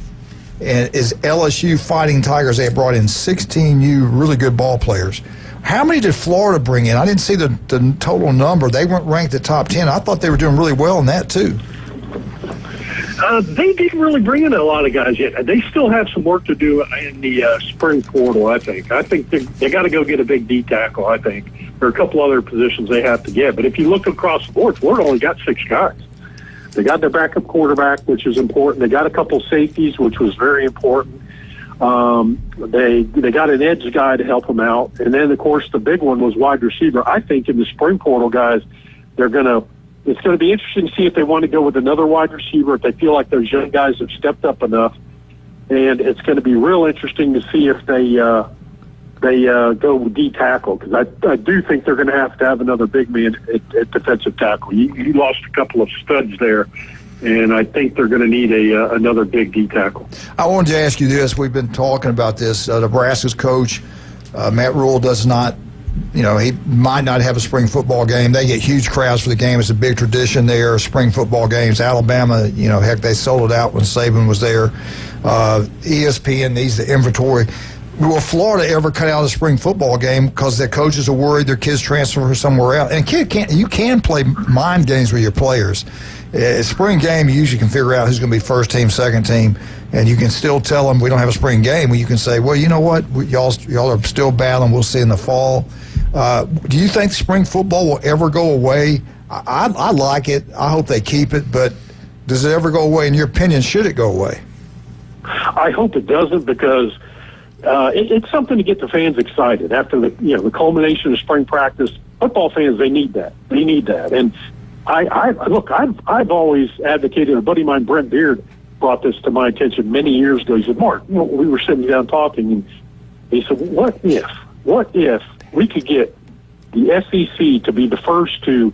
is LSU Fighting Tigers. They brought in 16 new really good ball players. How many did Florida bring in? I didn't see the total number. They weren't ranked the top 10. I thought they were doing really well in that, too. They didn't really bring in a lot of guys yet. They still have some work to do in the spring portal, I think. I think they got to go get a big D tackle, I think. There are a couple other positions they have to get. But if you look across the board, Florida only got 6 guys. They got their backup quarterback, which is important. They got a couple safeties, which was very important. They got an edge guy to help them out. And then, of course, the big one was wide receiver. I think in the spring portal, guys, it's going to be interesting to see if they want to go with another wide receiver, if they feel like those young guys have stepped up enough. And it's going to be real interesting to see if they go with D tackle, because I do think they're going to have another big man at defensive tackle. You lost a couple of studs there, and I think they're going to need another big D tackle. I wanted to ask you this. We've been talking about this. Nebraska's coach, Matt Rule, does not, he might not have a spring football game. They get huge crowds for the game. It's a big tradition there, spring football games. Alabama, heck, they sold it out when Saban was there. ESPN needs the inventory. Will Florida ever cut out a spring football game because their coaches are worried their kids transfer somewhere else? And you can play mind games with your players. A spring game, you usually can figure out who's going to be first team, second team, and you can still tell them we don't have a spring game. Well, you can say, well, you know what, y'all are still battling. We'll see in the fall. Do you think spring football will ever go away? I like it. I hope they keep it, but does it ever go away? In your opinion, should it go away? I hope it doesn't, because it's something to get the fans excited after the culmination of spring practice. Football fans, they need that. They need that. And I've always advocated. A buddy of mine, Brent Beard, brought this to my attention many years ago. He said, Mark, we were sitting down talking, and he said, what if we could get the SEC to be the first to,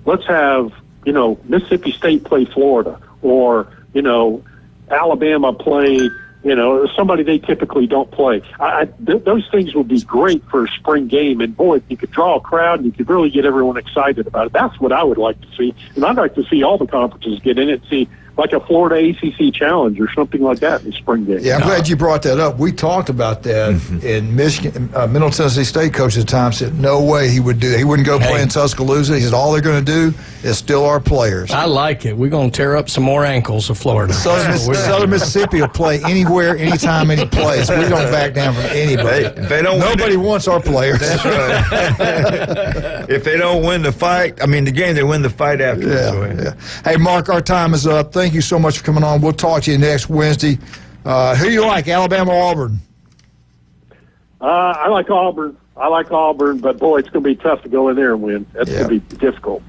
let's have, Mississippi State play Florida, or Alabama play, somebody they typically don't play. Those things would be great for a spring game. And, boy, you could draw a crowd and you could really get everyone excited about it. That's what I would like to see. And I'd like to see all the conferences get in it, see like a Florida ACC challenge or something like that in the spring game. Yeah, I'm glad you brought that up. We talked about that in Michigan. Middle Tennessee State coach at the time said no way he would do that. He wouldn't go play in Tuscaloosa. He said all they're going to do is steal our players. I like it. We're going to tear up some more ankles of Florida. Southern Mississippi will play anywhere, anytime, any place. We don't back down from anybody. Nobody wants our players. That's right. If they don't win the fight, the game, they win the fight after. Yeah. Hey, Mark, our time is up. Thank you so much for coming on. We'll talk to you next Wednesday. Who do you like, Alabama or Auburn? I like Auburn. But, boy, it's going to be tough to go in there and win. That's going to be difficult.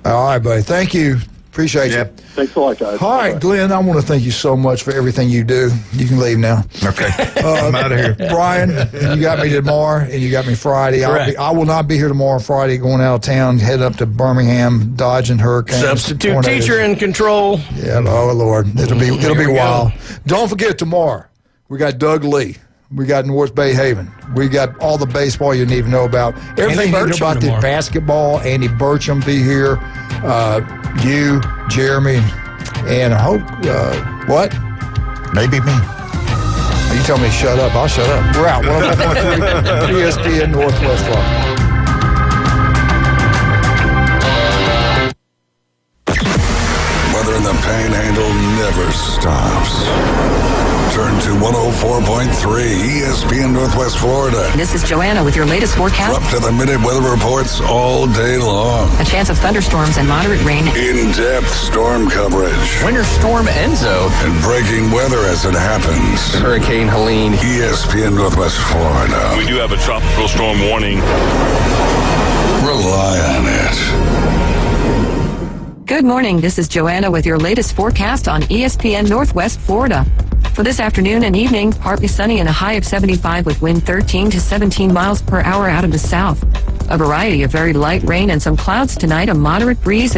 All right, buddy. Thank you. Appreciate you. Thanks a lot, guys. All right, Glenn, I want to thank you so much for everything you do. You can leave now. Okay. I'm out of here. Brian, you got me tomorrow, and you got me Friday. I will not be here tomorrow, Friday, going out of town, heading up to Birmingham, dodging hurricanes. Substitute tornadoes. teacher in control. Yeah, oh, Lord. It'll be wild. Don't forget, tomorrow, we got Doug Lee. We got North Bay Haven. We got all the baseball you need to know about. Everything you need to know about the basketball. Andy Burcham be here. You, Jeremy, and I hope, what? Maybe me. You tell me to shut up. I'll shut up. We're out. 104.3 ESPN Northwest Florida. Weather in the Panhandle never stops. Turn to 104.3 ESPN Northwest Florida. This is Joanna with your latest forecast. Up to the minute weather reports all day long. A chance of thunderstorms and moderate rain. In-depth storm coverage. Winter Storm Enzo. And breaking weather as it happens. Hurricane Helene. ESPN Northwest Florida. We do have a tropical storm warning. Rely on it. Good morning. This is Joanna with your latest forecast on ESPN Northwest Florida. For this afternoon and evening, partly sunny and a high of 75 with wind 13 to 17 miles per hour out of the south. A variety of very light rain and some clouds tonight, a moderate breeze.